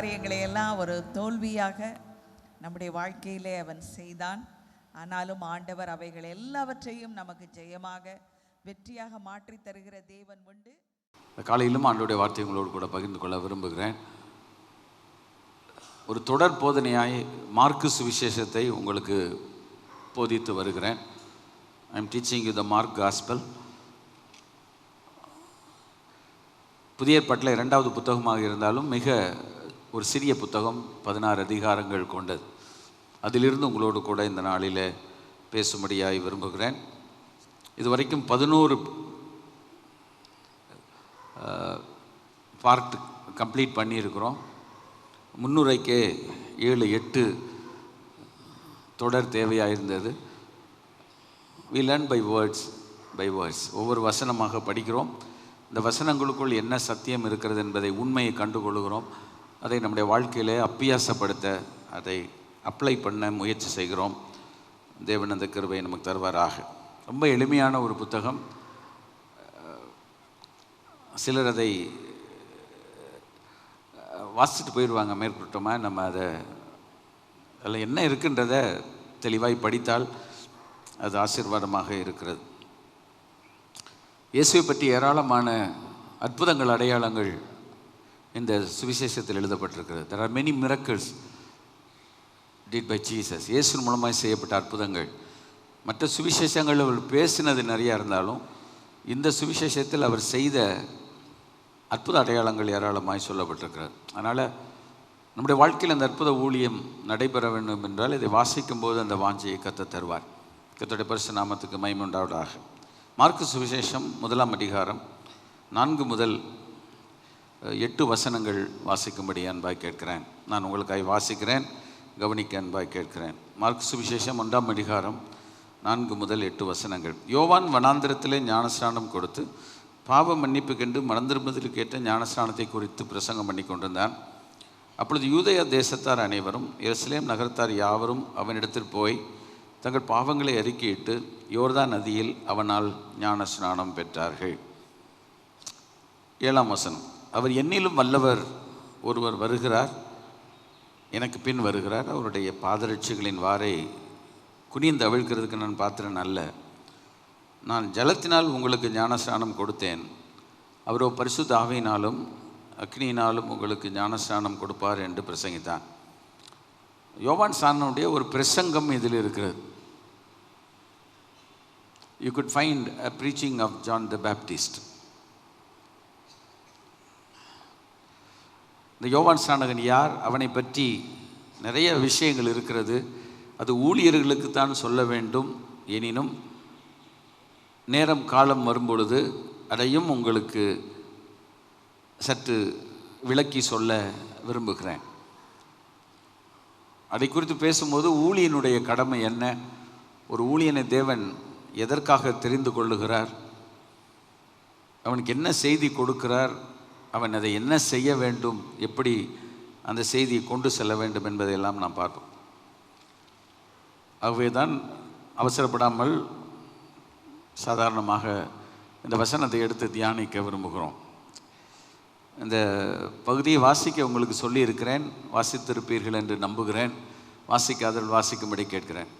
காரியங்களை எல்லாம் ஒரு தோல்வியாக நம்முடைய வாழ்க்கையிலே அவன் செய்தான். ஆனாலும் ஆண்டவர் அவைகள் எல்லாவற்றையும் நமக்கு ஜெயமாக வெற்றியாக மாற்றி தருகிற தேவன் உண்டு. காலையிலும் ஆண்டவருடைய வார்த்தை உங்களோடு கூட பகிர்ந்து கொள்ள விரும்புகிறேன். ஒரு தொடர் போதனையாய் மார்க்கு சுவிசேஷத்தை உங்களுக்கு போதித்து வருகிறேன். I am teaching you the mark gospel. புதிய ஏற்பாட்டில் 2வது புத்தகமாக இருந்தாலும் மிக ஒரு சிறிய புத்தகம், 16 அதிகாரங்கள் கொண்டது. அதிலிருந்து உங்களோடு கூட இந்த நாளில் பேசும்படியாய் விரும்புகிறேன். இதுவரைக்கும் 11 பார்ட் கம்ப்ளீட் பண்ணியிருக்கிறோம். முன்னுரைக்கே 7-8 தொடர் தேவையாக இருந்தது. we learn by words. ஒவ்வொரு வசனமாக படிக்கிறோம். இந்த வசனங்களுக்குள் என்ன சத்தியம் இருக்கிறது என்பதை உண்மையை கண்டுகொள்கிறோம். அதை நம்முடைய வாழ்க்கையிலே அப்பியாசப்படுத்த, அதை அப்ளை பண்ண முயற்சி செய்கிறோம். தேவன் அந்த கிருபையை நமக்கு தருவாராக. ரொம்ப எளிமையான ஒரு புத்தகம். சிலர் அதை வாசிச்சுட்டு போயிடுவாங்க மேற்கொட்டமாக. நம்ம அதில் என்ன இருக்குன்றதை தெளிவாய் படித்தால் அது ஆசீர்வாதமாக இருக்கிறது. இயேசுவை பற்றி ஏராளமான அற்புதங்கள், அடையாளங்கள் இந்த சுவிசேஷத்தில் எழுதப்பட்டிருக்கிறது. There are many miracles did by Jesus. இயேசு மூலமாக செய்யப்பட்ட அற்புதங்கள். மற்ற சுவிசேஷங்கள் அவர் பேசினது நிறையா இருந்தாலும் இந்த சுவிசேஷத்தில் அவர் செய்த அற்புத அடையாளங்கள் ஏராளமாய் சொல்லப்பட்டிருக்கிறது. அதனால் நம்முடைய வாழ்க்கையில் அந்த அற்புத ஊழியம் நடைபெற வேண்டும் என்றால் இதை வாசிக்கும்போது அந்த வாஞ்சையை கர்த்தர் தருவார். கர்த்தருடைய பரிசுத்த நாமத்துக்கு மகிமை உண்டாவதாக. மார்க்கு சுவிசேஷம் 1ஆம் அதிகாரம் 4 முதல் 8 வசனங்கள் வாசிக்கும்படி அன்பாய் கேட்கிறேன். நான் உங்களுக்காக வாசிக்கிறேன், கவனிக்க அன்பாய் கேட்கிறேன். மார்க்கு சுவிசேஷம் 1ஆம் அதிகாரம் 4 முதல் 8 வசனங்கள். யோவான் வனாந்திரத்திலே ஞானஸ்நானம் கொடுத்து பாவ மன்னிப்புக்கென்று மனந்திரும்புதலுக்கேற்ற ஞானஸ்நானத்தை குறித்து பிரசங்கம் பண்ணி கொண்டிருந்தான். அப்பொழுது யூதேய தேசத்தார் அனைவரும் எருசலேம் நகரத்தார் யாவரும் அவனிடத்தில் போய் தங்கள் பாவங்களை அறிக்கையிட்டு யோர்தான் நதியில் அவனால் ஞான ஸ்நானம் பெற்றார்கள். 7ஆம் வசனம். அவர் என்னிலும் வல்லவர் ஒருவர் வருகிறார், எனக்கு பின் வருகிறார். அவருடைய பாதரட்சிகளின் வாரை குனிந்து அவிழ்க்கிறதுக்கு நான் பாத்திரன் அல்ல. நான் ஜலத்தினால் உங்களுக்கு ஞானஸ்நானம் கொடுத்தேன், அவரோ பரிசுத்த ஆவியினாலும் அக்னியினாலும் உங்களுக்கு ஞானஸ்நானம் கொடுப்பார் என்று பிரசங்கித்தான். யோவான் ஸ்நானனுடைய ஒரு பிரசங்கம் இதில் இருக்கிறது. You could find a preaching of John the Baptist. இந்த யோவான் ஸ்நானகன் யார், அவனை பற்றி நிறைய விஷயங்கள் இருக்கிறது. அது ஊழியர்களுக்கு தான் சொல்ல வேண்டும். எனினும் நேரம் காலம் வரும்பொழுது அதையும் உங்களுக்கு சற்று விளக்கி சொல்ல விரும்புகிறேன். அதை குறித்து பேசும்போது ஊழியனுடைய கடமை என்ன, ஒரு ஊழியனை தேவன் எதற்காக தெரிந்து கொள்ளுகிறார், அவனுக்கு என்ன செய்தி கொடுக்கிறார், அவன் அதை என்ன செய்ய வேண்டும், எப்படி அந்த செய்தியை கொண்டு செல்ல வேண்டும் என்பதையெல்லாம் நாம் பார்ப்போம். ஆகவே தான் அவசரப்படாமல் சாதாரணமாக இந்த வசனத்தை எடுத்து தியானிக்க விரும்புகிறோம். இந்த பகுதியை வாசிக்க உங்களுக்கு சொல்லியிருக்கிறேன், வாசித்திருப்பீர்கள் என்று நம்புகிறேன். வாசிக்காதல் வாசிக்கும்படி கேட்கிறேன்.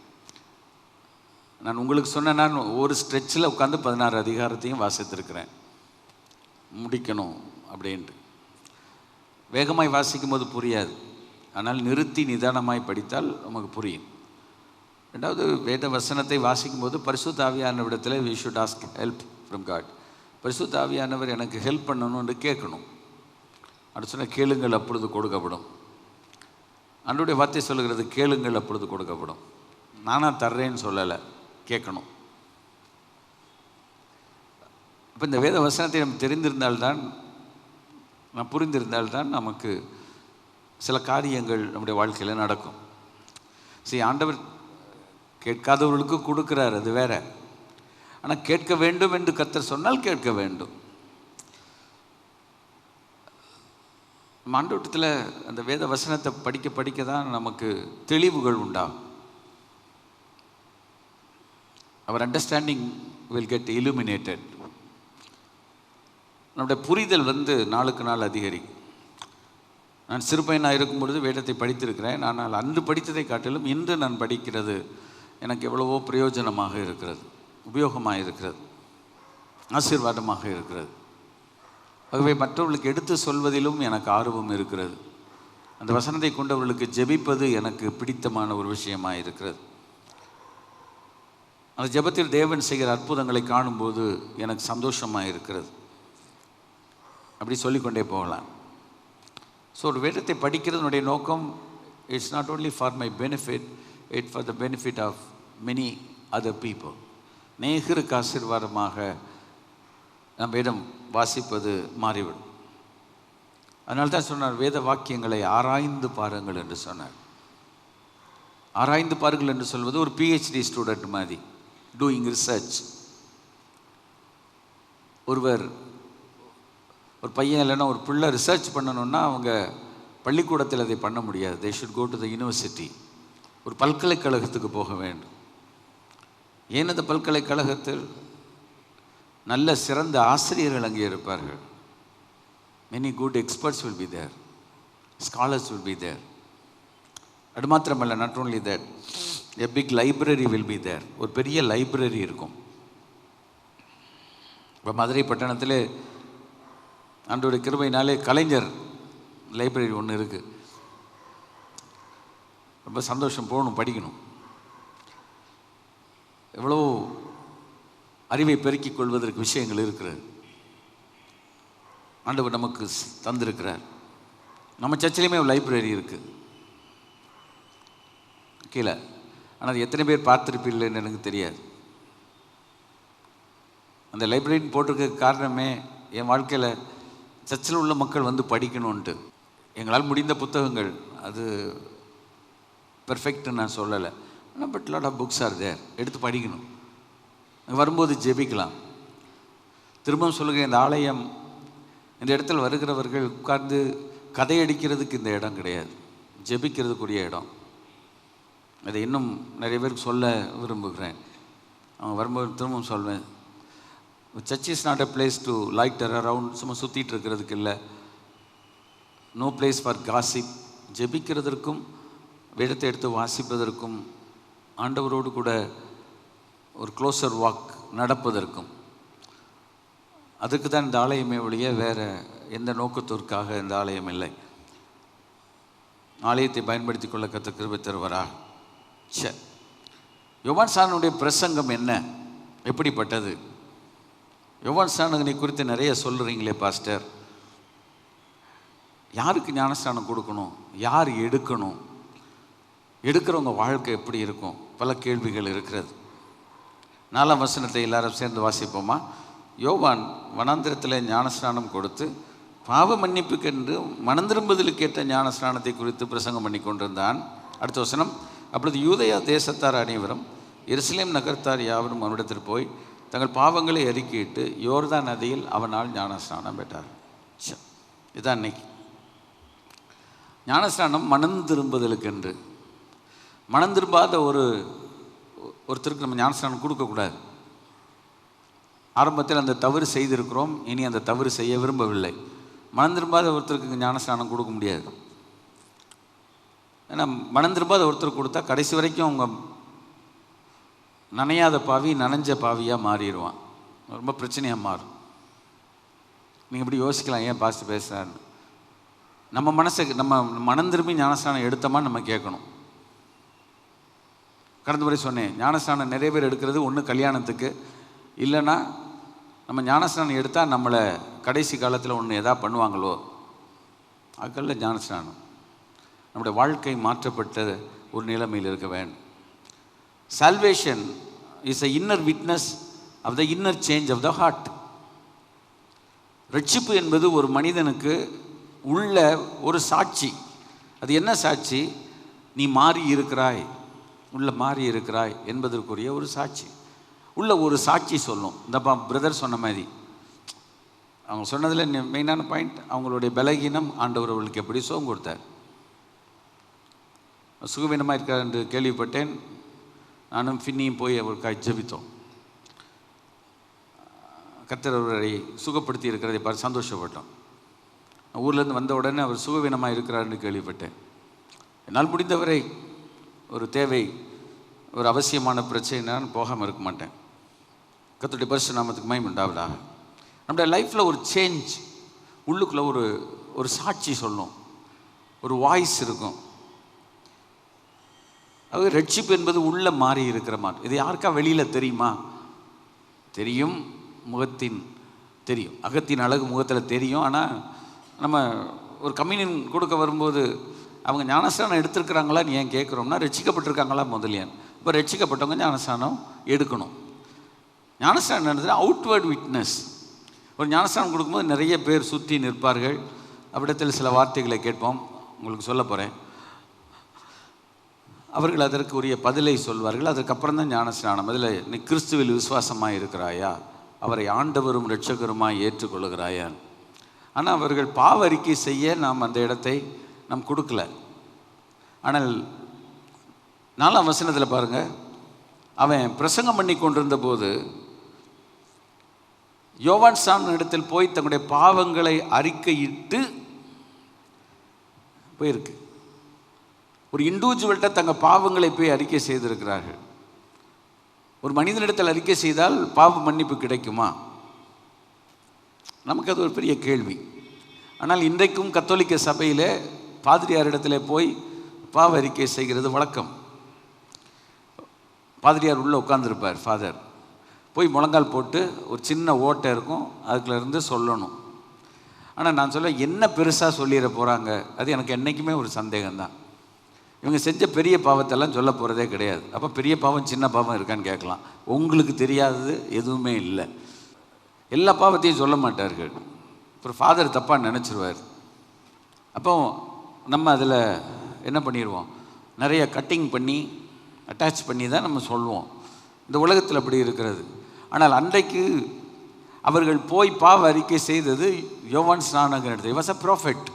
நான் உங்களுக்கு சொன்னேன், நான் ஒரு ஸ்ட்ரெச்சில் உட்காந்து 16 அதிகாரத்தையும் வாசித்திருக்கிறேன், முடிக்கணும் அப்படின்ட்டு. வேகமாய் வாசிக்கும் போது புரியாது, ஆனால் நிறுத்தி நிதானமாய் படித்தால் நமக்கு புரியும். 2வது, வேத வசனத்தை வாசிக்கும்போது பரிசுத்த ஆவியானவரிடத்தில் we should ask help from God. பரிசுத்த ஆவியானவர் எனக்கு ஹெல்ப் பண்ணணும் என்று கேட்கணும். அப்படி சொன்னால் கேளுங்கள் அப்பொழுது கொடுக்கப்படும். ஆண்டவருடைய வார்த்தை சொல்லுகிறது, கேளுங்கள் அப்பொழுது கொடுக்கப்படும். நானாக தர்றேன்னு சொல்லலை, கேட்கணும். இப்போ இந்த வேத வசனத்தை நம்ம தெரிந்திருந்தால்தான், நான் புரிந்திருந்தால்தான் நமக்கு சில காரியங்கள் நம்முடைய வாழ்க்கையில் நடக்கும். சரி, ஆண்டவர் கேட்காதவர்களுக்கு கொடுக்குறார், அது வேற. ஆனால் கேட்க வேண்டும் என்று கர்த்தர் சொன்னால் கேட்க வேண்டும். ஆண்டவரிடத்தில் அந்த வேத வசனத்தை படிக்க படிக்க தான் நமக்கு தெளிவுகள் உண்டாகும். our understanding will get illuminated. நம்முடைய புரிதல் நாளுக்கு நாள் அதிகரிக்கும். நான் சிறுபையனாக இருக்கும் பொழுது வேதத்தை படித்திருக்கிறேன். ஆனால் அன்று படித்ததை காட்டிலும் இன்று நான் படிக்கிறது எனக்கு எவ்வளவோ பிரயோஜனமாக இருக்கிறது, உபயோகமாக இருக்கிறது, ஆசீர்வாதமாக இருக்கிறது. ஆகவே மற்றவர்களுக்கு எடுத்து சொல்வதிலும் எனக்கு ஆர்வம் இருக்கிறது. அந்த வசனத்தை கொண்டவர்களுக்கு ஜெபிப்பது எனக்கு பிடித்தமான ஒரு விஷயமாக இருக்கிறது. அந்த ஜெபத்தில் தேவன் செய்கிற அற்புதங்களை காணும்போது எனக்கு சந்தோஷமாக இருக்கிறது. அப்படி சொல்லிக்கொண்டே போகலாம். ஸோ ஒரு வேதத்தை படிக்கிறதுனுடைய நோக்கம், it's not only for my benefit, it for the benefit of many other people. நேகருக்கு ஆசீர்வாதமாக நம் வேதம் வாசிப்பது மாறிவிடும். அதனால தான் சொன்னார், வேத வாக்கியங்களை ஆராய்ந்து பாருங்கள் என்று சொன்னார். ஆராய்ந்து பாருங்கள் என்று சொல்வது ஒரு PhD ஸ்டூடெண்ட் மாதிரி, டூயிங் ரிசர்ச். ஒரு பையன் இல்லைன்னா ஒரு பிள்ளை ரிசர்ச் பண்ணணுன்னா அவங்க பள்ளிக்கூடத்தில் அதை பண்ண முடியாது. They should go to the university. ஒரு பல்கலைக்கழகத்துக்கு போக வேண்டும். ஏன் அந்த பல்கலைக்கழகத்தில் நல்ல சிறந்த ஆசிரியர்கள் அங்கே இருப்பார்கள். many good experts will be there, scholars will be there. அது மாத்திரமல்ல, not only that, a big library will be there. ஒரு பெரிய லைப்ரரி இருக்கும். இப்போ மதுரை பட்டணத்தில் ஆண்டவருடைய கிருபையினாலே கலைஞர் லைப்ரரி ஒன்று இருக்குது. ரொம்ப சந்தோஷம், போகணும், படிக்கணும். எவ்வளோ அறிவை பெருக்கிக் கொள்வதற்கு விஷயங்கள் இருக்கிறது. ஆண்டவர் நமக்கு தந்திருக்கிறார். நம்ம சர்ச்சிலையுமே ஒரு லைப்ரரி இருக்குது கீழே. ஆனால் அது எத்தனை பேர் பார்த்துருப்பீங்களேன்னு எனக்கு தெரியாது. அந்த லைப்ரரின்னு போட்டிருக்க காரணமே என் வாழ்க்கையில் சர்ச்சில் உள்ள மக்கள் வந்து படிக்கணுன்ட்டு. எங்களால் முடிந்த புத்தகங்கள், அது பெர்ஃபெக்ட்னு நான் சொல்லலை, ஆனால் but lot of books are there. எடுத்து படிக்கணும், வரும்போது ஜெபிக்கலாம். திரும்பவும் சொல்லுங்கள், இந்த ஆலயம், இந்த இடத்துல வருகிறவர்கள் உட்கார்ந்து கதையடிக்கிறதுக்கு இந்த இடம் கிடையாது, ஜெபிக்கிறதுக்குரிய இடம். அதை இன்னும் நிறைய பேருக்கு சொல்ல விரும்புகிறேன். அவங்க வரும்போது திரும்பவும் சொல்வேன், church is not a place to loiter around, சும்மா சுற்றிட்டு இருக்கிறதுக்கு இல்லை. No place for gossip. ஜெபிக்கிறதற்கும் வேதத்தை எடுத்து வாசிப்பதற்கும் ஆண்டவரோடு கூட ஒரு க்ளோசர் வாக் நடப்பதற்கும், அதுக்கு தான் இந்த ஆலயமே ஒழிய வேறு எந்த நோக்கத்திற்காக இந்த ஆலயம் இல்லை. ஆலயத்தை பயன்படுத்தி கொள்ள கர்த்தர் கிருபை தருவாரா? யோவான் ஸ்நானனுடைய பிரசங்கம் என்ன, எப்படிப்பட்டது? யோவான் ஸ்நானனை குறித்து நிறைய சொல்கிறீங்களே பாஸ்டர், யாருக்கு ஞானஸ்நானம் கொடுக்கணும், யார் எடுக்கணும், எடுக்கிறவங்க வாழ்க்கை எப்படி இருக்கும், பல கேள்விகள் இருக்கிறது. 4ஆம் வசனத்தை எல்லாரும் சேர்ந்து வாசிப்போமா? யோவான் வனாந்திரத்தில் ஞானஸ்நானம் கொடுத்து பாவ மன்னிப்புக்கென்று மனம் திரும்புதலுக்கேற்ற ஞானஸ்நானத்தை குறித்து பிரசங்கம் பண்ணி கொண்டிருந்தான். அடுத்த வசனம், அப்பொழுது யூதேயா தேசத்தார் அனைவரும் எருசலேம் நகரத்தார் யாவரும் அவனிடத்தில் போய் தங்கள் பாவங்களை அறிக்கையிட்டு யோர்தான் நதியில் அவனால் ஞானஸ்நானம் பெற்றார். இதுதான் இன்னைக்கு ஞானஸ்நானம். மனம் திரும்புதலுக்கென்று. மனம் திரும்பாத ஒருத்தருக்கு நம்ம ஞானஸ்நானம் கொடுக்கக்கூடாது. ஆரம்பத்தில் அந்த தவறு செய்திருக்கிறோம், இனி அந்த தவறு செய்ய விரும்பவில்லை. மனம் திரும்பாத ஒருத்தருக்கு ஞானஸ்நானம் கொடுக்க முடியாது. ஏன்னா மனம் திரும்பாத ஒருத்தருக்கு கொடுத்தா கடைசி வரைக்கும் அவங்க நனையாத பாவி நனைஞ்ச பாவியாக மாறிடுவான், ரொம்ப பிரச்சனையாக மாறும். நீங்கள் இப்படி யோசிக்கலாம், ஏன் பாஸ்ட் பேசுகிறான்னு. நம்ம மனசுக்கு நம்ம மனம் திரும்பி ஞானஸ்நானம் எடுத்தோமான்னு நம்ம கேட்கணும். கடந்த முறை சொன்னேன், ஞானஸ்நானம் நிறைய பேர் எடுக்கிறது ஒன்று கல்யாணத்துக்கு, இல்லைன்னா நம்ம ஞானஸ்நானம் எடுத்தால் நம்மளை கடைசி காலத்தில் ஒன்று எதா பண்ணுவாங்களோ, அதுக்கல்ல ஞானஸ்நானம். நம்முடைய வாழ்க்கை மாற்றப்பட்ட ஒரு நிலைமையில் இருக்க வேண்டும். Salvation is a inner witness of the inner change of the heart. ரட்சிப்பு என்பது ஒரு மனிதனுக்கு உள்ள ஒரு சாட்சி. அது என்ன சாட்சி? நீ மாறி இருக்கிறாய், உள்ள மாறி இருக்கிறாய் என்பதற்குரிய ஒரு சாட்சி. உள்ள ஒரு சாட்சி சொல்லும். இந்தப்பா பிரதர் சொன்ன மாதிரி, அவங்க சொன்னதில் மெயினான பாயிண்ட், அவங்களுடைய பலகீனம் ஆண்டவர் அவர்களுக்கு எப்படி சுகம் கொடுத்தார். சுகவீனமாக இருக்கார் என்று கேள்விப்பட்டேன். நானும் ஃபின்னியும் போய் அவருக்காக ஜெபித்தோம். கர்த்தர் அவரை சுகப்படுத்தி இருக்கிறதை பார்த்து சந்தோஷப்பட்டோம். ஊர்லேருந்து வந்த உடனே அவர் சுகவீனமாக இருக்கிறாருன்னு கேள்விப்பட்டேன். என்னால் முடிந்தவரை ஒரு தேவை, ஒரு அவசியமான பிரச்சனைன்னு போகாமல் இருக்க மாட்டேன். கர்த்தருடைய பரிசுத்த நாமத்துக்கு மகிமை உண்டாவதாக. நம்முடைய லைஃப்பில் ஒரு சேஞ்ச், உள்ளுக்குள்ளே ஒரு சாட்சி சொல்லும், ஒரு வாய்ஸ் இருக்கும். அது ரட்சிப்பு என்பது உள்ளே மாறி இருக்கிற மாதிரி. இது யாருக்கா வெளியில் தெரியுமா? தெரியும், முகத்தின் தெரியும், அகத்தின் அழகு முகத்தில் தெரியும். ஆனால் நம்ம ஒரு கம்யூனியன் கொடுக்க வரும்போது அவங்க ஞானஸ்நானம் எடுத்துருக்கிறாங்களான்னு ஏன் கேட்குறோம்னா, ரட்சிக்கப்பட்டிருக்காங்களா முதலியான். இப்போ ரட்சிக்கப்பட்டவங்க ஞானஸ்நானம் எடுக்கணும். ஞானஸ்நானம் நடந்தது அவுட்வேர்ட் விட்னஸ். ஒரு ஞானஸ்நானம் கொடுக்கும்போது நிறைய பேர் சுற்றி நிற்பார்கள். அவ்விடத்தில் சில வார்த்தைகளை கேட்போம், உங்களுக்கு சொல்ல போகிறேன். அவர்கள் அதற்கு உரிய பதிலை சொல்வார்கள். அதுக்கப்புறம் தான் ஞானஸ்நானம். அதில் நீ கிறிஸ்துவில் விசுவாசமாக இருக்கிறாயா, அவரை ஆண்டவரும் இரட்சகருமாய் ஏற்றுக்கொள்கிறாயா. ஆனால் அவர்கள் பாவ அறிக்கை செய்ய நாம் அந்த இடத்தை நாம் கொடுக்கல. ஆனால் 4ஆம் வசனத்தில் பாருங்கள், அவன் பிரசங்கம் பண்ணி கொண்டிருந்த போது யோவான் ஸ்நானன் இடத்தில் போய் தங்களுடைய பாவங்களை அறிக்கையிட்டு போயிருக்கு. ஒரு இண்டிவிஜுவல்கிட்ட தங்கள் பாவங்களை போய் அறிக்கை செய்திருக்கிறார்கள். ஒரு மனிதனிடத்தில் அறிக்கை செய்தால் பாவ மன்னிப்பு கிடைக்குமா? நமக்கு அது ஒரு பெரிய கேள்வி. ஆனால் இன்றைக்கும் கத்தோலிக்க சபையில் பாதிரியாரிடத்தில் போய் பாவ அறிக்கை செய்கிறது வழக்கம். பாதிரியார் உள்ளே உட்கார்ந்துருப்பார், ஃபாதர் போய் முழங்கால் போட்டு ஒரு சின்ன ஓட்டை இருக்கும், அதுக்குள்ளேருந்து சொல்லணும். ஆனால் நான் சொல்ல என்ன பெருசாக சொல்லிட போகிறாங்க, அது எனக்கு என்றைக்குமே ஒரு சந்தேகம்தான். இவங்க செஞ்ச பெரிய பாவத்தெல்லாம் சொல்ல போகிறதே கிடையாது. அப்போ பெரிய பாவம் சின்ன பாவம் இருக்கான்னு கேட்கலாம். உங்களுக்கு தெரியாதது எதுவுமே இல்லை. எல்லா பாவத்தையும் சொல்ல மாட்டார்கள். அப்புறம் ஃபாதர் தப்பாக நினச்சிருவார். அப்போ நம்ம அதில் என்ன பண்ணிடுவோம், நிறைய கட்டிங் பண்ணி அட்டாச் பண்ணி தான் நம்ம சொல்லுவோம். இந்த உலகத்தில் அப்படி இருக்கிறது. ஆனால் அன்றைக்கு அவர்கள் போய் பாவ அறிக்கை செய்தது யோவான் ஸ்நானகன் இடத்தில். Was a prophet.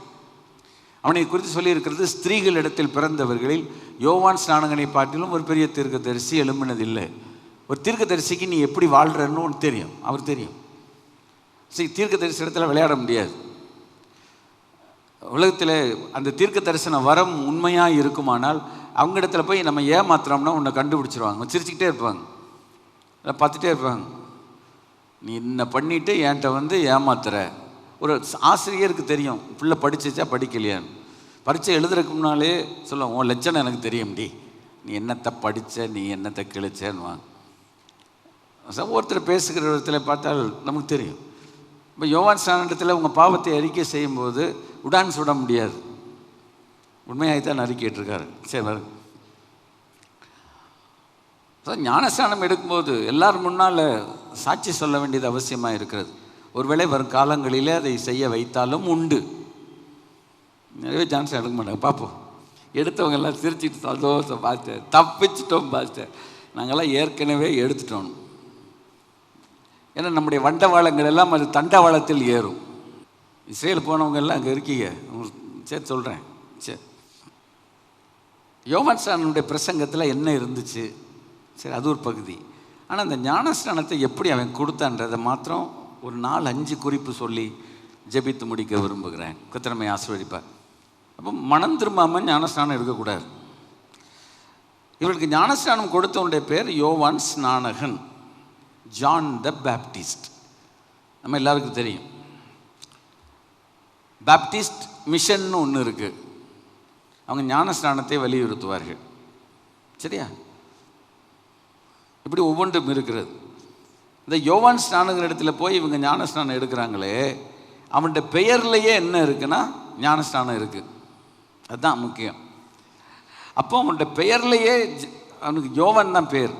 அவனை குறித்து சொல்லியிருக்கிறது, ஸ்திரீகள் இடத்தில் பிறந்தவர்களில் யோவான் ஸ்நானகனை பாட்டிலும் ஒரு பெரிய தீர்க்கதரிசி எழும்பினதில்லை. ஒரு தீர்க்கதரிசிக்கு நீ எப்படி வாழ்கிறன்னு ஒன்று தெரியும், அவர் தெரியும். சரி, தீர்க்கதரிசி இடத்துல விளையாட முடியாது. உலகத்தில் அந்த தீர்க்க தரிசன வரம் உண்மையாக இருக்குமானால் அவங்க இடத்துல போய் நம்ம ஏமாத்துறோம்னா உன்னை கண்டுபிடிச்சிருவாங்க. சிரிச்சுக்கிட்டே இருப்பாங்க, இல்லை பார்த்துட்டே இருப்பாங்க. நீ என்ன பண்ணிவிட்டு என்கிட்ட ஏமாத்துற. ஒரு ஆசிரியருக்கு தெரியும் பிள்ளை படிச்சிச்சா படிக்கலையான்னு. பரீட்சை எழுதுறதுக்கு முன்னாலே சொல்லுவோம், உன் லட்சணம் எனக்கு தெரியும்டி, நீ என்னத்தை படித்த, நீ என்னத்தை கிழிச்சேன்னுவாங்க. ஒருத்தர் பேசுகிற இடத்துல பார்த்தால் நமக்கு தெரியும். இப்போ யோவான் ஸ்நானத்தில் உங்கள் பாவத்தை அறிக்கை செய்யும்போது உடான் சுட முடியாது. உண்மையாகத்தான் அறிக்கையிட்டிருக்காரு. சரி வரு. ஞானஸ்நானம் எடுக்கும்போது எல்லாரும் முன்னால் சாட்சி சொல்ல வேண்டியது அவசியமாக இருக்கிறது. ஒருவேளை வரும் காலங்களிலே அதை செய்ய வைத்தாலும் உண்டு. நிறைய சான்ஸ் எடுக்க மாட்டாங்க. பார்ப்போம். எடுத்தவங்க எல்லாம் சிரிச்சிட்டு சந்தோஷம் பாஸ்டர், தப்பிச்சிட்டோம் பாஸ்டர், நாங்கள்லாம் ஏற்கனவே எடுத்துட்டோம். ஏன்னா நம்முடைய வண்டவாளங்கள் எல்லாம் அது தண்டவாளத்தில் ஏறும். இஸ்ரேல் போனவங்க எல்லாம் அங்கே இருக்கீங்க, சரி சொல்கிறேன். சரி, யோவான் ஸ்நானனுடைய பிரசங்கத்தில் என்ன இருந்துச்சு, சரி அது ஒரு பகுதி. ஆனால் அந்த ஞானஸ்நானத்தை எப்படி அவன் கொடுத்தான்றதை மாத்திரம் ஒரு 4-5 குறிப்பு சொல்லி ஜெபித்து முடிக்க விரும்புகிறேன். கர்த்தர் ஆசீர்வதிப்பார். அப்போ மனம் திரும்பாமல் ஞானஸ்நானம் எடுக்கக்கூடாது. இவருக்கு ஞானஸ்நானம் கொடுத்தவனுடைய பேர் யோவான் ஸ்நானகன், ஜான் த பேப்டிஸ்ட். நம்ம எல்லாருக்கும் தெரியும். பேப்டிஸ்ட் மிஷன் ஒன்று இருக்குது. அவங்க ஞானஸ்நானத்தை வலியுறுத்துவார்கள். சரியா? இப்படி ஒவ்வொன்றும் இருக்கிறது. இந்த யோவான் ஸ்நானகர் இடத்துல போய் இவங்க ஞானஸ்நானம் எடுக்கிறாங்களே, அவனுடைய பெயர்லேயே என்ன இருக்குன்னா ஞானஸ்நானம் இருக்குது. அதுதான் முக்கியம். அப்போ அவனுடைய பெயர்லேயே அவனுக்கு யோவான் தான் பேர்.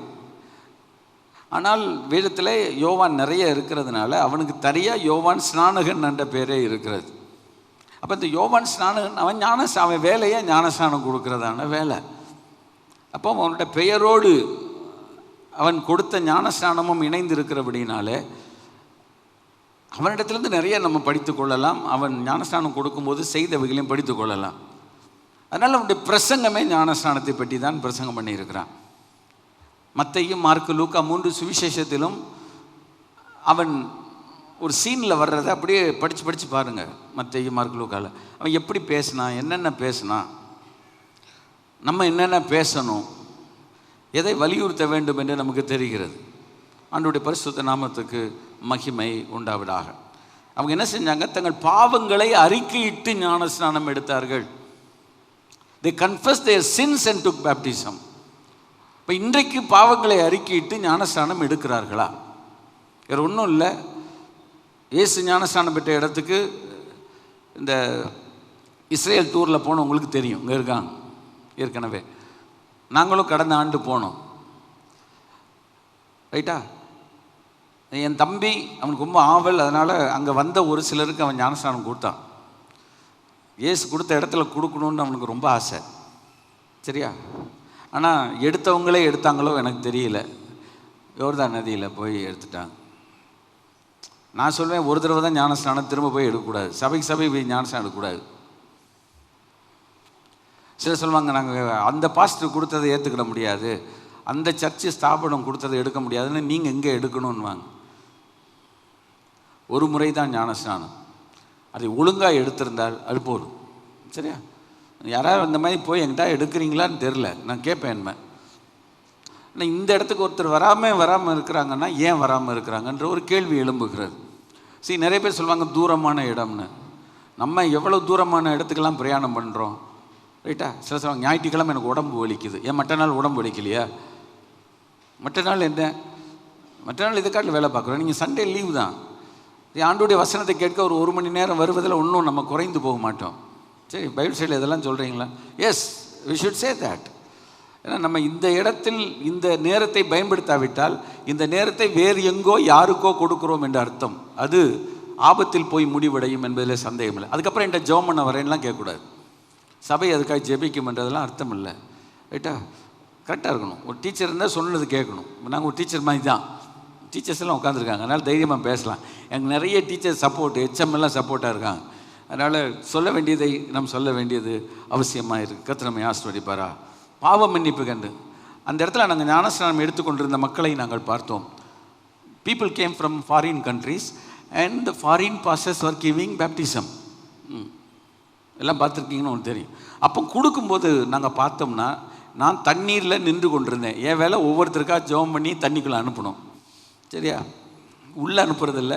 ஆனால் வேதத்தில் யோவான் நிறைய இருக்கிறதுனால அவனுக்கு தனியாக யோவான் ஸ்நானகன் என்ற பேரே இருக்கிறது. அப்போ இந்த யோவான் ஸ்நானகன் அவன் வேலையை ஞானஸ்நானம் கொடுக்கறதான வேலை. அப்போ அவனுடைய பெயரோடு அவன் கொடுத்த ஞானஸ்நானமும் இணைந்து இருக்கிறபடினாலே அவனிடத்துலேருந்து நிறைய நம்ம படித்து கொள்ளலாம். அவன் ஞானஸ்நானம் கொடுக்கும்போது செய்தவைகளையும் படித்து கொள்ளலாம். அதனால் அவனுடைய பிரசங்கமே ஞானஸ்நானத்தை பற்றி தான் பிரசங்கம் பண்ணியிருக்கிறான். மத்தேயு, மார்க்கு, லூக்கா 3 சுவிசேஷத்திலும் அவன் ஒரு சீனில் வர்றதை அப்படியே படித்து படித்து பாருங்கள். மத்தேயு, மார்க்கு, லூக்கால அவன் எப்படி பேசினான், என்னென்ன பேசினான், நம்ம என்னென்ன பேசணும், எதை வலியுறுத்த வேண்டும் என்று நமக்கு தெரிகிறது. ஆண்டவருடைய பரிசுத்த நாமத்துக்கு மகிமை உண்டாவதாக. அவங்க என்ன செஞ்சாங்க? தங்கள் பாவங்களை அறிக்கையிட்டு ஞானஸ்நானம் எடுத்தார்கள். They confessed their sins and took baptism. இப்போ இன்றைக்கு பாவங்களை அறிக்கையிட்டு ஞானஸ்நானம் எடுக்கிறார்களா? வேறு ஒன்றும் இல்லை. இயேசு ஞானஸ்நானம் பெற்ற இடத்துக்கு இந்த இஸ்ரேல் டூரில் போனோம், உங்களுக்கு தெரியும், இங்கே இருக்காங்க ஏற்கனவே. நாங்களும் கடந்த ஆண்டு போனோம், ரைட்டா? என் தம்பி அவனுக்கு ரொம்ப ஆவல், அதனால் அங்கே வந்த ஒரு சிலருக்கு அவன் ஞானஸ்நானம் கொடுத்தான். இயேசு கொடுத்த இடத்துல கொடுக்கணுன்னு அவனுக்கு ரொம்ப ஆசை, சரியா? ஆனால் எடுத்தவங்களே எடுத்தாங்களோ எனக்கு தெரியல. யோர்தான் நதியில் போய் எடுத்துட்டாங்க. நான் சொல்வேன், ஒரு தடவை தான் ஞானஸ்நானம், திரும்ப போய் எடுக்கக்கூடாது. சபை போய் ஞானஸ்நானம் எடுக்கக்கூடாது. சிலர் சொல்லுவாங்க, நாங்கள் அந்த பாஸ்டர் கொடுத்ததை ஏற்றுக்கிட முடியாது, அந்த சர்ச்சு ஸ்தாபனம் கொடுத்ததை எடுக்க முடியாதுன்னு, நீங்கள் எங்கே எடுக்கணும்னுவாங்க. ஒரு முறை தான் ஞானஸ்நானம், அதை ஒழுங்காக எடுத்திருந்தால் அது போதும், சரியா? யாராவது இந்த மாதிரி போய் என்கிட்ட எடுக்கிறீங்களான்னு தெரில, நான் கேட்பேன். என்ன ஆனால் இந்த இடத்துக்கு ஒருத்தர் வராமல் இருக்கிறாங்கன்னா ஏன் வராமல் இருக்கிறாங்கன்ற ஒரு கேள்வி எழும்புகிறது. நிறைய பேர் சொல்லுவாங்க தூரமான இடம்னு. நம்ம எவ்வளோ தூரமான இடத்துக்கெல்லாம் பிரயாணம் பண்ணுறோம், ரைட்டா? சில சொல்லுவாங்க ஞாயிற்றுக்கிழமை எனக்கு உடம்பு வலிக்குது. ஏன் மற்ற நாள் உடம்பு வலிக்கலையா? மற்ற நாள் என்ன? மற்ற நாள் இதுக்காட்டில் வேலை பார்க்குறோம். நீங்கள் சண்டே லீவு தான். ஆண்டோடைய வசனத்தை கேட்க ஒரு மணி நேரம் வருவதில் ஒன்றும் நம்ம குறைந்து போக மாட்டோம். சரி, பைபிள் சைடில் இதெல்லாம் சொல்கிறீங்களா? Yes, we should say that. ஏன்னா நம்ம இந்த இடத்தில் இந்த நேரத்தை பயன்படுத்தாவிட்டால் இந்த நேரத்தை வேறு எங்கோ யாருக்கோ கொடுக்குறோம் என்ற அர்த்தம். அது ஆபத்தில் போய் முடிவடையும் என்பதில் சந்தேகம் இல்லை. அதுக்கப்புறம் என்கிட்ட ஜெபம் பண்ண வரேன்லாம் கேட்கக்கூடாது. சபை அதுக்காக ஜெபிக்கும் என்றதெல்லாம் அர்த்தம் இல்லை, ரைட்டா? கரெக்டாக இருக்கணும். ஒரு டீச்சர் இருந்தால் சொன்னது கேட்கணும். நாங்கள் ஒரு டீச்சர் மாதிரி தான், டீச்சர்ஸ் எல்லாம் உட்காந்துருக்காங்க, அதனால் தைரியமாக பேசலாம். எனக்கு நிறைய டீச்சர் சப்போர்ட், எல்லாம் சப்போர்ட்டாக இருக்காங்க. அதனால் சொல்ல வேண்டியதை நாம் சொல்ல வேண்டியது அவசியமாக இருக்குது. கர்த்தர் நம்மை ஆசீர்வதிப்பாரா? பாவ மன்னிப்பு கண்டு அந்த இடத்துல நாங்கள் ஞானஸ்நானம் எடுத்துக்கொண்டிருந்த மக்களை நாங்கள் பார்த்தோம். People came from foreign countries and the foreign pastors are giving baptism. எல்லாம் பார்த்துருக்கீங்கன்னு ஒன்று தெரியும். அப்போ கொடுக்கும்போது நாங்கள் பார்த்தோம்னா, நான் தண்ணீரில் நின்று கொண்டிருந்தேன். என் வேலை ஒவ்வொருத்தருக்காக ஜெபம் பண்ணி தண்ணிக்குள்ளே அனுப்பணும், சரியா? உள்ளே அனுப்புறதில்ல,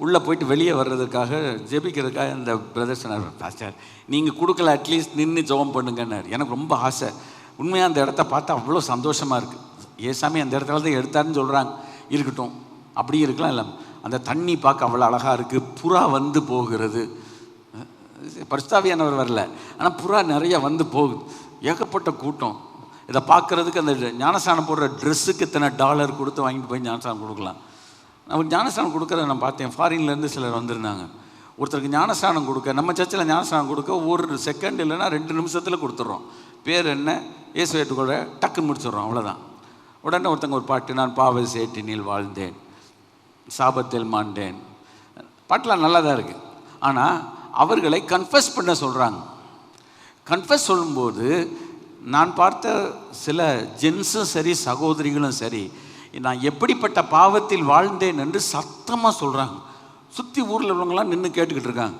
உள்ளே போயிட்டு வெளியே வர்றதுக்காக ஜெபிக்கிறதுக்காக இந்த பிரதர்ஸ் பாஸ்டர் நீங்கள் கொடுக்கல, அட்லீஸ்ட் நின்று ஜெபம் பண்ணுங்கன்னாரு. எனக்கு ரொம்ப ஆசை. உண்மையாக அந்த இடத்த பார்த்தா அவ்வளோ சந்தோஷமாக இருக்குது. ஏசாமி அந்த இடத்துல தான் எடுத்தாருன்னு சொல்கிறாங்க. இருக்கட்டும், அப்படி இருக்கலாம். இல்லை, அந்த தண்ணி பார்க்க அவ்வளோ அழகாக இருக்குது. புறா வந்து போகிறது. பரிசுத்தாவியானவர் வரல, ஆனால் புறா நிறைய வந்து போகுது. ஏகப்பட்ட கூட்டம். இதை பார்க்குறதுக்கு அந்த ஞானஸ்நானம் போடுற ட்ரெஸ்ஸுக்கு இத்தனை $1 கொடுத்து வாங்கிட்டு போய் ஞானஸ்நானம் கொடுக்கலாம். நான் ஞானஸ்நானம் கொடுக்குறத நான் பார்த்தேன். ஃபாரின்லேருந்து சிலர் வந்திருந்தாங்க. ஒருத்தருக்கு ஞானஸ்நானம் கொடுக்க, நம்ம சர்ச்சில் ஞானஸ்நானம் கொடுக்க 1 செகண்ட் இல்லைன்னா 2 நிமிஷத்தில் கொடுத்துட்றோம். பேர் என்ன, இயேசு ஏற்றுக்கொள்ள, டக்குன்னு முடிச்சிடுறோம், அவ்வளோதான். உடனே ஒருத்தங்க ஒரு பாட்டு, நான் பாவ சேட்டினில் வாழ்ந்தேன், சாபத்தில் மாண்டேன். பாட்டெலாம் நல்லா தான் இருக்குது. ஆனால் அவர்களை கன்ஃபஸ் பண்ண சொல்கிறாங்க. கன்ஃபஸ் சொல்லும்போது நான் பார்த்த சில ஜென்ஸும் சரி, சகோதரிகளும் சரி, நான் எப்படிப்பட்ட பாவத்தில் வாழ்ந்தேன் என்று சத்தமாக சொல்கிறாங்க. சுற்றி ஊரில் உள்ளவங்களாம் நின்று கேட்டுக்கிட்டு இருக்காங்க.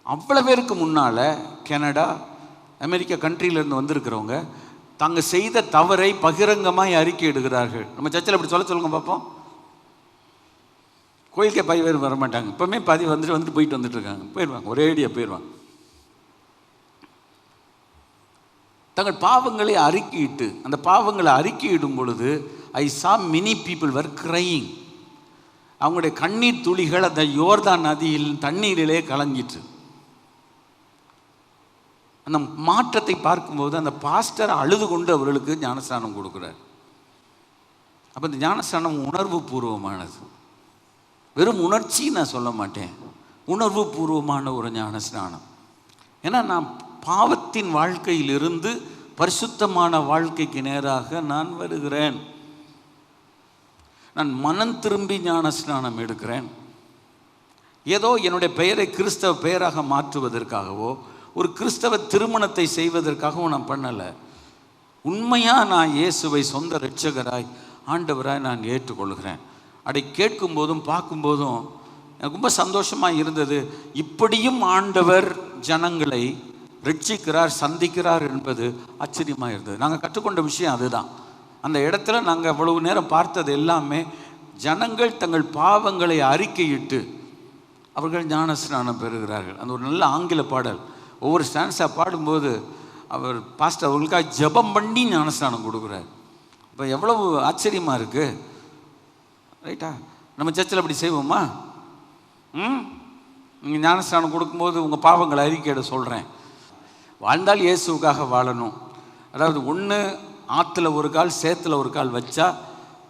அவ்வளோ பேருக்கு முன்னால் கனடா, அமெரிக்கா கண்ட்ரியிலேருந்து வந்திருக்கிறவங்க தாங்கள் செய்த தவறை பகிரங்கமாக அறிக்கை எடுக்கிறார்கள். நம்ம சர்ச்சில் அப்படி சொல்லுங்க பார்ப்போம். கோயிலுக்கே 10 பேர் வர மாட்டாங்க. இப்போவுமே 10 வந்துட்டு போயிட்டு வந்துட்டுருக்காங்க. போயிடுவாங்க, ஒரேடியாக போயிடுவாங்க. தங்கள் பாவங்களை அறிக்கையிட்டு, அந்த பாவங்களை அறிக்கையிடும் பொழுது ஐ சா மெனி பீப்புள் வர் கிரையிங். அவங்களுடைய கண்ணீர் துளிகள் அந்த யோர்தான் நதியில் தண்ணீரிலே கலங்கிட்டு. அந்த மாற்றத்தை பார்க்கும்போது அந்த பாஸ்டர் அழுது கொண்டு அவர்களுக்கு ஞானஸ்நானம் கொடுக்குறார். அப்போ இந்த ஞானஸ்நானம் உணர்வு பூர்வமானது. வெறும் உணர்ச்சி நான் சொல்ல மாட்டேன், உணர்வு பூர்வமான ஒரு ஞானஸ்நானம். ஏன்னா நான் பாவத்தின் வாழ்க்கையிலிருந்து பரிசுத்தமான வாழ்க்கைக்கு நேராக நான் வருகிறேன். நான் மனம் திரும்பி ஞானஸ்நானம் எடுக்கிறேன். ஏதோ என்னுடைய பெயரை கிறிஸ்தவ பெயராக மாற்றுவதற்காகவோ ஒரு கிறிஸ்தவ திருமணத்தை செய்வதற்காகவும் நான் பண்ணலை. உண்மையாக நான் இயேசுவை சொந்த இரட்சகராய் ஆண்டவராய் நான் ஏற்றுக்கொள்கிறேன். அதை கேட்கும்போதும் பார்க்கும்போதும் எனக்கு ரொம்ப சந்தோஷமாக இருந்தது. இப்படியும் ஆண்டவர் ஜனங்களை ரட்சிக்கிறார், சந்திக்கிறார் என்பது ஆச்சரியமாக இருந்தது. நாங்கள் கற்றுக்கொண்ட விஷயம் அதுதான். அந்த இடத்துல நாங்கள் அவ்வளவு நேரம் பார்த்தது எல்லாமே ஜனங்கள் தங்கள் பாவங்களை அறிக்கையிட்டு அவர்கள் ஞானஸ்நானம் பெறுகிறார்கள். அந்த ஒரு நல்ல ஆங்கில பாடல், ஒவ்வொரு ஸ்டான்ஸாக பாடும்போது அவர் பாஸ்டர் அவர்களுக்காக ஜெபம் பண்ணி ஞானஸ்நானம் கொடுக்குறார். இப்போ எவ்வளவு ஆச்சரியமாக இருக்குது, ரைட்டா? நம்ம சர்ச்சில் அப்படி செய்வோமா? நீங்கள் ஞானஸ்நானம் கொடுக்கும்போது உங்கள் பாவங்களை அறிக்கையிட சொல்கிறேன். வாழ்ந்தால் இயேசுக்காக வாழணும். அதாவது ஒன்று ஆற்றுல ஒரு கால் சேத்துல ஒரு கால் வச்சா,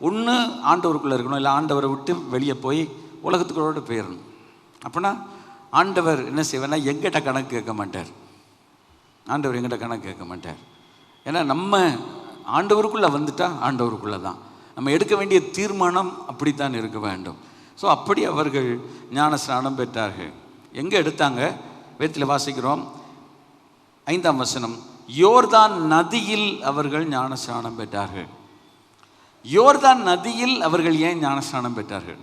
ஒன்று ஆண்டவருக்குள்ளே இருக்கணும், இல்லை ஆண்டவரை விட்டு வெளியே போய் உலகத்துக்குள்ளோட போயிடணும். அப்படின்னா ஆண்டவர் என்ன செய்வேன்னா எங்கிட்ட கணக்கு கேட்க மாட்டார். ஆண்டவர் எங்கிட்ட கணக்கு கேட்க மாட்டார். ஏன்னா நம்ம ஆண்டவருக்குள்ளே வந்துட்டா ஆண்டவருக்குள்ளே தான். நம்ம எடுக்க வேண்டிய தீர்மானம் அப்படித்தான் இருக்க வேண்டும். ஸோ அப்படி அவர்கள் ஞானஸ்நானம் பெற்றார்கள். எங்கே எடுத்தாங்க? வேதத்தில் வாசிக்கிறோம் 5ஆம் வசனம், யோர்தான் நதியில் அவர்கள் ஞானஸ்நானம் பெற்றார்கள். யோர்தான் நதியில் அவர்கள் ஏன் ஞானஸ்நானம் பெற்றார்கள்?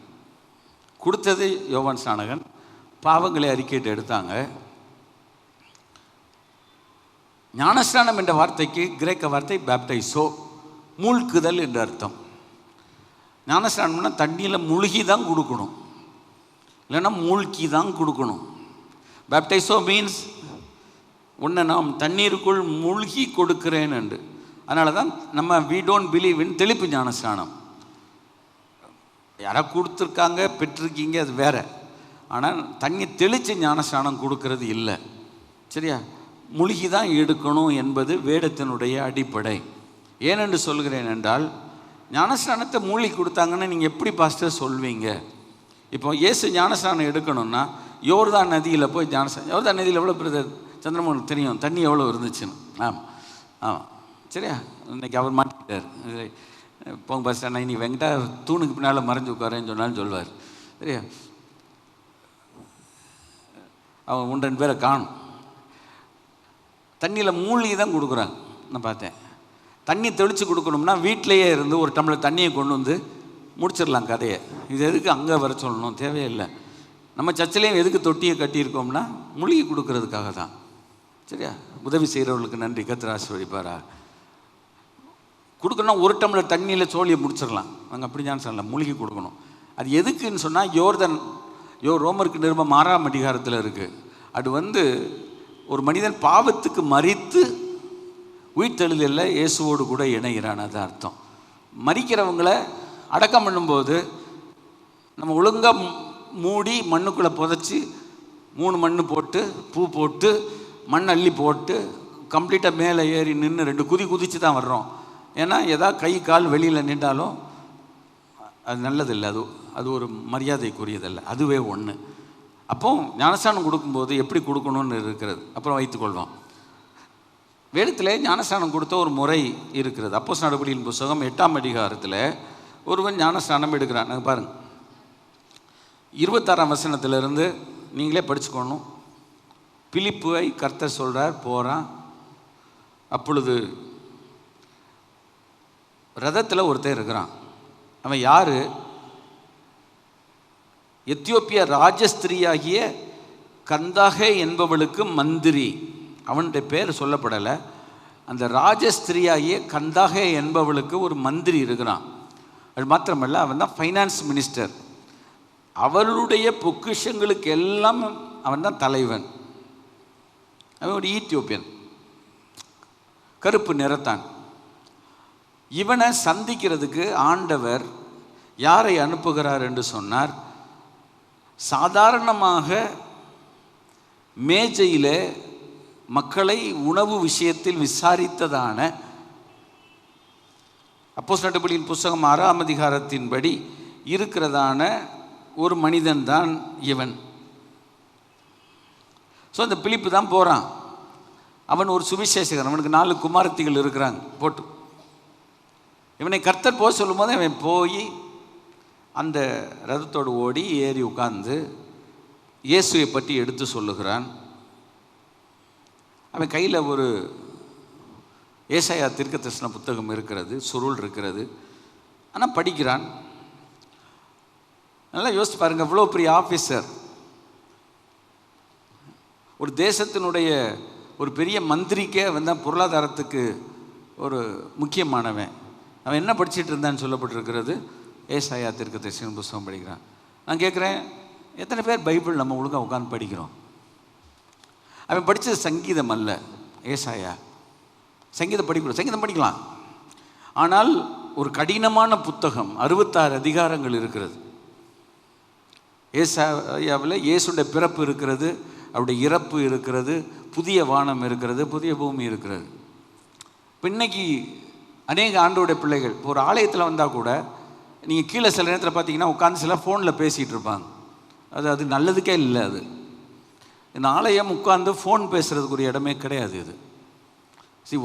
கொடுத்தது யோவான் ஸ்நானகன், பாவங்களை அறிக்கையிட்டு எடுத்தாங்க. ஞானஸ்நானம் என்ற வார்த்தைக்கு கிரேக்க வார்த்தை பேப்டைசோ, மூழ்குதல் என்ற அர்த்தம். ஞானஸ்நானம்னா தண்ணியில் முழுகி தான் கொடுக்கணும், இல்லைன்னா மூழ்கி தான் கொடுக்கணும். பேப்டைசோ மீன்ஸ் ஒன்று நாம் தண்ணீருக்குள் மூழ்கி கொடுக்கிறேன் என்று. அதனால தான் நம்ம வி டோன்ட் பிலீவ் இன் தெளிப்பு ஞானஸ்நானம். யாராவது கொடுத்துருக்காங்க, பெற்றிருக்கீங்க, அது வேற. ஆனால் தண்ணி தெளித்து ஞானஸ்நானம் கொடுக்கறது இல்லை, சரியா? மூழ்கி தான் எடுக்கணும் என்பது வேதத்தினுடைய அடிப்படை. ஏனென்று சொல்கிறேன் என்றால், ஞானஸ்நானத்தை மூழ்கி கொடுத்தாங்கன்னா நீங்கள் எப்படி பாஸ்டர் சொல்வீங்க? இப்போ இயேசு ஞானஸ்நானம் எடுக்கணும்னா யோர்தான் நதியில் போய் ஞானஸ்நானம், யோர்தான் நதியில் எவ்வளோ பிரதர் சந்திரமோகனுக்கு தெரியும் தண்ணி எவ்வளோ இருந்துச்சுன்னு. ஆமாம் சரியா? இன்னைக்கு அவர் மாட்டிக்கிட்டார். போங்க பாஸ்டர், நான் இன்னைக்கு வெங்கடா தூணுக்கு பின்னால் மறைஞ்சு உட்காரேன்னு சொன்னாலும் சொல்வார், சரியா? அவன் 1-2 பேரை காணும். தண்ணியில் மூழ்கி தான் கொடுக்குறாங்க. நான் பார்த்தேன். தண்ணி தெளித்து கொடுக்கணும்னா வீட்டிலையே இருந்து ஒரு டம்ளர் தண்ணியை கொண்டு வந்து முடிச்சிடலாம் கதையை. இது எதுக்கு அங்கே வர சொல்லணும்? தேவையில்லை. நம்ம சர்ச்சிலையும் எதுக்கு தொட்டியை கட்டியிருக்கோம்னா மூழ்கி கொடுக்கறதுக்காக தான், சரியா? உதவி செய்கிறவர்களுக்கு நன்றி, கர்த்தர் ஆசீர்வதிப்பாரா. கொடுக்கணும் ஒரு டம்ளர் தண்ணியில் சோழியை முடிச்சிடலாம். நாங்கள் அப்படி தான் சொல்லலாம், மூழ்கி கொடுக்கணும். அது எதுக்குன்னு சொன்னால் ரோமருக்கு நிருபம் 6ஆம் அதிகாரத்தில் இருக்குது. அது ஒரு மனிதன் பாவத்துக்கு மரித்து உயிர்த்தெழுதல்ல இயேசுவோடு கூட இணைகிறான். அது அர்த்தம். மரிக்கிறவங்களை அடக்கம் பண்ணும்போது நம்ம ஒழுங்காக மூடி மண்ணுக்குள்ளே புதைச்சி 3 மண் போட்டு பூ போட்டு மண் அள்ளி போட்டு கம்ப்ளீட்டாக மேலே ஏறி நின்று 2 குதித்து தான் வர்றோம். ஏன்னா எதாவது கை கால் வெளியில் நின்றாலும் அது நல்லதில்லை, அது ஒரு மரியாதைக்குரியதல்ல. அதுவே ஒன்று. அப்போ ஞானஸ்நானம் கொடுக்கும்போது எப்படி கொடுக்கணும்னு இருக்கிறது. அப்புறம் வைத்துக்கொள்வோம். வேதத்தில் ஞானஸ்நானம் கொடுத்த ஒரு முறை இருக்கிறது. அப்போஸ்தலர் நடபடிகளின் புத்தகம் 8ஆம் அதிகாரத்தில் ஒருவன் ஞானஸ்நானம் எடுக்கிறான். நாங்கள் பாருங்கள், 26ஆம் வசனத்திலிருந்து நீங்களே படிச்சுக்கணும். பிலிப்புவை கர்த்தர் சொல்கிறார், போகிறான். அப்பொழுது ரதத்தில் ஒருத்தர் இருக்கிறான். அவன் யார்? எத்தியோப்பிய ராஜஸ்திரியாகிய கந்தாகே என்பவளுக்கு மந்திரி. அவனுடைய பேர் சொல்லப்படலை. அந்த ராஜஸ்திரியாகிய கந்தாகே என்பவளுக்கு ஒரு மந்திரி இருக்கிறான். அது மாத்திரமல்ல, அவன் தான் ஃபைனான்ஸ் மினிஸ்டர். அவளுடைய பொக்கிஷங்களுக்கு எல்லாம் அவன் தான் தலைவன். அவன் ஒரு ஈத்தியோப்பியன், கருப்பு நிறத்தான். இவனை சந்திக்கிறதுக்கு ஆண்டவர் யாரை அனுப்புகிறார் என்று சொன்னார்? சாதாரணமாக மேஜையில் மக்களை உணவு விஷயத்தில் விசாரித்ததான அப்போஸ்தலர் நடபடிகளின் புத்தகம் 6ஆம் அதிகாரத்தின்படி இருக்கிறதான ஒரு மனிதன் தான் இவன். ஸோ அந்த பிலிப்பு தான் போகிறான். அவன் ஒரு சுவிசேஷகன். அவனுக்கு 4 குமாரத்திகள் இருக்கிறாங்க போட்டு. இவனை கர்த்தர் போக சொல்லும் போது அவன் போய் அந்த ரதத்தோடு ஓடி ஏறி உட்கார்ந்து இயேசுவை பற்றி எடுத்து சொல்லுகிறான். அவன் கையில் ஒரு ஏசாயா தீர்க்கதரிசன புத்தகம் இருக்கிறது, சுருள் இருக்கிறது. ஆனால் படிக்கிறான். நல்லா யோசிச்சு பாருங்க, இவ்வளோ பெரிய ஆஃபீஸர், ஒரு தேசத்தினுடைய ஒரு பெரிய மந்திரிக்கே வந்தால் பொருளாதாரத்துக்கு ஒரு முக்கியமானவன், அவன் என்ன படிச்சுட்டு இருந்தான்னு சொல்லப்பட்டிருக்கிறது. ஏசாயா தீர்க்கதரிசியின் புத்தகம் படிக்கிறான். நான் கேட்குறேன், எத்தனை பேர் பைபிள் நம்ம ஒழுங்காக உட்காந்து படிக்கிறோம்? அவன் படித்தது சங்கீதம் அல்ல. ஏசாயா சங்கீதம் படிக்கலாம், ஆனால் ஒரு கடினமான புத்தகம், 66 அதிகாரங்கள் இருக்கிறது. ஏசாயாவில் இயேசுடைய பிறப்பு இருக்கிறது, அவருடைய இறப்பு இருக்கிறது, புதிய வானம் இருக்கிறது, புதிய பூமி இருக்கிறது. இப்போ இன்னைக்கு அநேக ஆண்டோடைய பிள்ளைகள் இப்போ ஒரு ஆலயத்தில் வந்தால் கூட நீங்கள் கீழே சில நேரத்தில் பார்த்தீங்கன்னா உட்காந்து சில ஃபோனில் பேசிகிட்டு இருப்பாங்க. அது நல்லதுக்கே இல்லை. அது இந்த ஆலயம் உட்காந்து ஃபோன் பேசுகிறதுக்குரிய இடமே கிடையாது. இது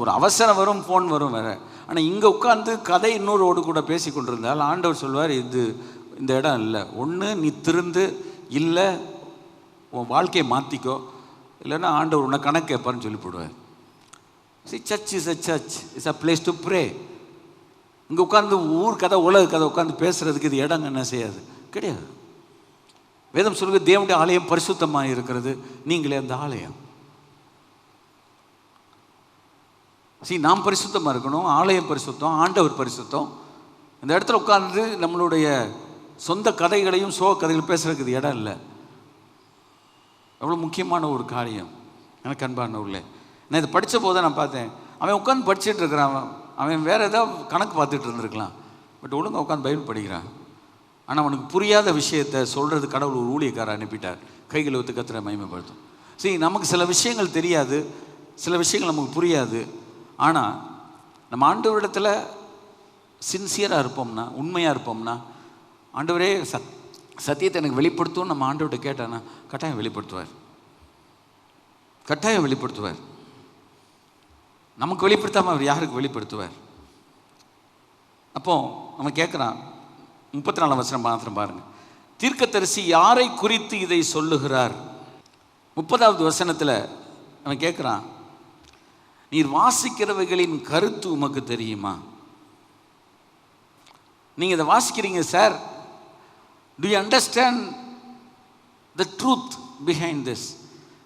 ஒரு அவசரம் வரும், ஃபோன் வரும் வேறு. ஆனால் இங்கே உட்காந்து கதை இன்னொருவோடு கூட பேசி கொண்டிருந்தால் ஆண்டவர் சொல்வார், இந்த இடம் இல்லை. ஒன்று நீ திருந்து, இல்லை உன் வாழ்க்கையை மாற்றிக்கோ, இல்லைன்னா ஆண்டவர் உன்னை கணக்கு கேட்பார்னு சொல்லி போடுவார். Search is a search, is a place to pray. இங்கே உட்காந்து ஊர் கதை உலக கதை உட்காந்து பேசுகிறதுக்கு இது இடம் என்ன செய்யாது, கிடையாது. வேதம் சொல்லுங்க, தேவனுடைய ஆலயம் பரிசுத்தமாக இருக்கிறது, நீங்களே அந்த ஆலயம். நாம் பரிசுத்தமாக இருக்கணும், ஆலயம் பரிசுத்தம், ஆண்டவர் பரிசுத்தம். இந்த இடத்துல உட்கார்ந்து நம்மளுடைய சொந்த கதைகளையும் சோக கதைகள் பேசுறதுக்கு இடம் இல்லை. எவ்வளோ முக்கியமான ஒரு காரியம். எனக்கு அன்பானவர்களே, நான் இதை படித்த போது நான் பார்த்தேன், அவன் உட்காந்து படிச்சுட்டு இருக்கிறான், அவன் வேறு ஏதாவது கணக்கு பார்த்துட்டு இருந்திருக்கலாம், பட் ஒழுங்காக உட்காந்து பைபிள் படிக்கிறான். ஆனால் அவனுக்கு புரியாத விஷயத்தை சொல்கிறது கடவுள் ஒரு ஊழியக்காரர் அனுப்பிட்டார், கைகளை ஒத்து கத்திர மகிமைப்படுத்தும். நமக்கு சில விஷயங்கள் தெரியாது, சில விஷயங்கள் நமக்கு புரியாது. ஆனால் நம்ம ஆண்டவரிடத்தில் சின்சியராக இருப்போம்னா, உண்மையாக இருப்போம்னா, ஆண்டவரே சத்தியத்தை எனக்கு வெளிப்படுத்தும் நம்ம ஆண்டவர்கிட்ட கேட்டானா கட்டாயம் வெளிப்படுத்துவார், கட்டாயம் வெளிப்படுத்துவார். நமக்கு வெளிப்படுத்தாமல் அவர் யாருக்கு வெளிப்படுத்துவார்? அப்போ நம்ம கேட்குறான், 34 வசனம் மாத்திரம் பாருங்க. தீர்க்கதரிசி யாரை குறித்து இதை சொல்லுகிறார்? 30வது வசனத்தில் அவன் கேட்குறான், நீர் வாசிக்கிறவைகளின் கருத்து உமக்கு தெரியுமா? நீங்கள் இதை வாசிக்கிறீங்க sir, do you understand the truth behind this?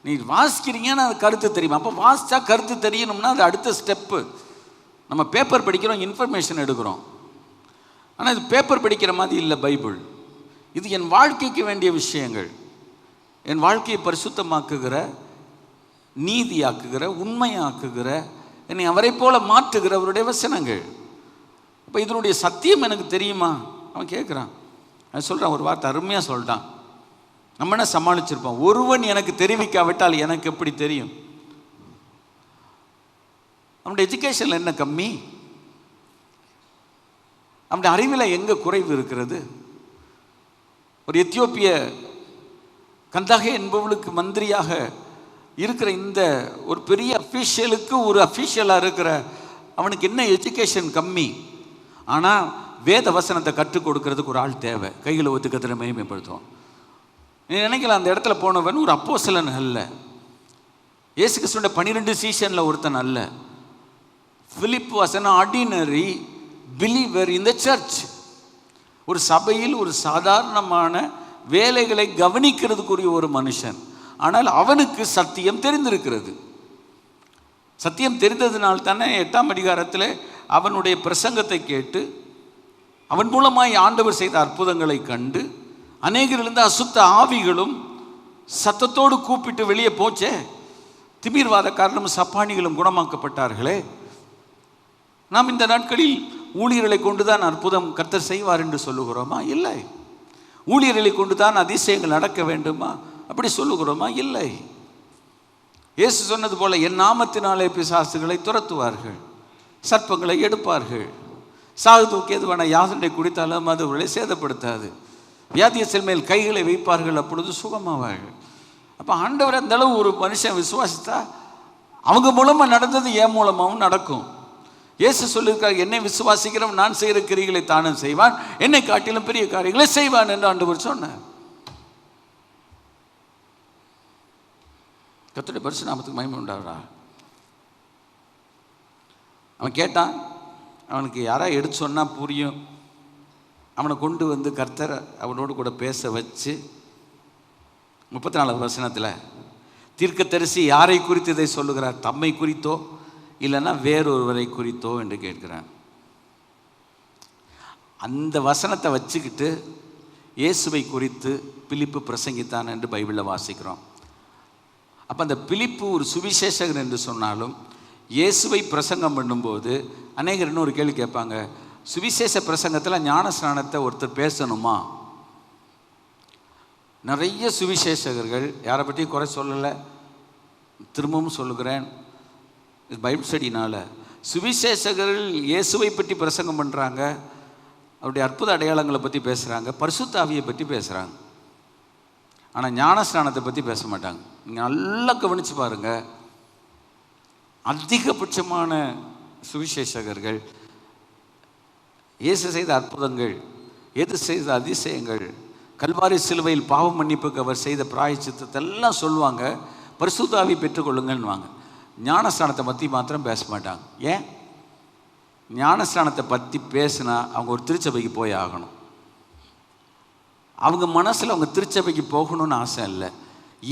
நீர் வாசிக்கிறீங்கன்னா அது கருத்து தெரியுமா? அப்போ வாசித்தா கருத்து தெரியணும்னா அது அடுத்த ஸ்டெப்பு. நம்ம பேப்பர் படிக்கிறோம், இன்ஃபர்மேஷன் எடுக்கிறோம். ஆனால் இது பேப்பர் படிக்கிற மாதிரி இல்லை பைபிள். இது என் வாழ்க்கைக்கு வேண்டிய விஷயங்கள், என் வாழ்க்கையை பரிசுத்தமாக்குகிற, நீதியாக்குகிற, உண்மையாக்குகிற, என்னை அவரை போல மாற்றுகிற அவருடைய வசனங்கள். இப்போ இதனுடைய சத்தியம் எனக்கு தெரியுமா? அவன் கேட்குறான். அவன் சொல்கிறான், ஒரு வார்த்தை அருமையாக சொல்லிட்டான். நம்ம என்ன சமாளிச்சிருப்போம், ஒருவன் எனக்கு தெரிவிக்காவிட்டால் எனக்கு எப்படி தெரியும்? அவனுடைய எஜுகேஷனில் என்ன கம்மி? அவனுடைய அறிவில் எங்கே குறைவு இருக்கிறது? ஒரு எத்தியோப்பிய கந்தாகே என்பவளுக்கு மந்திரியாக இருக்கிற இந்த ஒரு பெரிய அஃபீஷியலுக்கு ஒரு அஃபீஷியலாக இருக்கிற அவனுக்கு என்ன எஜுகேஷன் கம்மி? ஆனால் வேத வசனத்தை கற்றுக் கொடுக்கறதுக்கு ஒரு ஆள் தேவை. கையில் ஒத்துக்கத்திர மகிமைப்படுத்துவோம். நீ நினைக்கலாம், அந்த இடத்துல போனவன் ஒரு அப்போஸ்தலன் அல்ல, இயேசு கிறிஸ்துவோட 12 சீஷனில் ஒருத்தன் அல்ல. Philip was an ordinary believer in the church. ஒரு சபையில் ஒரு சாதாரணமான வேலைகளை கவனிக்கிறதுக்குரிய ஒரு மனுஷன். ஆனால் அவனுக்கு சத்தியம் தெரிந்திருக்கிறது. சத்தியம் தெரிந்ததுனால் தானே 8ஆம் அதிகாரத்தில் அவனுடைய பிரசங்கத்தை கேட்டு அவன் மூலமாய் ஆண்டவர் செய்த அற்புதங்களை கண்டு அநேகரிலிருந்து அசுத்த ஆவிகளும் சத்தத்தோடு கூப்பிட்டு வெளியே போச்சே. திமிர்வாதக்காரனும் சப்பானிகளும் குணமாக்கப்பட்டார்களே. நாம் இந்த நாட்களில் ஊழியர்களை கொண்டுதான் அற்புதம் கர்த்தர் செய்வார் என்று சொல்லுகிறோமா? இல்லை. ஊழியர்களை கொண்டுதான் அதிசயங்கள் நடக்க வேண்டுமா? அப்படி சொல்லுகிறோமா? இல்லை. இயேசு சொன்னது போல, என் நாமத்தினாலே பிசாசுகளை துரத்துவார்கள், சர்ப்பங்களை எடுப்பார்கள், சாகு தூக்கி எதுவான யாதனை குடித்தாலும் அது அவர்களை சேதப்படுத்தாது, வியாதியத்தில் மேல் கைகளை வைப்பார்கள், அப்பொழுது சுகமாவார்கள். அப்போ ஆண்டவர் அந்த அளவு ஒரு மனுஷன் விசுவாசித்தா அவங்க மூலமாக நடந்தது என் மூலமாகவும் நடக்கும். இயேசு சொல்லியிருக்கார், என்னை விசுவாசிக்கிறவன் நான் செய்கிற கிரியைகளை தானும் செய்வான், என்னை காட்டிலும் பெரிய காரியங்களை செய்வான் என்று ஆண்டவர் சொன்னார். கர்த்தருடைய பரிசுத்த நாமத்துக்கு மகிமை உண்டாகுதா? அவன் கேட்டான், அவனுக்கு யாராவது எடுத்து சொன்னால் புரியும், அவனை கொண்டு வந்து கர்த்தர் அவனோடு கூட பேச வச்சு 34 வசனத்தில் தீர்க்கதரிசி யாரை குறித்து இதை சொல்லுகிறார்? தம்மை குறித்தோ இல்லைன்னா வேறொருவரை குறித்தோ என்று கேட்கிறான். அந்த வசனத்தை வச்சுக்கிட்டு இயேசுவை குறித்து பிலிப்பு பிரசங்கித்தான் என்று பைபிளில் வாசிக்கிறோம். அப்போ அந்த பிலிப்பு ஒரு சுவிசேஷகர் என்று சொன்னாலும் இயேசுவை பிரசங்கம் பண்ணும்போது அநேகர் இன்னொரு கேள்வி கேட்பாங்க, சுவிசேஷ பிரசங்கத்தில் ஞானஸ்நானத்தை ஒருத்தர் பேசணுமா? நிறைய சுவிசேஷகர்கள், யாரை பற்றியும் குறை சொல்லலை, திரும்பவும் சொல்லுகிறேன், பைபிள் ஸ்டடினால் சுவிசேஷகர்கள் இயேசுவை பற்றி பிரசங்கம் பண்ணுறாங்க, அவருடைய அற்புத அடையாளங்களை பற்றி பேசுகிறாங்க, பரிசுத்த ஆவியை பற்றி பேசுகிறாங்க. ஆனால் ஞானஸ்நானத்தை பற்றி பேச மாட்டாங்க. நீங்கள் நல்லா கவனித்து பாருங்கள், அதிகபட்சமான சுவிசேஷகர்கள் இயேசு செய்த அற்புதங்கள், எது செய்த அதிசயங்கள், கல்வாரி சிலுவையில் பாவ மன்னிப்புக்கு அவர் செய்த பிராயச்சித்தத்தை எல்லாம் சொல்லுவாங்க, பரிசுத்த ஆவி பெற்றுக்கொள்ளுங்கன்னுவாங்க. ஞானஸ்நானத்தை பற்றி மாத்திரம் பேச மாட்டாங்க. ஏன்? ஞானஸ்நானத்தை பற்றி பேசினா அவங்க ஒரு திருச்சபைக்கு போய் ஆகணும். அவங்க மனசில் அவங்க திருச்சபைக்கு போகணும்னு ஆசை இல்லை,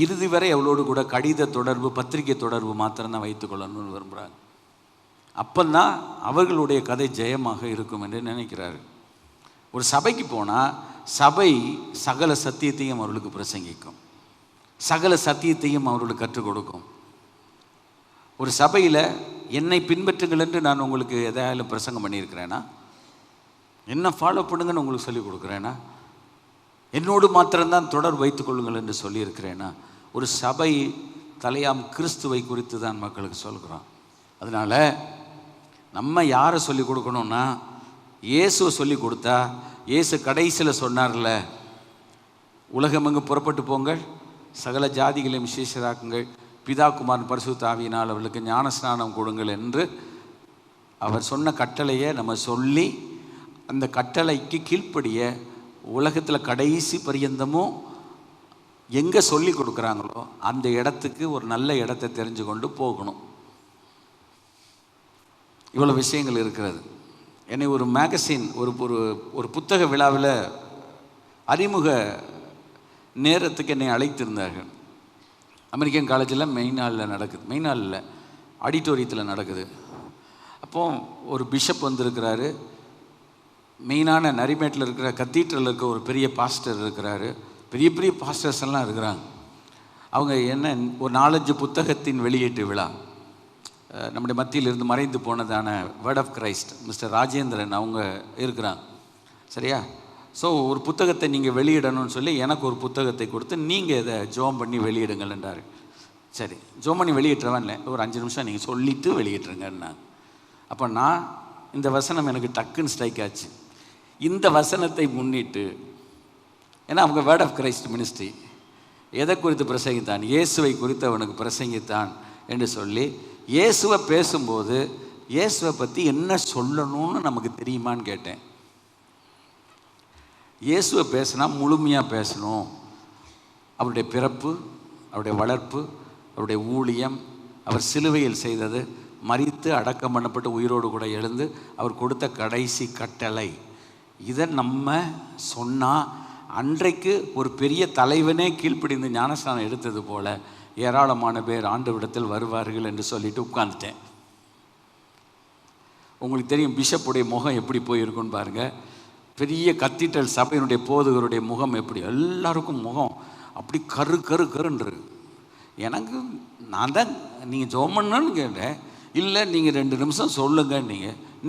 இறுதி வரை அவளோடு கூட கடித தொடர்பு, பத்திரிகை தொடர்பு மாத்திரம்தான் வைத்துக்கொள்ளணும்னு விரும்புகிறாங்க. அப்போதான் அவர்களுடைய கதை ஜெயமாக இருக்கும் என்று நினைக்கிறார்கள். ஒரு சபைக்கு போனால் சபை சகல சத்தியத்தையும் அவர்களுக்கு பிரசங்கிக்கும், சகல சத்தியத்தையும் அவர்களுக்கு கற்றுக் கொடுக்கும். ஒரு சபையில் என்னை பின்பற்றுங்கள் என்று நான் உங்களுக்கு எதாவது பிரசங்கம் பண்ணியிருக்கிறேன்னா, என்ன ஃபாலோ பண்ணுங்கன்னு உங்களுக்கு சொல்லிக் கொடுக்குறேன்னா, என்னோடு மாத்திரம்தான் தொடர்பு வைத்துக் கொள்ளுங்கள் என்று சொல்லியிருக்கிறேன்னா, ஒரு சபை தலையாம் கிறிஸ்துவை குறித்து தான் மக்களுக்கு சொல்கிறோம். அதனால் நம்ம யாரை சொல்லிக் கொடுக்கணும்னா, இயேசுவை சொல்லி கொடுத்தா, இயேசு கடைசியில் சொன்னார்ல, உலகமெங்கு புறப்பட்டு போங்கள், சகல ஜாதிகளையும் சீஷராக்குங்கள், பிதா குமாரன் பரிசுத்த ஆவியினால் அவர்களுக்கு ஞானஸ்நானம் கொடுங்கள் என்று அவர் சொன்ன கட்டளையை நம்ம சொல்லி, அந்த கட்டளைக்கு கீழ்ப்படிய உலகத்தில் கடைசி பரியந்தமும் எங்கே சொல்லி கொடுக்குறாங்களோ அந்த இடத்துக்கு ஒரு நல்ல இடத்தை தெரிஞ்சு கொண்டு போகணும். இவ்வளோ விஷயங்கள் இருக்கிறது. என்னை ஒரு மேகசின் ஒரு ஒரு புத்தக விழாவில் அறிமுக நேரத்துக்கு என்னை அழைத்திருந்தார்கள். அமெரிக்கன் காலேஜில் மெயின் ஹாலில் நடக்குது, மெயின் ஹாலில் ஆடிட்டோரியத்தில் நடக்குது. அப்போது ஒரு பிஷப் வந்திருக்கிறாரு, மெயினான நரிமேட்டில் இருக்கிற கத்தீட்ரலில் இருக்க ஒரு பெரிய பாஸ்டர் இருக்கிறாரு, பெரிய பெரிய பாஸ்டர்ஸ் எல்லாம் இருக்கிறாங்க. அவங்க என்ன, ஒரு 4-5 புத்தகத்தின் வெளியீட்டு விழா. நம்முடைய மத்தியிலிருந்து மறைந்து போனதான word of Christ mister Rajendran அவங்க இருக்கிறாங்க, சரியா? ஸோ ஒரு புத்தகத்தை நீங்கள் வெளியிடணும்னு சொல்லி எனக்கு ஒரு புத்தகத்தை கொடுத்து நீங்கள் இதை ஜோம் பண்ணி வெளியிடுங்கள் என்றார். சரி, ஜோம் பண்ணி வெளியிட்டுறவன் இல்லை, ஒரு 5 நிமிஷம் நீங்கள் சொல்லிவிட்டு வெளியிட்டுருங்கன்னு. அப்போ நான் இந்த வசனம் எனக்கு டக்குன்னு ஸ்ட்ரைக் ஆச்சு. இந்த வசனத்தை முன்னிட்டு, ஏன்னா அவங்க வேர்ட் ஆஃப் கிரைஸ்ட் மினிஸ்ட்ரி எதை குறித்து பிரசங்கித்தான்? இயேசுவை குறித்து அவனுக்கு பிரசங்கித்தான் என்று சொல்லி, இயேசுவை பேசும்போது இயேசுவை பற்றி என்ன சொல்லணும்னு நமக்கு தெரியுமான்னு கேட்டேன். இயேசுவை பேசினா முழுமையாக பேசணும். அவருடைய பிறப்பு, அவருடைய வளர்ப்பு, அவருடைய ஊழியம், அவர் சிலுவையில் செய்தது, மரித்து அடக்கம் பண்ணப்பட்டு உயிரோடு கூட எழுந்து அவர் கொடுத்த கடைசி கட்டளை, இதை நம்ம சொன்னால் அன்றைக்கு ஒரு பெரிய தலைவனே கீழ்ப்பிடிந்து ஞானஸ்நானம் எடுத்தது போல ஏராளமான பேர் ஆண்டவரிடத்தில் வருவார்கள் என்று சொல்லிட்டு உட்கார்ந்துட்டேன். உங்களுக்கு தெரியும் பிஷப்புடைய முகம் எப்படி போயிருக்குன்னு பாருங்கள். பெரிய கத்தீட்ரல் சபையினுடைய போதகருடைய முகம் எப்படி, எல்லாருக்கும் முகம் அப்படி கரு கரு கருன்று. எனக்கு நான் தான் நீங்கள் ஜோமன்னு கேட்டேன், இல்லை நீங்கள் 2 நிமிஷம் சொல்லுங்க,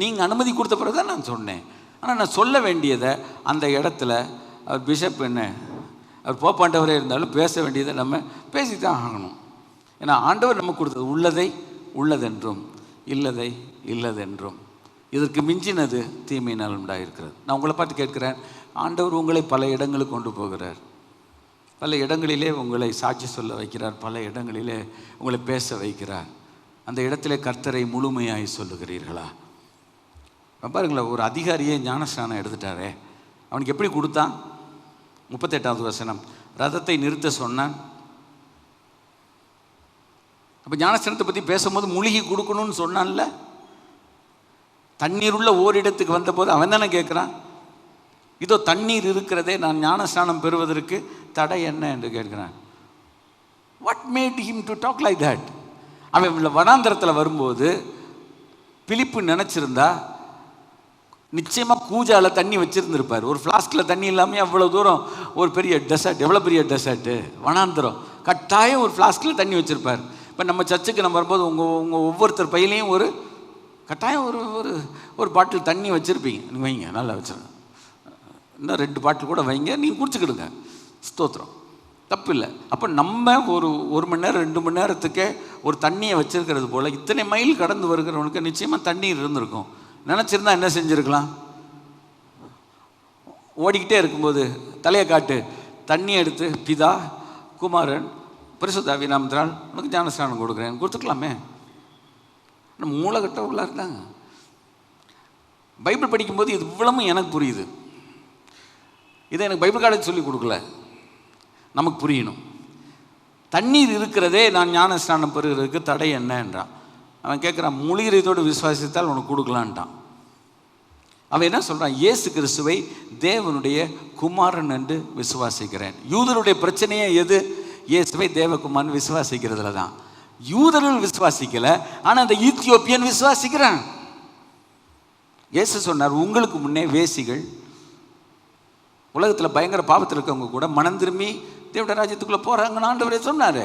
நீங்கள் அனுமதி கொடுத்த பிறகு தான் நான் சொன்னேன். ஆனால் நான் சொல்ல வேண்டியதை அந்த இடத்துல அவர் பிஷப் என்ன, அவர் போப்பாண்டவரே இருந்தாலும் பேச வேண்டியதை நம்ம பேசி தான் ஆகணும். ஏன்னா ஆண்டவர் நமக்கு கொடுத்தது உள்ளதை உள்ளதென்றும் இல்லதை இல்லதென்றும், இதற்கு மிஞ்சினது தீமையினால் உண்டாயிருக்கிறது. நான் உங்களை பார்த்து கேட்குறேன், ஆண்டவர் உங்களை பல இடங்களுக்கு கொண்டு போகிறார், பல இடங்களிலே உங்களை சாட்சி சொல்ல வைக்கிறார், பல இடங்களிலே உங்களை பேச வைக்கிறார். அந்த இடத்துல கர்த்தரை முழுமையாய் சொல்லுகிறீர்களா? பாருங்களேன், ஒரு அதிகாரியே ஞானஸ்நானம் எடுத்துட்டாரே, அவனுக்கு எப்படி கொடுத்தான்? 38வது வசனம், ரதத்தை நிறுத்த சொன்னான். அப்போ ஞானஸ்நானத்தை பற்றி பேசும்போது மூழ்கி கொடுக்கணும்னு சொன்னான்ல. தண்ணீர் உள்ள ஓரிடத்துக்கு வந்தபோது அவன் தானே கேட்குறான், இதோ தண்ணீர் இருக்கிறதே, நான் ஞானஸ்நானம் பெறுவதற்கு தடை என்ன என்று கேட்கிறான். What made him to talk like that? அவன் வனாந்தரத்தில் வரும்போது பிலிப்பு நினச்சிருந்தா நிச்சயமாக கூஜாவில் தண்ணி வச்சுருந்துருப்பார். ஒரு ஃப்ளாஸ்கில் தண்ணி இல்லாமல் அவ்வளோ தூரம் ஒரு பெரிய டெசர்ட், எவ்வளோ பெரிய டெசர்ட்டு வனாந்தரம், கட்டாயம் ஒரு ஃப்ளாஸ்கில் தண்ணி வச்சுருப்பார். இப்போ நம்ம சர்ச்சுக்கு நம்ம வரும்போது உங்கள் ஒவ்வொருத்தர் பையிலையும் ஒரு கட்டாயம் ஒரு ஒரு ஒரு பாட்டில் தண்ணி வச்சுருப்பீங்க. நீங்கள் வைங்க, நல்லா வச்சுருங்க. இன்னும் 2 பாட்டில் கூட வைங்க, நீங்கள் குடிச்சுக்கிடுங்க. ஸ்தோத்திரம், தப்பு இல்லை. அப்போ நம்ம ஒரு மணி நேரம் 2 மணி நேரத்துக்கே ஒரு தண்ணியை வச்சுருக்கிறது போல் இத்தனை மைல் கடந்து வருகிறவனுக்கு நிச்சயமாக தண்ணீர் இருந்திருக்கும். நினச்சிருந்தா என்ன செஞ்சுருக்கலாம்? ஓடிக்கிட்டே இருக்கும்போது தலையை காட்டு, தண்ணி எடுத்து பிதா குமாரன் பரிசுத்த ஆவி நாமத்தினால் உனக்கு ஞானஸ்நானம் கொடுக்குறேன் கொடுத்துக்கலாமே. நம்ம மூளைகட்ட உள்ள இருந்தாங்க. பைபிள் படிக்கும்போது இது இவ்வளவும் எனக்கு புரியுது. இதை எனக்கு பைபிள் காலேஜ் சொல்லி கொடுக்கல, நமக்கு புரியணும். தண்ணீர் இருக்கிறதே, நான் ஞானஸ்நானம் பெறுகிறதுக்கு தடை என்ன என்றான். அவன் கேட்குறான், முழுகிறதோடு விசுவாசித்தால் உனக்கு கொடுக்கலான்ட்டான். அவன் என்ன சொல்கிறான்? இயேசு கிறிஸ்துவை தேவனுடைய குமாரன் என்று விசுவாசிக்கிறேன். யூதருடைய பிரச்சனையே எது? இயேசுவை தேவகுமாரன் விசுவாசிக்கிறதுல தான். யூதர்கள் விசுவாசிக்கலை, ஆனால் அந்த ஈத்தியோப்பியன் விசுவாசிக்கிறான். இயேசு சொன்னார், உங்களுக்கு முன்னே வேசிகள், உலகத்தில் பயங்கர பாவத்தில் இருக்கவங்க கூட மனம் திரும்பி தேவனுடைய ராஜ்யத்துக்குள்ளே போகிறாங்கன்னு ஆண்டவரே சொன்னார்.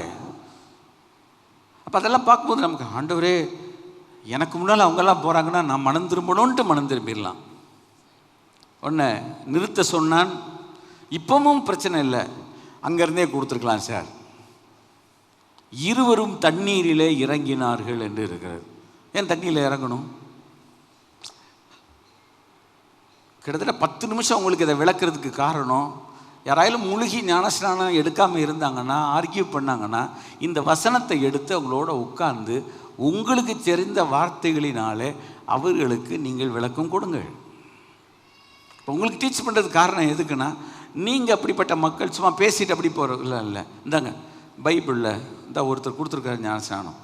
அப்போ அதெல்லாம் பார்க்கும்போது நமக்கு, ஆண்டவரே எனக்கு முன்னால் அவங்கெல்லாம் போகிறாங்கன்னா நான் மனம் திரும்பணுன்ட்டு மனம் திரும்பிடலாம். ஒன்று நிறுத்த சொன்னான், இப்பவும் பிரச்சனை இல்லை, அங்கேருந்தே கொடுத்துருக்கலாம் சார். இருவரும் தண்ணீரிலே இறங்கினார்கள் என்று இருக்கிறது. ஏன் தண்ணீரில் இறங்கணும்? கிட்டத்தட்ட 10 நிமிஷம் உங்களுக்கு இதை விளக்குறதுக்கு காரணம், யாராயாலும் முழுகி ஞானஸ்நானம் எடுக்காமல் இருந்தாங்கன்னா, ஆர்கியூ பண்ணாங்கன்னா, இந்த வசனத்தை எடுத்து அவங்களோட உட்கார்ந்து உங்களுக்கு தெரிந்த வார்த்தைகளினாலே அவர்களுக்கு நீங்கள் விளக்கம் கொடுங்கள். இப்போ உங்களுக்கு டீச் பண்ணுறது காரணம் எதுக்குன்னா, நீங்கள் அப்படிப்பட்ட மக்கள் சும்மா பேசிட்டு அப்படி போகிற இல்லை. இந்தாங்க பைபிளில் இந்த ஒருத்தர் கொடுத்துருக்காரு ஞானஸ்நானம்,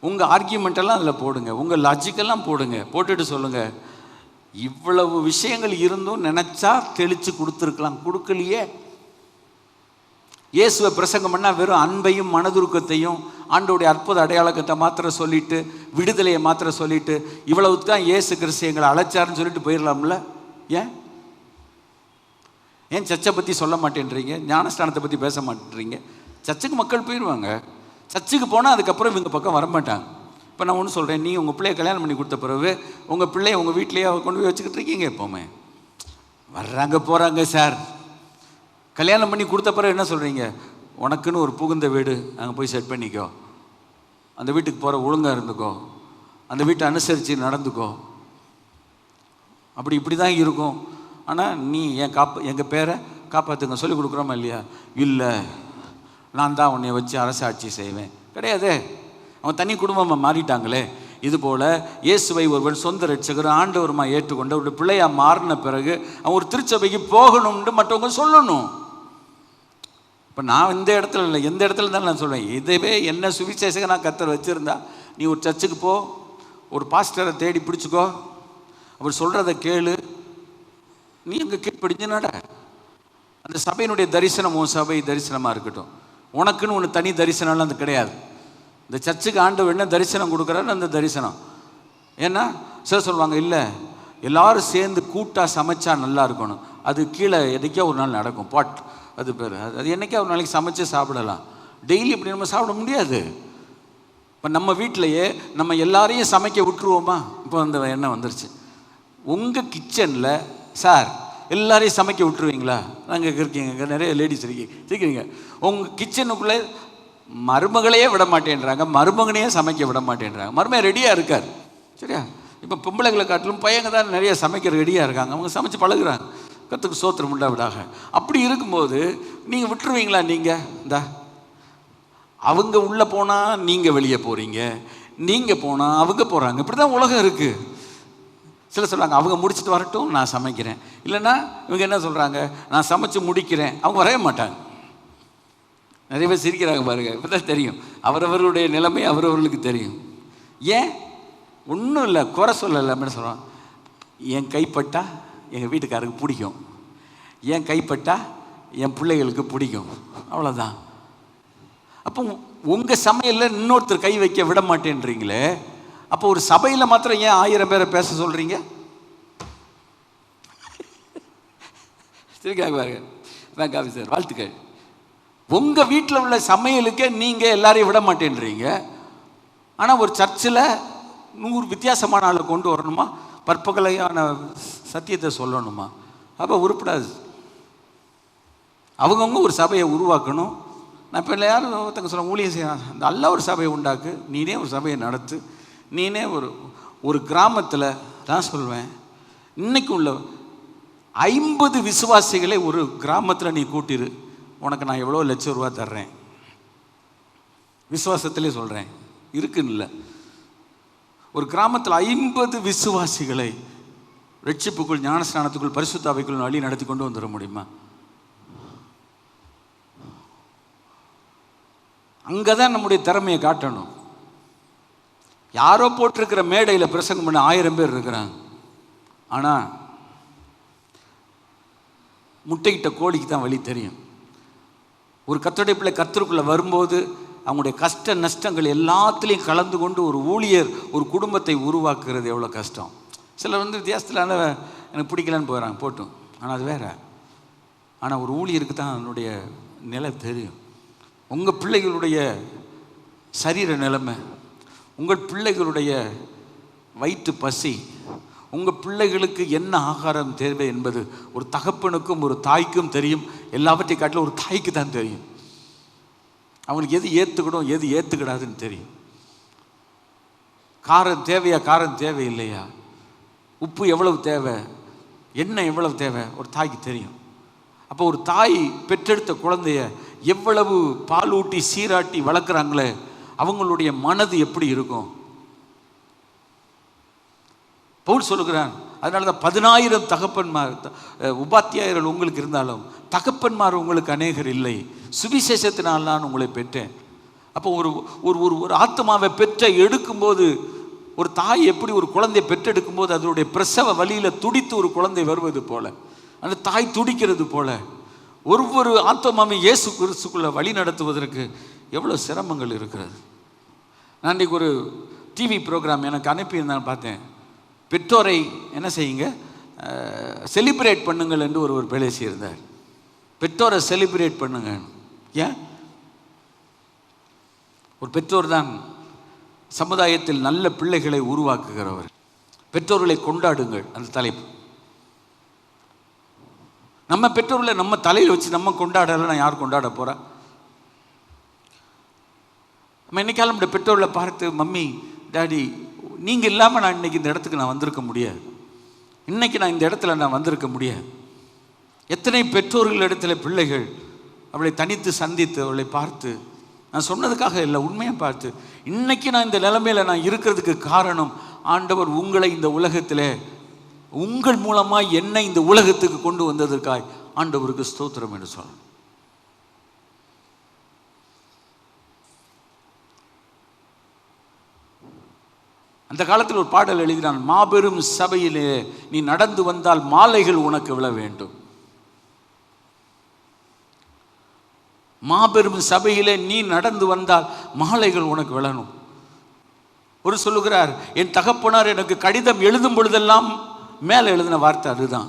உங்கள் ஆர்கியூமெண்ட்டெல்லாம் அதில் போடுங்க, உங்கள் லாஜிக்கெல்லாம் போடுங்க, போட்டுட்டு சொல்லுங்கள், இவ்வளவு விஷயங்கள் இருந்தும் நினச்சா தெளித்து கொடுத்துருக்கலாம், கொடுக்கலையே. இயேசுவை பிரசங்கம் பண்ணால் வெறும் அன்பையும் மனதுருக்கத்தையும் ஆண்டோடைய அற்புத அடையாளத்தை மாத்திரம் சொல்லிட்டு, விடுதலையை மாத்திரம் சொல்லிட்டு, இவ்வளவுக்கு தான் இயேசு கிறிஸ்து எங்களை அழைச்சாருன்னு சொல்லிட்டு போயிடலாம்ல. ஏன் சர்ச்சை பற்றி சொல்ல மாட்டேன்றீங்க? ஞானஸ்தானத்தை பற்றி பேச மாட்டேன்றீங்க? சர்ச்சுக்கு மக்கள் போயிடுவாங்க. சர்ச்சுக்கு போனால் அதுக்கப்புறம் இவங்க பக்கம் வரமாட்டாங்க. இப்போ நான் ஒன்று சொல்கிறேன், நீ உங்கள் பிள்ளைய கல்யாணம் பண்ணி கொடுத்த பிறகு உங்கள் பிள்ளைய உங்கள் வீட்லேயே கொண்டு போய் வச்சுக்கிட்டு இருக்கீங்க. எப்போவுமே வர்றாங்க போகிறாங்க சார். கல்யாணம் பண்ணி கொடுத்த பிறகு என்ன சொல்கிறீங்க? உனக்குன்னு ஒரு புகுந்த வீடு, அங்கே போய் செட் பண்ணிக்கோ, அந்த வீட்டுக்கு போகிற ஒழுங்காக இருந்துக்கோ, அந்த வீட்டை அனுசரித்து நடந்துக்கோ, அப்படி இப்படி தான் இருக்கும். ஆனால் நீ எங்கள் பேரை காப்பாற்றுங்க சொல்லி கொடுக்குறோமா இல்லையா? இல்லை, நான் தான் உன்னை வச்சு அரசாட்சி செய்வேன். கிடையாது. அவன் தனி குடும்பமாக மாறிட்டாங்களே. இதுபோல் இயேசுவை ஒருவன் சொந்த ரட்சகர் ஆண்டவருமா ஏற்றுக்கொண்டு அவருடைய பிள்ளையாக மாறின பிறகு அவன் ஒரு திருச்சபைக்கு போகணும்னு மற்றவங்க சொல்லணும். இப்போ நான் இந்த இடத்துல இல்லை, எந்த இடத்துல தான் நான் சொல்வேன், இதுவே என்ன சுவிசேஷக நான் கத்தர் வச்சுருந்தா, நீ ஒரு சர்ச்சுக்கு போ, ஒரு பாஸ்டரை தேடி பிடிச்சிக்கோ, அவர் சொல்கிறத கேளு, நீ அங்கே கீழ்ப்படிஞ்சு நட. அந்த சபையினுடைய தரிசனம் உன் சபை தரிசனமாக இருக்கட்டும். உனக்குன்னு ஒன்று தனி தரிசனம்லாம் அது கிடையாது. இந்த சர்ச்சுக்கு ஆண்டவர் என்ன தரிசனம் கொடுக்குறாரு அந்த தரிசனம். ஏன்னா சில சொல்லுவாங்க, இல்லை எல்லோரும் சேர்ந்து கூட்டாக சமைச்சா நல்லா இருக்கணும், அது கீழே என்றைக்கே ஒரு நாள் நடக்கும், பாட் அது பேர், அது என்றைக்கே ஒரு நாளைக்கு சமைச்சு சாப்பிடலாம். டெய்லி இப்படி நம்ம சாப்பிட முடியாது. இப்போ நம்ம வீட்டிலையே நம்ம எல்லாரையும் சமைக்க விட்டுருவோமா? இப்போ அந்த எண்ணம் வந்துருச்சு. உங்கள் கிச்சனில் சார் எல்லாரையும் சமைக்க விட்டுருவீங்களா? நாங்கள் இருக்கீங்க, நிறைய லேடிஸ் இருக்கீங்க, உங்கள் கிச்சனுக்குள்ளே மருமகளையே விட மாட்டேன்றாங்க, மருமகனையே சமைக்க விட மாட்டேன்றாங்க. மருமகன் ரெடியாக இருக்கார், சரியா? இப்போ பொம்பளைகளை காட்டிலும் பையங்க தான் நிறைய சமைக்கிற ரெடியாக இருக்காங்க, அவங்க சமைச்சு பழகுறாங்க, கற்றுக்கு சோத்திரம் உண்டாவிடாக. அப்படி இருக்கும்போது நீங்கள் விட்டுருவீங்களா? நீங்கள் இந்தா அவங்க உள்ளே போனால் நீங்கள் வெளியே போகிறீங்க, நீங்கள் போனால் அவங்க போகிறாங்க, இப்படி தான் உலகம் இருக்குது. சில சொல்கிறாங்க அவங்க முடிச்சுட்டு வரட்டும் நான் சமைக்கிறேன், இல்லைன்னா இவங்க என்ன சொல்கிறாங்க, நான் சமைச்சு முடிக்கிறேன், அவங்க வரவே மாட்டாங்க. நிறைய பேர் சிரிக்கிறாங்க பாருங்க, இப்போ தான் தெரியும் அவரவர்களுடைய நிலைமை அவரவர்களுக்கு தெரியும். ஏன்? ஒன்றும் இல்லை, குறை சொல்லலை. அப்படின்னு சொல்கிறான், என் கைப்பட்டா எங்கள் வீட்டுக்காரருக்கு பிடிக்கும், என் கைப்பட்டா என் பிள்ளைகளுக்கு பிடிக்கும், அவ்வளோதான். அப்போ உங்கள் சமையலில் இன்னொருத்தர் கை வைக்க விட மாட்டேன்றீங்களே, அப்போ ஒரு சபையில் மாத்திரம் ஏன் 1000 பேரை பேச சொல்கிறீங்க? சரிக்காக பாருங்க காபி சார், வாழ்த்துக்கள். உங்கள் வீட்டில் உள்ள சமையலுக்கே நீங்கள் எல்லாரையும் விட மாட்டேன்றீங்க. ஆனால் ஒரு சர்ச்சில் 100 வித்தியாசமான ஆளை கொண்டு வரணுமா, பற்பகலையான சத்தியத்தை சொல்லணுமா? அப்போ உருப்படாது. அவங்கவுங்க ஒரு சபையை உருவாக்கணும். நான் இப்போ யாரும் ஒருத்தங்க சொல்ல ஊழியம் செய்யணும், நல்ல ஒரு சபையை உண்டாக்கு, நீனே ஒரு சபையை நடத்து, நீனே ஒரு கிராமத்தில் தான் சொல்வேன். இன்னைக்கு உள்ள 50 விசுவாசிகளை ஒரு கிராமத்தில் நீ கூட்டிரு, உனக்கு நான் எவ்வளோ லட்சம் ரூபா தர்றேன். விசுவாசத்திலே சொல்கிறேன், இருக்குன்னு இல்லை. ஒரு கிராமத்தில் 50 விசுவாசிகளை ரட்சிப்புக்குள், ஞானஸ்நானத்துக்குள், பரிசுத்தாவிக்குள் வழி நடத்தி கொண்டு வந்துட முடியுமா? அங்கே தான் நம்முடைய திறமையை காட்டணும். யாரோ போட்டிருக்கிற மேடையில் பிரசங்கம் பண்ண 1000 பேர் இருக்கிறாங்க. ஆனால் முட்டையிட்ட கோழிக்கு தான் வழி தெரியும். ஒரு கர்த்தருடைய பிள்ளை கர்த்தருக்குள்ளே வரும்போது அவங்களுடைய கஷ்ட நஷ்டங்கள் எல்லாத்துலேயும் கலந்து கொண்டு ஒரு ஊழியர் ஒரு குடும்பத்தை உருவாக்குறது எவ்வளோ கஷ்டம். சிலர் வித்தியாசத்தில் எனக்கு பிடிக்கலன்னு போகிறாங்க, போட்டும், ஆனால் அது வேற. ஆனால் ஒரு ஊழியருக்கு தான் அதனுடைய நிலை தெரியும். உங்கள் பிள்ளைகளுடைய சரீர நிலைமை, உங்கள் பிள்ளைகளுடைய வயிற்று பசி, உங்கள் பிள்ளைகளுக்கு என்ன ஆகாரம் தேவை என்பது ஒரு தகப்பனுக்கும் ஒரு தாய்க்கும் தெரியும். எல்லாவற்றையும் காட்டிலும் ஒரு தாய்க்கு தான் தெரியும். அவங்களுக்கு எது ஏற்றுக்கணும் எது ஏற்றுக்கிடாதுன்னு தெரியும். காரம் தேவையா, காரம் தேவையில்லையா, உப்பு எவ்வளவு தேவை, எண்ணெய் எவ்வளவு தேவை, ஒரு தாய்க்கு தெரியும். அப்போ ஒரு தாய் பெற்றெடுத்த குழந்தைய எவ்வளவு பாலூட்டி சீராட்டி வளர்க்குறாங்களே, அவங்களுடைய மனது எப்படி இருக்கும்? பவுல் சொல்லுகிறான், அதனால தான் 10,000 தகப்பன்மார் உபாத்தியாயர்கள் உங்களுக்கு இருந்தாலும் தகப்பன்மார் உங்களுக்கு அநேகர் இல்லை, சுவிசேஷத்தினால் நான் உங்களை பெற்றேன். அப்போ ஒரு ஒரு ஒரு ஆத்மாவை பெற்ற எடுக்கும்போது, ஒரு தாய் எப்படி ஒரு குழந்தையை பெற்றெடுக்கும் போது அதனுடைய பிரசவ வழியில் துடித்து ஒரு குழந்தை வருவது போல, அந்த தாய் துடிக்கிறது போல ஒவ்வொரு ஆத்மாவை இயேசு கிறிஸ்துக்குள்ள வழி நடத்துவதற்கு எவ்வளோ சிரமங்கள் இருக்கிறது. நான் இன்றைக்கு ஒரு டிவி ப்ரோக்ராம் எனக்கு அனுப்பியிருந்தேன், பார்த்தேன். பெற்றோரை என்ன செய்யுங்க, செலிப்ரேட் பண்ணுங்கள் என்று ஒருவர் பேசியிருந்தார். பெற்றோரை செலிப்ரேட் பண்ணுங்க. ஏன்? ஒரு பெற்றோர் தான் சமுதாயத்தில் நல்ல பிள்ளைகளை உருவாக்குகிறவர். பெற்றோர்களை கொண்டாடுங்கள், அந்த தலைப்பு. நம்ம பெற்றோர்களை நம்ம தலையில் வச்சு நம்ம கொண்டாடலைன்னா யார் கொண்டாட போகிறா? நம்ம என்னைக்காலும் நம்முடைய பெற்றோர்களை பார்த்து, மம்மி டாடி நீங்கள் இல்லாமல் நான் இன்றைக்கி இந்த இடத்துக்கு நான் வந்திருக்க முடியாது, இன்றைக்கி நான் இந்த இடத்துல நான் வந்திருக்க முடியாது. எத்தனை பெற்றோர்கள் இடத்துல பிள்ளைகள் அவளை தனித்து சந்தித்து அவளை பார்த்து, நான் சொன்னதுக்காக இல்லை, உண்மையாக பார்த்து, இன்றைக்கி நான் இந்த நிலைமையில் நான் இருக்கிறதுக்கு காரணம் ஆண்டவர் உங்களை இந்த உலகத்தில் உங்கள் மூலமாக என்னை இந்த உலகத்துக்கு கொண்டு வந்ததற்காய் ஆண்டவருக்கு ஸ்தோத்திரம் என்று சொல்லணும். அந்த காலத்தில் ஒரு பாடல் எழுதினான், மாபெரும் சபையிலே நீ நடந்து வந்தால் மாலைகள் உனக்கு விழ வேண்டும். மாபெரும் சபையிலே நீ நடந்து வந்தால் மாலைகள் உனக்கு விழணும். ஒரு சொல்லுகிறார், என் தகப்பனார் எனக்கு கடிதம் எழுதும் பொழுதெல்லாம் மேலே எழுதின வார்த்தை அதுதான்,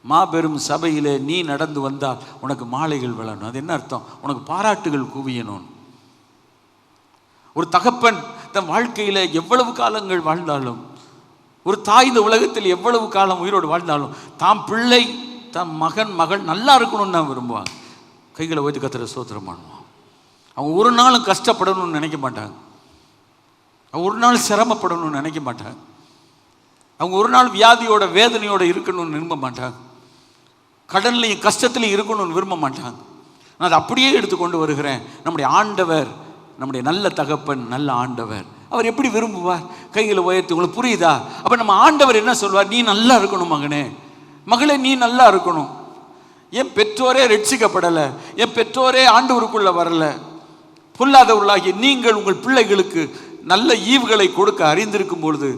மாபெரும் சபையிலே நீ நடந்து வந்தால் உனக்கு மாலைகள் விழணும். அது என்ன அர்த்தம்? உனக்கு பாராட்டுகள் குவியணும். ஒரு தகப்பன் தன் வாழ்க்கையில் எவ்வளவு காலங்கள் வாழ்ந்தாலும், ஒரு தாய் இந்த உலகத்தில் எவ்வளவு காலம் உயிரோடு வாழ்ந்தாலும், தாம் பிள்ளை தன் மகன் மகள் நல்லா இருக்கணும்னு தான் விரும்புவாங்க. கைகளை வைத்து கர்த்தரை ஸ்தோத்திரம் பண்ணுவான். அவங்க ஒரு நாளும் கஷ்டப்படணும்னு நினைக்க மாட்டாங்க, அவங்க ஒரு நாள் சிரமப்படணும்னு நினைக்க மாட்டாங்க, அவங்க ஒரு நாள் வியாதியோட வேதனையோடு இருக்கணும்னு விரும்ப மாட்டாங்க, கடன்லையும் கஷ்டத்துலையும் இருக்கணும்னு விரும்ப மாட்டாங்க. நான் அதை அப்படியே எடுத்துக்கொண்டு வருகிறேன். நம்முடைய ஆண்டவர், நம்முடைய நல்ல தகப்பன், நல்ல ஆண்டவர், அவர் எப்படி விரும்புவார்? கைகளை உயர்த்தி. உங்களுக்கு புரியுதா? அப்போ நம்ம ஆண்டவர் என்ன சொல்வார்? நீ நல்லா இருக்கணும் மகனே, மகளே, நீ நல்லா இருக்கணும். என் பெற்றோரே ரட்சிக்கப்படலை, என் பெற்றோரே ஆண்டவருக்குள்ளே வரலை, பொல்லாதவர்களாகிய நீங்கள் உங்கள் பிள்ளைகளுக்கு நல்ல ஈவுகளை கொடுக்க அறிந்திருக்கும் பொழுது,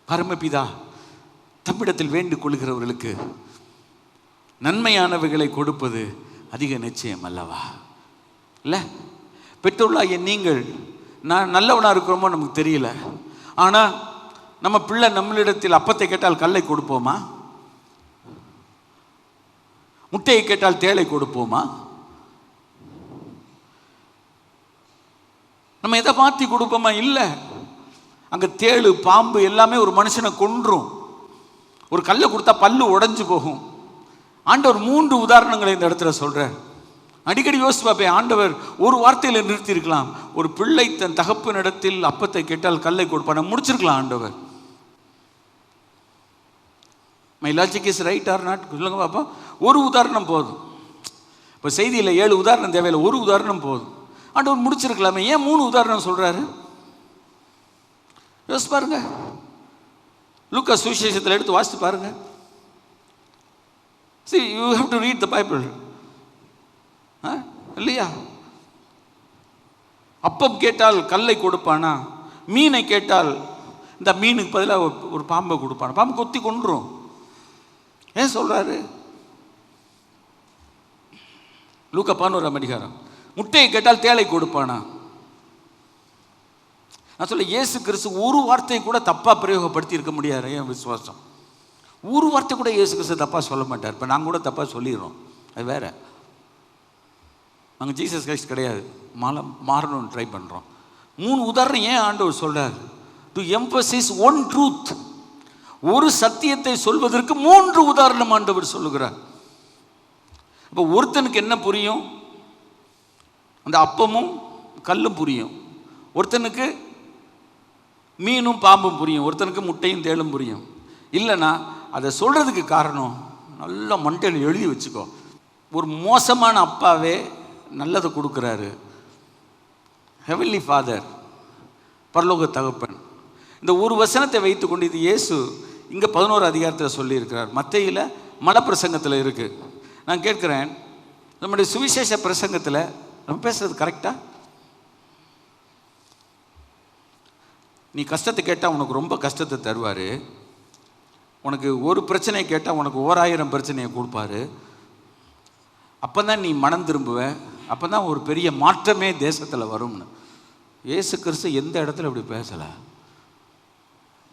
பரமபிதா தம்மிடத்தில் வேண்டிக் கொள்கிறவர்களுக்கு நன்மையானவைகளை கொடுப்பது அதிக நிச்சயம் அல்லவா? இல்லை, பெற்றோர்களாகிய நீங்கள் நான் நல்லவனாக இருக்கிறோமோ நமக்கு தெரியல, ஆனால் நம்ம பிள்ளை நம்மளிடத்தில் அப்பத்தை கேட்டால் கல்லை கொடுப்போமா? முட்டையை கேட்டால் தேளை கொடுப்போமா? நம்ம எதை மாற்றி கொடுப்போமா? இல்லை. அங்கே தேளு பாம்பு எல்லாமே ஒரு மனுஷனை கொன்றும். ஒரு கல்லை கொடுத்தா பல்லு உடைஞ்சு போகும். ஆண்டவர் 3 உதாரணங்களை இந்த இடத்துல சொல்றார். அடிக்கடி யோசிச்சு பார்ப்பேன், ஆண்டவர் ஒரு வார்த்தையில் நிறுத்தி இருக்கலாம். ஒரு பிள்ளை தன் தகப்பனிடத்தில் அப்பத்தை கேட்டால் கல்லை கொடுப்பான முடிச்சிருக்கலாம் ஆண்டவர். My logic is right or not? சொல்லுங்க பாப்பா. ஒரு உதாரணம் போதும். இப்போ செய்தியில் 7 உதாரணம் தேவையில்லை, ஒரு உதாரணம் போதும். ஆண்டவர் முடிச்சிருக்கலாமே, ஏன் 3 உதாரணம் சொல்றாரு? யோசிச்சு பாருங்க. லூக்கா சுவிசேஷத்தில் எடுத்து வாசித்து பாருங்க. See, you have to read the Bible. இல்லையா? அப்பம் கேட்டால் கல்லை கொடுப்பானா? மீனை கேட்டால் இந்த மீனுக்கு பதிலாக ஒரு பாம்பை கொடுப்பானா? பாம்பு கொத்தி கொன்றும். ஏன் சொல்றாரு? லூக்கா 11ஆம் அதிகாரம். முட்டையை கேட்டால் தேளை கொடுப்பானா? நான் சொல்ல, இயேசு கிறிஸ்து ஒரு வார்த்தையை கூட தப்பா பிரயோகப்படுத்தி இருக்க முடியாது. என் விசுவாசம், ஒரு வார்த்தை கூட இயேசு கிறிஸ்து தப்பா சொல்ல மாட்டார். இப்போ நாங்கள் கூட தப்பா சொல்லிடுறோம், அது வேற. நாங்கள் ஜீசஸ் கிரைஸ்ட் கிடையாது, மாறணும்னு ட்ரை பண்ணுறோம். 3 உதாரணம் ஏன் ஆண்டவர் சொல்றார்? To emphasis one truth. ஒரு சத்தியத்தை சொல்வதற்கு 3 உதாரணம் ஆண்டவர் சொல்லுகிறார். இப்போ ஒருத்தனுக்கு என்ன புரியும்? அந்த அப்பமும் கல்லும் புரியும். ஒருத்தனுக்கு மீனும் பாம்பும் புரியும். ஒருத்தனுக்கு முட்டையும் தேளும் புரியும். இல்லைன்னா அதை சொல்றதுக்கு காரணம் நல்ல மண்டையில் எழுதி வச்சுக்கோ. ஒரு மோசமான அப்பாவே நல்லதை கொடுக்குறாரு. ஹெவன்லி ஃபாதர், பரலோக தகப்பன். இந்த ஒரு வசனத்தை வைத்துக்கொண்டு இது இயேசு இங்கே 11 அதிகாரத்தில் சொல்லியிருக்கிறார். மத்தேயில மலைப்பிரசங்கத்தில் இருக்கு. நான் கேட்குறேன், நம்முடைய சுவிசேஷ பிரசங்கத்தில் நம்ம பேசுறது கரெக்டா? நீ கஷ்டத்தை கேட்டால் உனக்கு ரொம்ப கஷ்டத்தை தருவார். உனக்கு ஒரு பிரச்சனையை கேட்டால் உனக்கு 1000 பிரச்சனையை கொடுப்பாரு. அப்போ தான் நீ மனம் திரும்புவ. அப்போ தான் ஒரு பெரிய மாற்றமே தேசத்தில் வரும்னு. இயேசு கிறிஸ்து எந்த இடத்துல இப்படி பேசலை.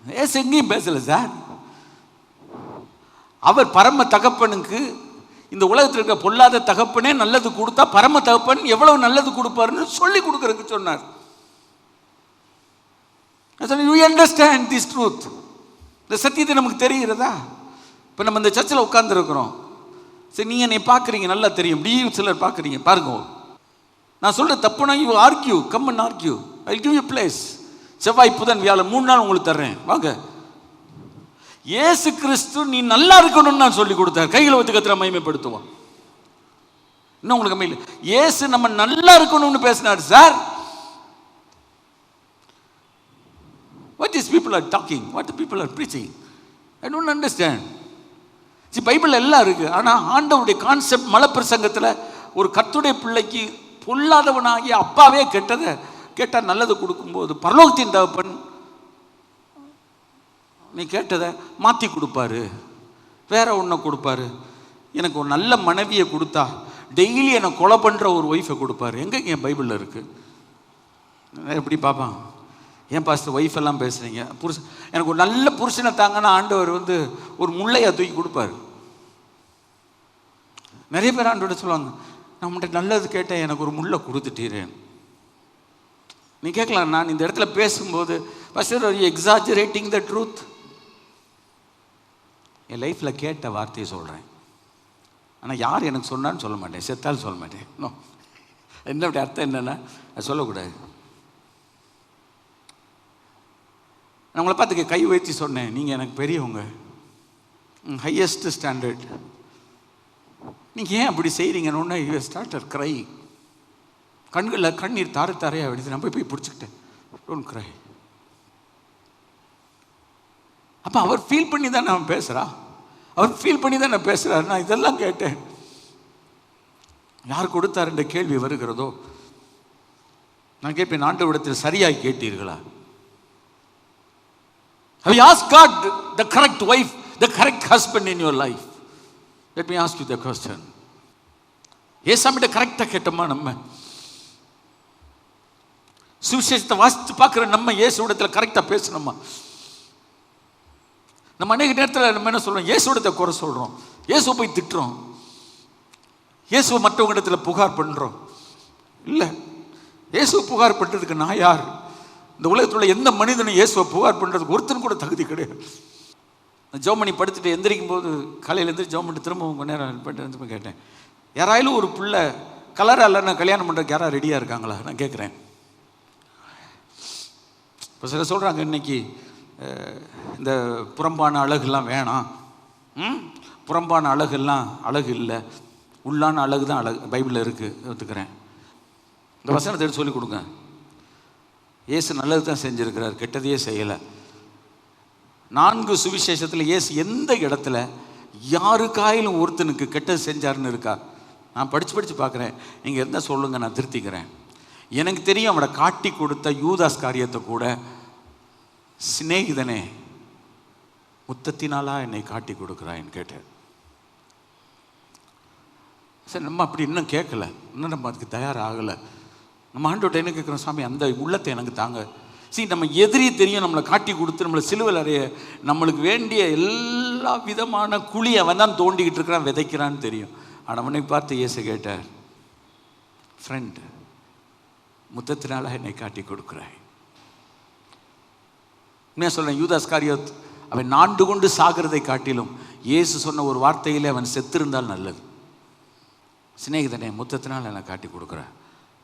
இயேசு எங்கேயும் பேசலை சார். அவர் பரம தகப்பனுக்கு இந்த உலகத்தில் இருக்க பொல்லாத தகப்பனே நல்லது கொடுத்தா பரம தகப்பன் எவ்வளவு நல்லது கொடுப்பாருன்னு சொல்லி கொடுக்கறதுக்கு சொன்னார். You understand this truth. இந்த சத்தியத்தை நமக்கு தெரிகிறதா? இப்போ நம்ம இந்த சர்ச்சில் உட்கார்ந்துருக்கிறோம். சரி, நீங்கள் என்னை பார்க்குறீங்க, நல்லா தெரியும். இப்படி சிலர் பார்க்குறீங்க, பாருங்க. நான் சொல்கிற தப்புனா you argue, come and argue, I give you place. செவ்வாய் புதன் வியாழன் 3 நாள் உங்களுக்கு தர்றேன், வாங்க. இயேசு கிறிஸ்து நீ நல்லா இருக்கணும்னு நான் சொல்லி கொடுத்தார். கைகளை வச்சு கத்திர மகிமைப்படுத்துவோம். இன்னும் உங்களுக்கு அமையல. இயேசு நம்ம நல்லா இருக்கணும்னு பேசினார் sir. What these people are talking, what the people are preaching, I don't understand. See, Bible எல்லாம் இருக்கு. ஆனால் ஆண்டவருடைய கான்செப்ட் மலைப்பிரசங்கத்தில் ஒரு கர்த்தருடைய பிள்ளைக்கு பொல்லாதவனாகிய அப்பாவே கெட்டதை கேட்டால் நல்லது கொடுக்கும்போது பரலோகத்தின் தகப்பன் நீ கேட்டதை மாற்றி கொடுப்பாரு, வேற ஒன்றை கொடுப்பாரு. எனக்கு ஒரு நல்ல மனைவியை கொடுத்தா டெய்லி என்னை கொலை பண்ணுற ஒரு ஒய்ஃபை கொடுப்பாரு. எங்கே என் பைபிளில் இருக்குது? எப்படி பார்ப்பான்? ஏன் பாஸ்டர் ஒய்ஃப் எல்லாம் பேசுகிறீங்க? புருஷன் எனக்கு ஒரு நல்ல புருஷனை தாங்கன்னா ஆண்டவர் ஒரு முள்ளையா தூக்கி கொடுப்பாரு. நிறைய பேர் ஆண்டவர் சொல்லுவாங்க, நான் உன்கிட்ட நல்லது கேட்டேன், எனக்கு ஒரு முள்ளை கொடுத்துட்டீரேன். நீ கேட்கலாம், நான் இந்த இடத்துல பேசும்போது pastor are you exaggerating the truth? என் லைஃப்பில் கேட்ட வார்த்தையை சொல்கிறேன். ஆனால் யார் எனக்கு சொன்னான்னு சொல்ல மாட்டேன், செத்தாலும் சொல்ல மாட்டேன். நோ, என்னுடைய அர்த்தம் என்னென்னா அது சொல்லக்கூடாது. நான் உங்களை பார்த்துக்க கை வச்சு சொன்னேன், நீங்கள் எனக்கு பெரியவங்க, ஹையஸ்ட் ஸ்டாண்டர்ட், நீங்கள் ஏன் அப்படி செய்கிறீங்கன்னு யூ ஸ்டார்டர் க்ரை. கண்களில் கண்ணீர் தார தாரையாக வெடித்து நான் போய் பிடிச்சிக்கிட்டேன். Don't cry. அப்போ அவர் ஃபீல் பண்ணி தான் நான் பேசுகிறா, அவர் ஃபீல் பண்ணி தான் நான் பேசுகிறார். நான் இதெல்லாம் கேட்டேன். யார் கொடுத்தார் என்ற கேள்வி வருகிறதோ நான் கேட்பேன், ஆண்டவரிடத்தில் சரியாய் கேட்டீர்களா? Have you asked God the correct wife, the correct husband in your life? Let me ask you the question. ஏசாமிட்ட கரெக்டாக கேட்டோமா? நம்ம சுவிசேஷத்தை வாசித்து பார்க்குற நம்ம இயேசுவிடத்தில் கரெக்டாக பேசணுமா? நம்ம அநேக நேரத்தில் நம்ம என்ன சொல்கிறோம்? இயேசுவிடத்தை குறை சொல்கிறோம், இயேசுவை போய் திட்டுறோம், இயேசுவை மற்றவங்க இடத்துல புகார் பண்ணுறோம். இல்லை, இயேசுவை புகார் பண்ணுறதுக்கு நான் யார்? இந்த உலகத்தில் உள்ள எந்த மனிதனும் இயேசுவை புகார் பண்ணுறதுக்கு ஒருத்தன் கூட தகுதி கிடையாது. ஜெபம் பண்ணி படுத்துட்டு எந்திரிக்கும் போது காலையில் எந்திரி ஜெபம் பண்ணி திரும்ப கொஞ்ச நேரம் பண்ணிட்டு கேட்டேன், யாராயிலும் ஒரு பிள்ளை கலராக இல்லைன்னா கல்யாணம் பண்ணுறதுக்கு யாராவது ரெடியாக இருக்காங்களா? நான் கேட்குறேன். இப்போ சில சொல்கிறாங்க இன்னைக்கு இந்த புறம்பான அழகுலாம் வேணாம், புறம்பான அழகுலாம் அழகு இல்லை, உள்ளான அழகு தான் அழகு பைபிளில் இருக்குது, ஒத்துக்கிறேன். இந்த வசனத்தை எடுத்து சொல்லிக் கொடுங்க. இயேசு நல்லது தான் செஞ்சுருக்கிறார், கெட்டதையே செய்யலை. 4 சுவிசேஷத்தில் இயேசு எந்த இடத்துல யாருக்காயிலும் ஒருத்தனுக்கு கெட்டது செஞ்சாருன்னு இருக்கா? நான் படித்து பார்க்குறேன், நீங்கள் இருந்தால் சொல்லுங்கள், நான் திருத்திக்கிறேன். எனக்கு தெரியும் அவனை காட்டி கொடுத்த யூதாஸ் காரியத்தை கூட, சிநேகிதனே முத்தத்தினாலா என்னை காட்டி கொடுக்குறான்னு கேட்டேன். சரி, நம்ம அப்படி இன்னும் கேட்கல, இன்னும் நம்ம அதுக்கு தயாராகலை. நம்ம ஆண்டவர்கிட்ட என்ன கேட்குறோம்? சாமி, அந்த உள்ளத்தை எனக்கு தாங்க. நம்ம எதிரி தெரியும், நம்மளை காட்டி கொடுத்து நம்மளை சிலுவையில் அறைய நம்மளுக்கு வேண்டிய எல்லா விதமான குழி அவன் தான் தோண்டிக்கிட்டு இருக்கிறான், விதைக்கிறான்னு தெரியும். ஆனால் அவனை பார்த்து இயேசு கேட்டார், ஃப்ரெண்ட், முத்தத்தினால என்னை காட்டி கொடுக்குறாய். உண்மையாக சொல்கிறேன், யூதாஸ் காரியோத் அவன் நாண்டு கொண்டு சாகிறதை காட்டிலும் இயேசு சொன்ன ஒரு வார்த்தையிலே அவன் செத்திருந்தால் நல்லது. சிநேகிதனே முத்தத்தினால் என்னை காட்டி கொடுக்குறேன்.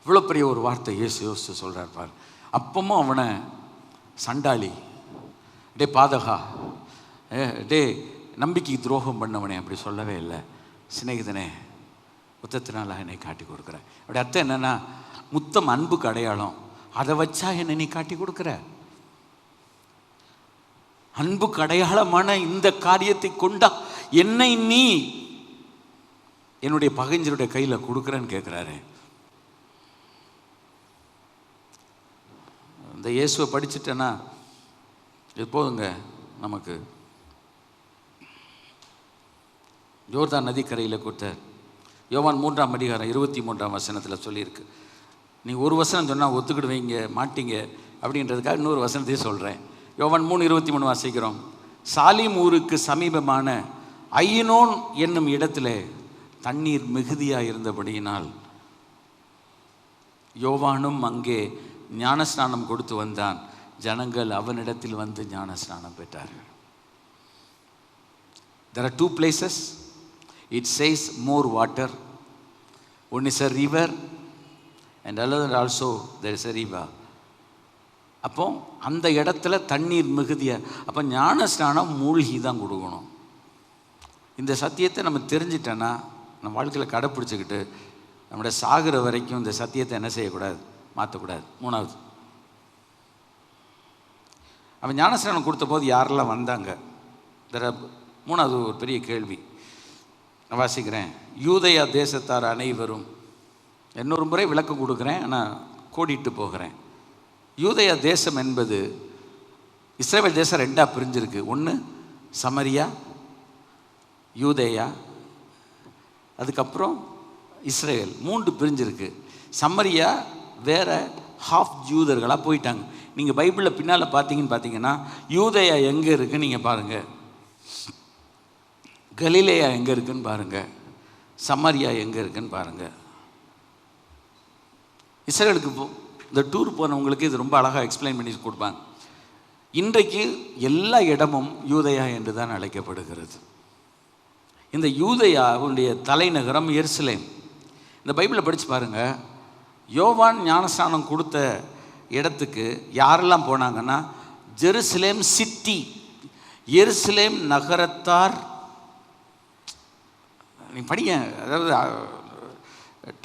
இவ்வளோ பெரிய ஒரு வார்த்தை இயேசு யோசித்து சொல்கிறார் பார். அப்பமும் அவனை சண்டாளி, டே பாதகா, டே நம்பிக்கைக்கு துரோகம் பண்ணவனே அப்படி சொல்லவே இல்லை. சிநேகிதனே முத்தத்தினால் என்னை காட்டி கொடுக்குறேன். அப்படி அர்த்தம் என்னென்னா, முத்தம் அன்புக்கு அடையாளம், அதை வச்சா என்னை நீ காட்டி கொடுக்குற. அன்புக்கு அடையாளமான இந்த காரியத்தை கொண்டா என்னை நீ என்னுடைய பகைஞருடைய கையில் கொடுக்குறேன்னு கேட்குறாரு. இந்த இயேசுவை படிச்சுட்டேன்னா இது போதுங்க. நமக்கு யோர்தான் நதிக்கரையில் கொடுத்தார். யோவான் 3ஆம் அதிகாரம் 23ஆம் வசனத்தில் சொல்லியிருக்கு. நீங்கள் ஒரு வசனம் சொன்னால் ஒத்துக்கிடுவீங்க மாட்டீங்க அப்படின்றதுக்காக இன்னொரு வசனத்தையே சொல்கிறேன். யோவான் 3:23 வாசிக்கிறோம். சாலிம் ஊருக்கு சமீபமான ஐனோன் என்னும் இடத்துல தண்ணீர் மிகுதியாக இருந்தபடியினால் யோவானும் அங்கே ஞானஸ்நானம் கொடுத்து வந்தான். ஜனங்கள் அவனிடத்தில் வந்து ஞானஸ்நானம் பெற்றார்கள். There are 2 places. It says more water. One is a river and another also there is a river. அப்போ அந்த இடத்துல தண்ணீர் மிகுதிய, அப்போ ஞானஸ்நானம் மூழ்கி தான் கொடுக்கணும். இந்த சத்தியத்தை நம்ம தெரிஞ்சிட்டோன்னா நம்ம வாழ்க்கையில் கடைப்பிடிச்சிக்கிட்டு நம்முடைய சாகிற வரைக்கும் இந்த சத்தியத்தை என்ன செய்யக்கூடாது? மாற்றக்கூடாது. 3வது, அவன் ஞானஸ்நானம் கொடுத்த போது யாரெல்லாம் வந்தாங்க? 3வது ஒரு பெரிய கேள்வி நான் வாசிக்கிறேன். யூதேயா தேசத்தார் அனைவரும், இன்னொரு முறை விளக்கம் கொடுக்குறேன், ஆனால் கோடிட்டு போகிறேன். யூதேயா தேசம் என்பது இஸ்ரவேல் தேசம் 2ஆக பிரிஞ்சிருக்கு. ஒன்று சமரியா, யூதேயா, அதுக்கப்புறம் இஸ்ரேல், 3 பிரிஞ்சிருக்கு. சமரியா வேற ஹாஃப் யூதர்களாக போயிட்டாங்க. நீங்கள் பைபிளில் பின்னால் பார்த்தீங்கன்னா யூதேயா எங்கே இருக்குன்னு நீங்கள் பாருங்கள், கலிலேயா எங்கே இருக்குன்னு பாருங்கள், சமரியா எங்கே இருக்குன்னு பாருங்கள். இஸ்ரேலுக்கு இந்த டூர் போனவங்களுக்கு இது ரொம்ப அழகாக எக்ஸ்பிளைன் பண்ணி கொடுப்பாங்க. இன்றைக்கு எல்லா இடமும் யூதேயா என்று தான் அழைக்கப்படுகிறது. இந்த யூதேயாவுடைய தலைநகரம் எருசலேம். இந்த பைபிளை படித்து பாருங்கள். யோவான் ஞானஸ்நானம் கொடுத்த இடத்துக்கு யாரெல்லாம் போனாங்கன்னா, ஜெருசலேம் சிட்டி, எருசலேம் நகரத்தார். நீ படிங்க, அதாவது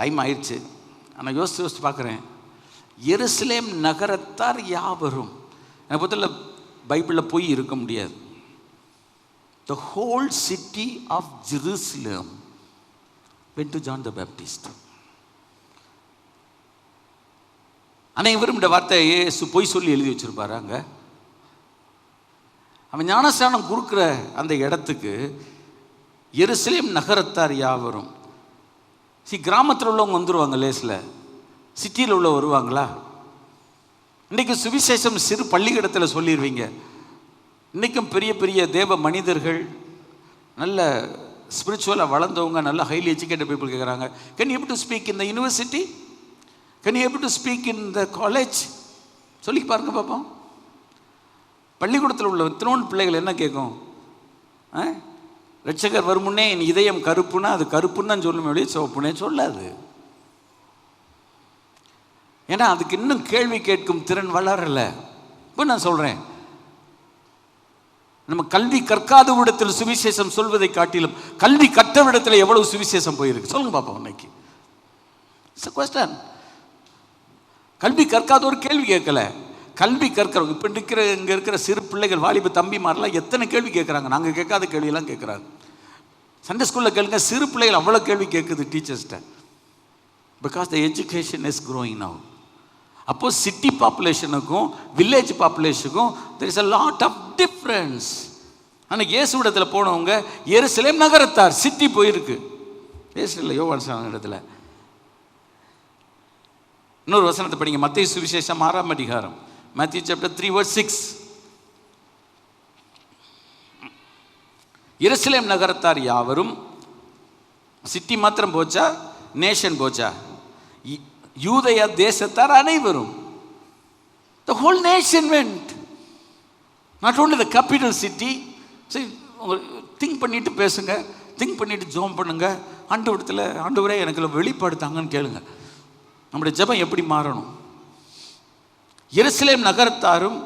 டைம் ஆயிடுச்சு, ஆனால் யோசித்து பார்க்குறேன். எருசலேம் நகரத்தார் யாவரும். எனக்கு பொறுத்தல பைபிளில் போய் இருக்க முடியாது. The whole city of Jerusalem went to John the Baptist. அனைவரும் இந்த வார்த்தையை இயேசு பொய் சொல்லி எழுதி வச்சிருப்பாராங்க. அவன் ஞானஸ்நானம் கொடுக்குற அந்த இடத்துக்கு எருசலேம் நகரத்தார் யாவரும். கிராமத்தில் உள்ளவங்க வந்துடுவாங்க லேஸில், சிட்டியில் உள்ள வருவாங்களா? இன்றைக்கு சுவிசேஷம் சிறு பள்ளிக்கூடத்தில் சொல்லிடுவீங்க. இன்றைக்கும் பெரிய பெரிய தேவ மனிதர்கள், நல்ல ஸ்பிரிச்சுவலாக வளர்ந்தவங்க, நல்ல ஹைலி எஜுகேட்டட் பீப்புள் கேட்குறாங்க, can you able to speak in the university, can you able to speak in the college? சொல்லி பாருங்க பார்ப்போம். பள்ளிக்கூடத்தில் உள்ள இத்தனோண்டு பிள்ளைகள் என்ன கேட்கும்? ரட்சகர் வருமுன்னே என் இதயம் கருப்புன்னா அது கருப்புன்னு தான் சொல்லுமே வெளியே சிவப்புனே சொல்லாது. ஏன்னா அதுக்கு இன்னும் கேள்வி கேட்கும் திறன் வளரலை. இப்போ நான் சொல்கிறேன், நம்ம கல்வி கற்காத விடத்தில் சுவிசேஷம் சொல்வதை காட்டிலும் கல்வி கற்ற விடத்தில் எவ்வளவு சுவிசேஷம் போயிருக்கு சொல்லுங்க பாப்போம். இன்னைக்கு கொஸ்டன், கல்வி கற்காத ஒரு கேள்வி கேட்கல, கல்வி கற்கிறவங்க இப்போ இங்கே இருக்கிற சிறு பிள்ளைகள், வாலிப தம்பிமாரெலாம் எத்தனை கேள்வி கேட்குறாங்க. நாங்கள் கேட்காத கேள்வியெல்லாம் கேட்குறாங்க. சண்டே ஸ்கூலில் கேளுங்க, சிறு பிள்ளைகள் அவ்வளோ கேள்வி கேட்குது டீச்சர்ஸ்கிட்ட. Because the education is growing now. அப்போது சிட்டி பாப்புலேஷனுக்கும் வில்லேஜ் பாப்புலேஷனுக்கும் there is a lot of difference. ஆனால் இயேசுவிடத்தில் போனவங்க எருசலேம் நகரத்தார், சிட்டி போயிருக்கு. பேசல யோவான் இடத்துல. இன்னொரு வசனத்தை படிங்க, மத்தேயு சுவிசேஷம் 6ஆம் அதிகாரம், Matthew chapter 3 verse 6. எருசலேம் நகரத்தார் யாவரும், சிட்டி மாத்திரம் போச்சா, நேஷன் போச்சா? யூதேயா தேசத்தார் அனைவரும். The whole nation went, not only the capital city. சரி, திங்க் பண்ணிட்டு பேசுங்க, திங்க் பண்ணிட்டு ஜோம் பண்ணுங்க. ஆண்டவரத்தில் ஆண்டவரே எனக்கு வெளிப்படுத்தாங்கன்னு கேளுங்க. நம்முடைய ஜெபம் எப்படி மாறணும்? எருசலேம் நகரத்தாரும்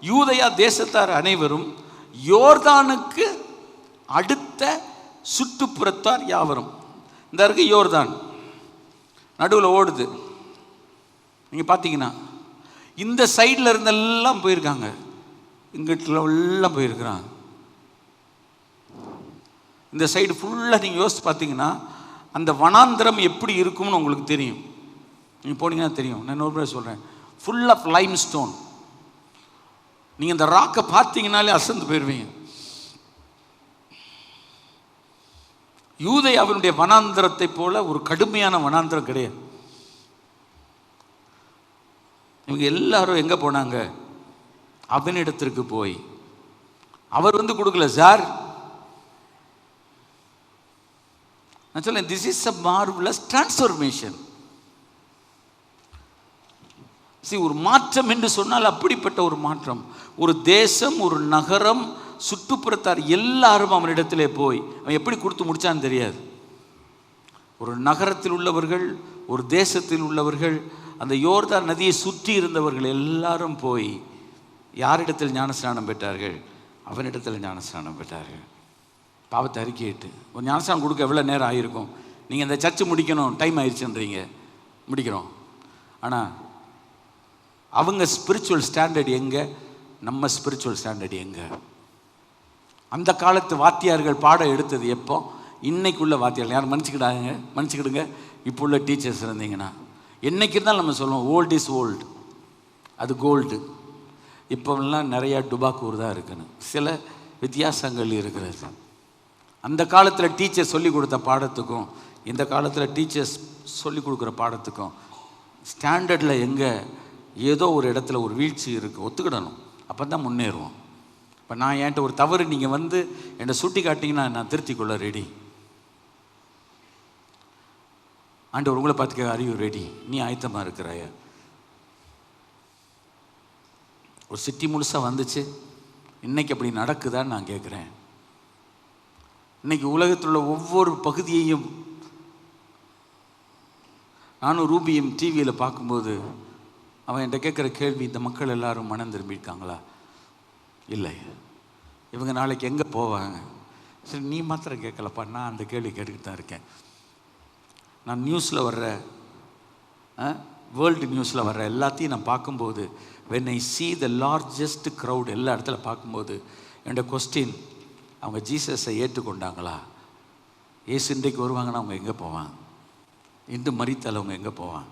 யூதேயா தேசத்தார் அனைவரும், யோர்தானுக்கு அடுத்த சுற்றுப்புறத்தார் யாவரும். இந்த இருக்கு யோர்தான், நடுவில் ஓடுது. நீங்கள் பார்த்தீங்கன்னா இந்த சைடில் இருந்தெல்லாம் போயிருக்காங்க, இங்கிட்ட எல்லாம் போயிருக்கிறாங்க. இந்த சைடு ஃபுல்லாக நீங்கள் யோசித்து பார்த்தீங்கன்னா அந்த வனாந்திரம் எப்படி இருக்கும்னு உங்களுக்கு தெரியும். நீங்கள் போனீங்கன்னா தெரியும். நான் இன்னொரு முறை சொல்கிறேன், ஃபுல் ஆஃப் லைம் ஸ்டோன். நீங்கள் இந்த ராக்கை பார்த்தீங்கன்னாலே அசந்து போயிடுவீங்க. யூதேயாவினுடைய வனாந்திரத்தை போல ஒரு கடுமையான வனாந்திரம் கிடையாது. இவங்க எல்லாரும் எங்கே போனாங்க? அவனிடத்திற்கு போய். அவர் கொடுக்கல சார். நான் சொல்லேன், this is a marvellous transformation. ஒரு மாற்றம் என்று சொன்னால் அப்படிப்பட்ட ஒரு மாற்றம். ஒரு தேசம், ஒரு நகரம், சுற்றுப்புறத்தார் எல்லாரும் அவனிடத்திலே போய், அவன் எப்படி கொடுத்து முடிச்சான்னு தெரியாது. ஒரு நகரத்தில் உள்ளவர்கள், ஒரு தேசத்தில் உள்ளவர்கள், அந்த யோர்தான் நதியை சுற்றி இருந்தவர்கள் எல்லாரும் போய் யாரிடத்தில் ஞானஸ்நானம் பெற்றார்கள்? அவனிடத்தில் ஞானஸ்நானம் பெற்றார்கள். பாவத்தை அறிக்கையிட்டு. ஒரு ஞானஸ்நானம் கொடுக்க எவ்வளோ நேரம் ஆகிருக்கும்? நீங்கள் இந்த சர்ச்சு முடிக்கணும், டைம் ஆயிடுச்சுன்றீங்க, முடிக்கிறோம். ஆனால் அவங்க ஸ்பிரிச்சுவல் ஸ்டாண்டர்ட் எங்கே? நம்ம ஸ்பிரிச்சுவல் ஸ்டாண்டர்ட் எங்கே? அந்த காலத்து வாத்தியார்கள் பாடம் எடுத்தது எப்போ? இன்னைக்குள்ள வாத்தியார்கள் யாரும் மன்னிச்சுக்கிடுங்க. இப்போ உள்ள டீச்சர்ஸ் இருந்தீங்கன்னா என்னைக்கு இருந்தாலும் நம்ம சொல்லுவோம் ஓல்டு இஸ் ஓல்டு, அது கோல்டு. இப்போலாம் நிறையா டுபாக்கூர் தான் இருக்குன்னு சில வித்தியாசங்கள் இருக்கிறது. அந்த காலத்தில் டீச்சர் சொல்லிக் கொடுத்த பாடத்துக்கும் இந்த காலத்தில் டீச்சர்ஸ் சொல்லிக் கொடுக்குற பாடத்துக்கும் ஸ்டாண்டர்டில் எங்கே ஏதோ ஒரு இடத்துல ஒரு வீழ்ச்சி இருக்குது, ஒத்துக்கிடணும். அப்போ தான் முன்னேறுவோம். இப்போ நான் என்கிட்ட ஒரு தவறு நீங்கள் என்னை சுட்டி காட்டிங்கன்னா நான் திருத்திக்கொள்ள ரெடி. ஆண்டவர் உங்களை பார்த்துக்க, அறிவு ரெடி, நீ ஆயத்தமாக இருக்கிறாய. ஒரு சிட்டி முழுசாக வந்துச்சு, இன்றைக்கி அப்படி நடக்குதான்னு நான் கேட்குறேன். இன்றைக்கி உலகத்தில் உள்ள ஒவ்வொரு பகுதியையும் நானும் ரூபியும் டிவியில் பார்க்கும்போது அவன் என்கிட்ட கேட்குற கேள்வி, இந்த மக்கள் எல்லாரும் மனம் திரும்பியிருக்காங்களா? இல்லை. இவங்க நாளைக்கு எங்கே போவாங்க? சரி, நீ மாத்திரம் கேட்கலப்பா, நான் அந்த கேள்வி கேட்டுக்கிட்டு தான் இருக்கேன். நான் நியூஸில் வர்ற வேர்ல்டு நியூஸில் வர்ற எல்லாத்தையும் நான் பார்க்கும்போது, when I see the largest crowd எல்லா இடத்துல பார்க்கும்போது என்னோட கொஸ்டின், அவங்க ஜீசஸை ஏற்றுக்கொண்டாங்களா? ஏசு இன்றைக்கு வருவாங்கன்னா அவங்க எங்கே போவாங்க? இன்று மரித்தால் அவங்க எங்கே போவாங்க?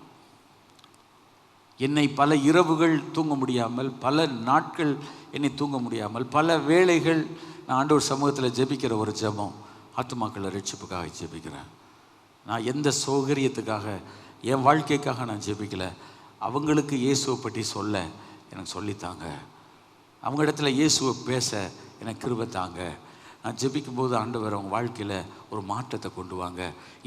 என்னை பல இரவுகள் தூங்க முடியாமல், பல நாட்கள் என்னை தூங்க முடியாமல், பல வேளைகள் நான் ஆண்டவர் சமூகத்தில் ஜெபிக்கிற ஒரு ஜெபம், ஆத்துமாக்களை ரட்சிப்புக்காக ஜெபிக்கிறேன். நான் எந்த சௌகரியத்துக்காக, என் வாழ்க்கைக்காக நான் ஜெபிக்கலை. அவங்களுக்கு இயேசுவை பற்றி சொல்ல எனக்கு சொல்லித்தாங்க. அவங்க இடத்துல இயேசுவை பேச எனக்கு கிருபை தாங்க. நான் ஜெபிக்கும்போது ஆண்டவர் அவங்க வாழ்க்கையில் ஒரு மாற்றத்தை கொண்டு வாங்க.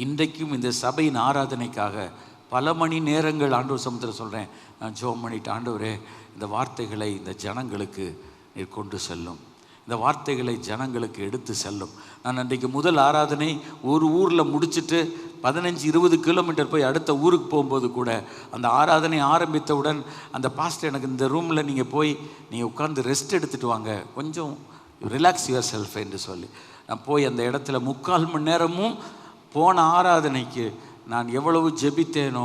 இன்றைக்கும் இந்த சபையின் ஆராதனைக்காக பல மணி நேரங்கள் ஆண்டவர் சமுத்திரம் சொல்கிறேன், நான் ஜெபம் பண்ணிட்டு, ஆண்டவரே இந்த வார்த்தைகளை இந்த ஜனங்களுக்கு நீர் கொண்டு செல்லும், இந்த வார்த்தைகளை ஜனங்களுக்கு எடுத்து செல்லும். நான் அன்றைக்கு முதல் ஆராதனை ஒரு ஊரில் முடிச்சுட்டு 15-20 கிலோமீட்டர் போய் அடுத்த ஊருக்கு போகும்போது கூட அந்த ஆராதனை ஆரம்பித்தவுடன் அந்த பாஸ்டர் எனக்கு, இந்த ரூமில் நீங்கள் போய் நீங்கள் உட்காந்து ரெஸ்ட் எடுத்துகிட்டு வாங்க, கொஞ்சம் ரிலாக்ஸ் யுவர் செல்ஃப் என்று சொல்லி நான் போய் அந்த இடத்துல 3/4 மணி நேரமும் போன ஆராதனைக்கு நான் எவ்வளவு ஜெபித்தேனோ,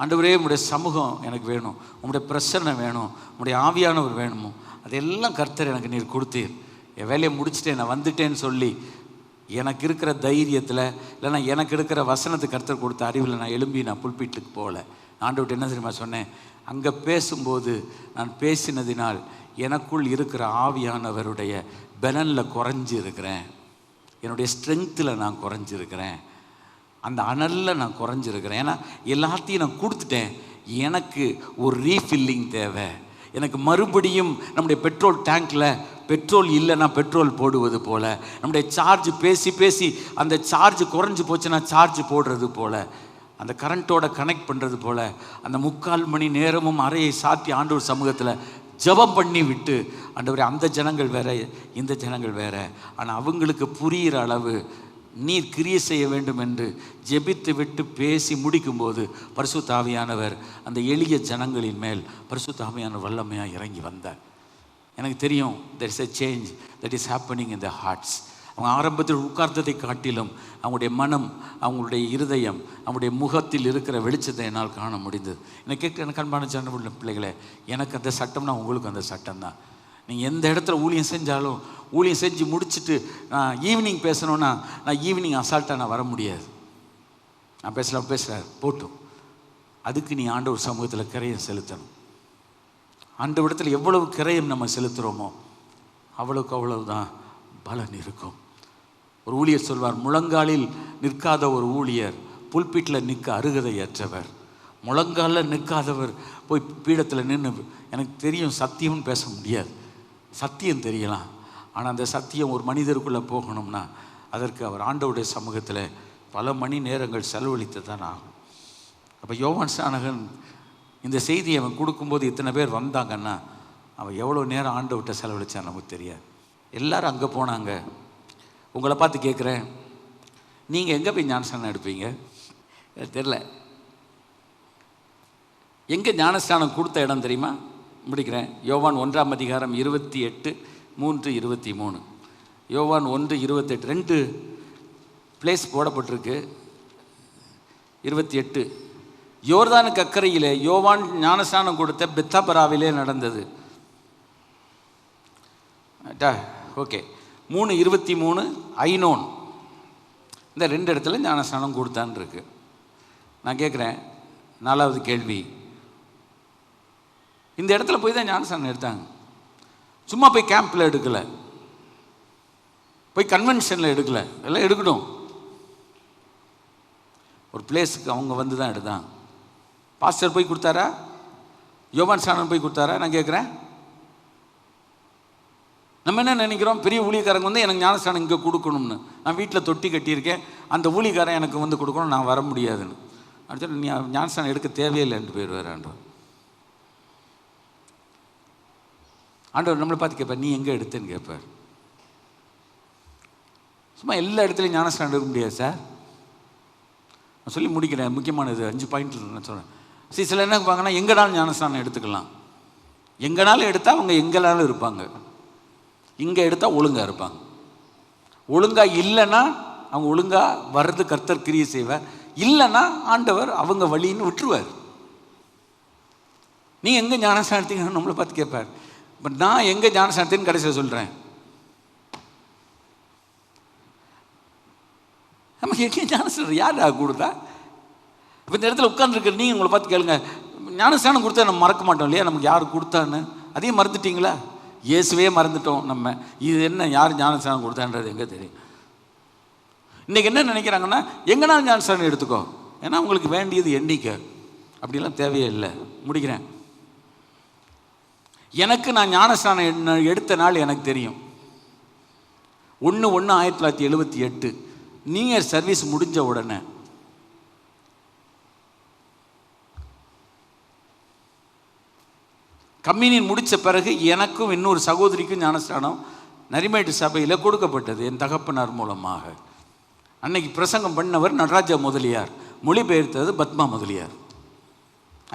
ஆண்டவரே உம்முடைய சமூகம் எனக்கு வேணும், உம்முடைய பிரசன்னை வேணும், உம்முடைய ஆவியானவர் வேணுமோ அதெல்லாம் கர்த்தர் எனக்கு நீர் கொடுத்தீர். என் வேலையை முடிச்சுட்டேன், நான் வந்துட்டேன்னு சொல்லி எனக்கு இருக்கிற தைரியத்தில், இல்லைன்னா எனக்கு இருக்கிற வசனத்துக்கு கர்த்தர் கொடுத்த அறிவில் நான் எழும்பி நான் புல்பீட்டுக்கு போகல. ஆண்டவர்கிட்ட என்ன தெரியுமா சொன்னேன், அங்கே பேசும்போது நான் பேசினதினால் எனக்குள் இருக்கிற ஆவியானவருடைய பலனில் குறைஞ்சி இருக்கிறேன், என்னுடைய ஸ்ட்ரென்த்தில் நான் குறைஞ்சிருக்கிறேன், அந்த அனலில் நான் குறைஞ்சிருக்கிறேன். ஏன்னா எல்லாத்தையும் நான் கொடுத்துட்டேன், எனக்கு ஒரு ரீஃபில்லிங் தேவை. எனக்கு மறுபடியும் நம்முடைய பெட்ரோல் டேங்க்கில் பெட்ரோல் இல்லைன்னா பெட்ரோல் போடுவது போல், நம்முடைய சார்ஜ் பேசி பேசி அந்த சார்ஜ் குறைஞ்சி போச்சுன்னா சார்ஜ் போடுறது போல், அந்த கரண்ட்டோட கனெக்ட் பண்ணுறது போல் அந்த 3/4 மணி நேரமும் அறையை சாத்தி ஆண்டவர் சமூகத்தில் ஜெபம் பண்ணி விட்டு, ஆண்டவரே அந்த ஜனங்கள் வேற, இந்த ஜனங்கள் வேற, ஆனால் அவங்களுக்கு புரிகிற அளவு நீர் கிரியை செய்ய வேண்டும் என்று ஜெபித்து விட்டு பேசி முடிக்கும்போது பரிசுத்த ஆவியானவர் அந்த எளிய ஜனங்களின் மேல் பரிசுத்த ஆவியானவர் வல்லமையாக இறங்கி வந்தார். எனக்கு தெரியும், there is a change that is happening in their hearts. அவங்க ஆரம்பத்தில் உட்கார்ந்ததை காட்டிலும் அவங்களுடைய மனம், அவங்களுடைய இருதயம், அவங்களுடைய முகத்தில் இருக்கிற வெளிச்சத்தை என்னால் காண முடிந்தது. எனக்கு அன்பான ஜனமுள்ள பிள்ளைகளே, எனக்கு அந்த சட்டம்னா உங்களுக்கு அந்த சட்டம் தான். நீங்கள் எந்த இடத்துல ஊழியம் செஞ்சாலும், ஊழியம் செஞ்சு முடிச்சுட்டு நான் ஈவினிங் பேசணுன்னா நான் ஈவினிங் அசால்ட்டாக நான் வர முடியாது. நான் பேசுகிறேன் போட்டும், அதுக்கு நீ ஆண்டவர் சமூகத்தில் கிரயம் செலுத்தணும். ஆண்டவரிடத்தில் எவ்வளவு கிரயம் நம்ம செலுத்துகிறோமோ அவ்வளவுக்கு அவ்வளவுதான் பலன் இருக்கும். ஒரு ஊழியர் சொல்வார், முழங்காலில் நிற்காத ஒரு ஊழியர் புல்பீட்டில் நிற்க அருகதையற்றவர். முழங்காலில் நிற்காதவர் போய் பீடத்தில் நின்று, எனக்கு தெரியும் சத்தியம்னு பேச முடியாது, சத்தியம் தெரியலாம், ஆனால் அந்த சத்தியம் ஒரு மனிதருக்குள்ளே போகணும்னா அதற்கு அவர் ஆண்டவருடைய சமூகத்தில் பல மணி நேரங்கள் செலவழித்து தான் ஆகும். அப்போ யோவான் ஸ்நானகன் இந்த செய்தியை அவன் கொடுக்கும்போது இத்தனை பேர் வந்தாங்கன்னா அவன் எவ்வளோ நேரம் ஆண்டவர்கிட்ட செலவழித்தான் நமக்கு தெரியாது. எல்லாரும் அங்கே போனாங்க. உங்களை பார்த்து கேட்குறேன், நீங்கள் எங்கே போய் ஞானஸ்நானம் எடுப்பீங்க? தெரில. எங்கே ஞானஸ்நானம் கொடுத்த இடம் தெரியுமா? முடிக்கிறேன். யோவான் 1ஆம் அதிகாரம் 28, 3, 23. யோவான் 1:28 2 பிளேஸ் போடப்பட்டிருக்கு. 28 யோர்தானுக்கு அக்கறையிலே யோவான் ஞானஸ்நானம் கொடுத்த பெத்தாபராவிலே நடந்தது. ஓகே. 3:23 ஐனோன். இந்த 2 இடத்துல ஞானஸ்நானம் கொடுத்தான்னு இருக்கு. நான் கேட்குறேன், 4வது கேள்வி, இந்த இடத்துல போய் தான் ஞானஸ்நானம் எடுத்தாங்க. சும்மா போய் கேம்பில் எடுக்கலை, போய் கன்வென்ஷனில் எடுக்கலை, எல்லாம் எடுக்கணும். ஒரு பிளேஸுக்கு அவங்க வந்து தான் எடுத்தாங்க. பாஸ்டர் போய் கொடுத்தாரா? யோவான் ஸ்நானன் போய் கொடுத்தாரா? நான் கேட்குறேன். நம்ம என்ன நினைக்கிறோம், பெரிய ஊழியக்காரங்க வந்து எனக்கு ஞானஸ்நானம் இங்கே கொடுக்கணும்னு. நான் வீட்டில் தொட்டி கட்டியிருக்கேன், அந்த ஊழியக்காரன் எனக்கு வந்து கொடுக்கணும், நான் வர முடியாதுன்னு. அடுத்து நீ ஞானஸ்நானம் எடுக்க தேவையில்லைன்னு போயிடுவார் ஆண்டவர். ஆண்டவர் நம்மளை பார்த்து கேட்பார், நீ எங்கே எடுத்தேன்னு கேட்பார். சும்மா எல்லா இடத்துலையும் ஞானஸ்நானம் எடுக்க முடியாது சார். நான் சொல்லி முடிக்கிறேன், முக்கியமானது 5 பாயிண்ட் நான் சொல்கிறேன். சில என்ன இருப்பாங்கன்னா, எங்கேனாலும் ஞானஸ்நானம் எடுத்துக்கலாம். எங்கேனாலும் எடுத்தால் அவங்க எங்கேனாலும் இருப்பாங்க, இங்கே எடுத்தால் ஒழுங்காக இருப்பாங்க. ஒழுங்காக இல்லைன்னா அவங்க ஒழுங்காக வர்றது கர்த்தர் கிரியை செய்வார், இல்லைன்னா ஆண்டவர் அவங்க வழின்னு விட்டுருவார். நீ எங்கே ஞானஸ்நானம் எடுத்தீங்கன்னு நம்மளை பார்த்து கேட்பார். பட் நான் எங்கே ஞானஸ்நானம் எடுத்தேன்னு கடைசியில் சொல்கிறேன். நமக்கு எங்கே ஞானஸ்நானம் யார் கொடுத்தா? இப்போ இந்த இடத்துல உட்காந்துருக்கிற நீங்கள் உங்களை பார்த்து கேளுங்க, ஞானஸ்நானம் கொடுத்தா நம்ம மறக்க மாட்டோம் இல்லையா? நமக்கு யார் கொடுத்தான்னு அதையும் மறந்துட்டீங்களா? இயேசுவே மறந்துட்டோம் நம்ம. இது என்ன, யார் ஞானஸ்நானம் கொடுத்தான்றது எங்கே தெரியும்? இன்றைக்கி என்ன நினைக்கிறாங்கன்னா எங்கேனாலும் ஞானஸ்நானம் எடுத்துக்கோ, ஏன்னா உங்களுக்கு வேண்டியது எண்ணிக்கை. அப்படிலாம் தேவையே இல்லை. முடிக்கிறேன். எனக்கு நான் ஞானஸ்நானம் எடுத்த நாள் எனக்கு தெரியும். 1/1/1978 நியூ இயர் சர்வீஸ் முடிஞ்ச உடனே கம்யூனியன் முடித்த பிறகு எனக்கும் இன்னொரு சகோதரிக்கும் ஞானஸ்நானம் நரிமேட்டு சபையில் கொடுக்கப்பட்டது என் தகப்பனார் மூலமாக. அன்னைக்கு பிரசங்கம் பண்ணவர் நடராஜா முதலியார், மொழிபெயர்த்தது Padma Mudaliar.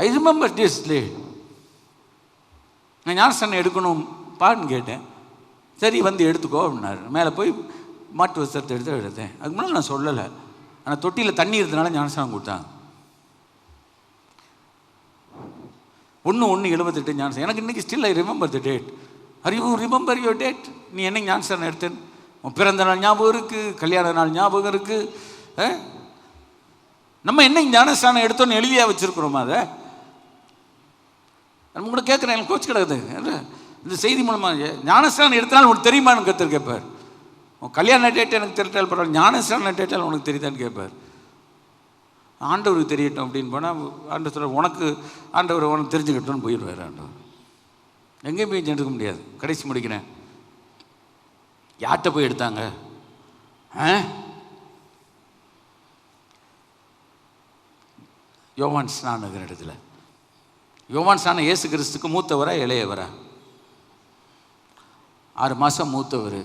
I remember this day. நான் ஞானஸ்நானம் எடுக்கணும் பான்னு கேட்டேன். சரி வந்து எடுத்துக்கோ அப்படின்னாரு. மேலே போய் மாட்டு வஸ்திரத்தை எடுத்தேன். அதுக்கு முன்னாடி நான் சொல்லலை, ஆனால் தொட்டியில் தண்ணி இருந்தனால ஞானஸ்நானம் கொடுத்தாங்க. 1/1/78 ஞானஸ்நானம். எனக்கு இன்றைக்கி still I remember the date. Are you remember your date? நீ என்னைக்கு ஞானஸ்நானம் எடுத்தேன்? உன் பிறந்த நாள் ஞாபகம் இருக்குது, கல்யாண நாள் ஞாபகம் இருக்குது. நம்ம என்னைக்கு ஞானஸ்நானம் எடுத்தோன்னு எழுதியாக வச்சுருக்குறோமா? அதை நம்ம கூட கேட்குறேன், எனக்கு கோச்சு கிடக்குது. இந்த செய்தி மூலமாக ஞானஸ்நானம் எடுத்தாலும் உனக்கு தெரியுமான்னு கற்றுரு கேட்பார். உன் கல்யாண டேட் எனக்கு தெரிஞ்சால் பரவாயில்ல, ஞானஸ்நான டேட்டால் உனக்கு தெரியுதான்னு கேட்பார். ஆண்டவருக்கு தெரியட்டும் அப்படின்னு போனால் ஆண்டவர் சொல்ல உனக்கு ஆண்டவர் உனக்கு தெரிஞ்சுக்கிட்டோன்னு போயிடுவார். ஆண்டவர் எங்கேயும் போய் எடுக்க முடியாது. கடைசி முடிக்கிறேன். யார்கிட்ட போய் எடுத்தாங்க? யோவான் ஸ்நானகர் இடத்துல. யோவான் ஸ்நானம் இயேசு கிறிஸ்துக்கு மூத்தவரா இளையவரா? 6 மாதம் மூத்தவர்.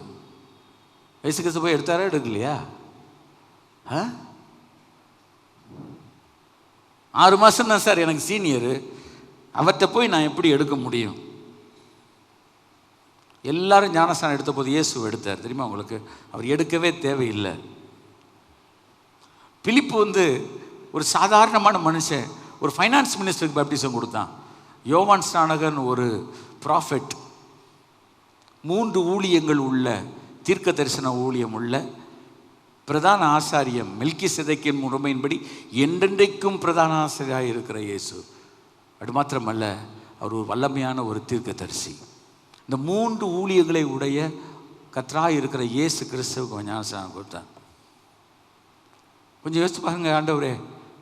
இயேசு கிறிஸ்து போய் எடுத்தாரா எடுக்கலையா? 6 மாதம் தான் சார் எனக்கு சீனியரு, அவர்கிட்ட போய் நான் எப்படி எடுக்க முடியும்? எல்லாரும் ஞானஸ்நானம் எடுத்த போது இயேசு எடுத்தார் தெரியுமா உங்களுக்கு? அவர் எடுக்கவே தேவையில்லை. பிலிப்பு ஒரு சாதாரணமான மனுஷன், ஒரு ஃபைனான்ஸ் மினிஸ்டருக்கு பேப்டிசம் கொடுத்தான். யோவான் ஸ்நானகன் ஒரு ப்ராஃபெட், 3 ஊழியங்கள் உள்ள, தீர்க்க தரிசன ஊழியம் உள்ள பிரதான ஆசாரியம், மெல்கிசேதேக்கின் முறைமையின்படி என்றென்றைக்கும் பிரதான ஆசாரியாக இருக்கிற இயேசு. அது மாத்திரமல்ல, அவர் ஒரு வல்லமையான ஒரு தீர்க்க தரிசி. இந்த 3 ஊழியர்களை உடைய கர்த்தராக இருக்கிற இயேசு கிறிஸ்துவுக்கு ஞானஸ்நானம் கொடுத்தார். கொஞ்சம் யோசிச்சு பாருங்க. ஆண்டவரே,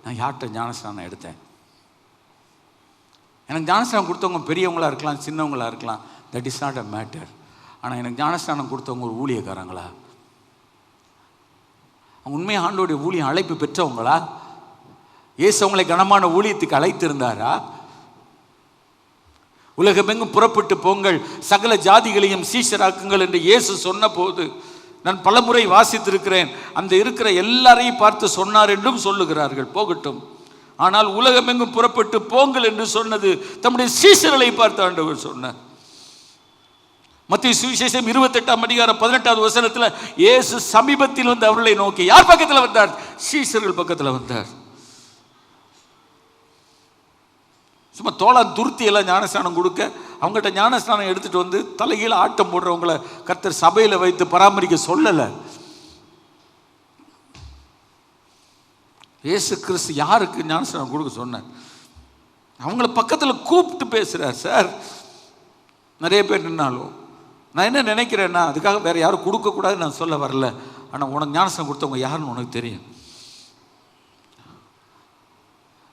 நான் யார்கிட்ட ஞானஸ்நானம் எடுத்தேன்? எனக்கு ஞானஸ்நானம் கொடுத்தவங்க பெரியவங்களாக இருக்கலாம், சின்னவங்களாக இருக்கலாம், that is not a matter. ஆனால் எனக்கு ஞானஸ்நானம் கொடுத்தவங்க ஒரு ஊழியக்காரங்களா? அவங்க உண்மையாக ஆண்டோடைய ஊழியம் அழைப்பு பெற்றவங்களா? இயேசு அவங்களை கனமான ஊழியத்துக்கு அழைத்திருந்தாரா? உலகமெங்கும் புறப்பட்டு போங்கள், சகல ஜாதிகளையும் சீஷராக்குங்கள் என்று இயேசு சொன்ன போது நான் பலமுறை வாசித்திருக்கிறேன். அந்த இருக்கிற எல்லாரையும் பார்த்து சொன்னார் என்றும் சொல்லுகிறார்கள். போகட்டும். ஆனால் உலகமெங்கும் புறப்பட்டு போங்கள் என்று சொன்னது தம்முடைய சீஷர்களை பார்த்து ஆண்டவர் சொன்னார். மத்தேயு சுவிசேஷம் 28:18 இயேசு சமீபத்தில் வந்து அவர்களை நோக்கி, யார் பக்கத்தில் வந்தார்? சீஷர்கள் பக்கத்தில் வந்தார். சும்மா தோளா துருத்தி எல்லாம் ஞானஸ்நானம் கொடுக்க, அவங்ககிட்ட ஞானஸ்நானம் எடுத்துகிட்டு வந்து தலைகீழ ஆட்டம் போடுறவங்களை கர்த்தர் சபையில் வைத்து பராமரிக்க சொல்லலை. இயேசு கிறிஸ்து யாருக்கு ஞானஸ்நானம் கொடுக்க சொன்னார்? அவங்கள பக்கத்தில் கூப்பிட்டு பேசுகிறார். சார், நிறைய பேர் நின்னாலும் நான் என்ன நினைக்கிறேன்னா, அதுக்காக வேறு யாரும் கொடுக்கக்கூடாதுன்னு நான் சொல்ல வரல. ஆனால் உனக்கு ஞானஸ்நானம் கொடுத்தவங்க யாருன்னு உனக்கு தெரியும்.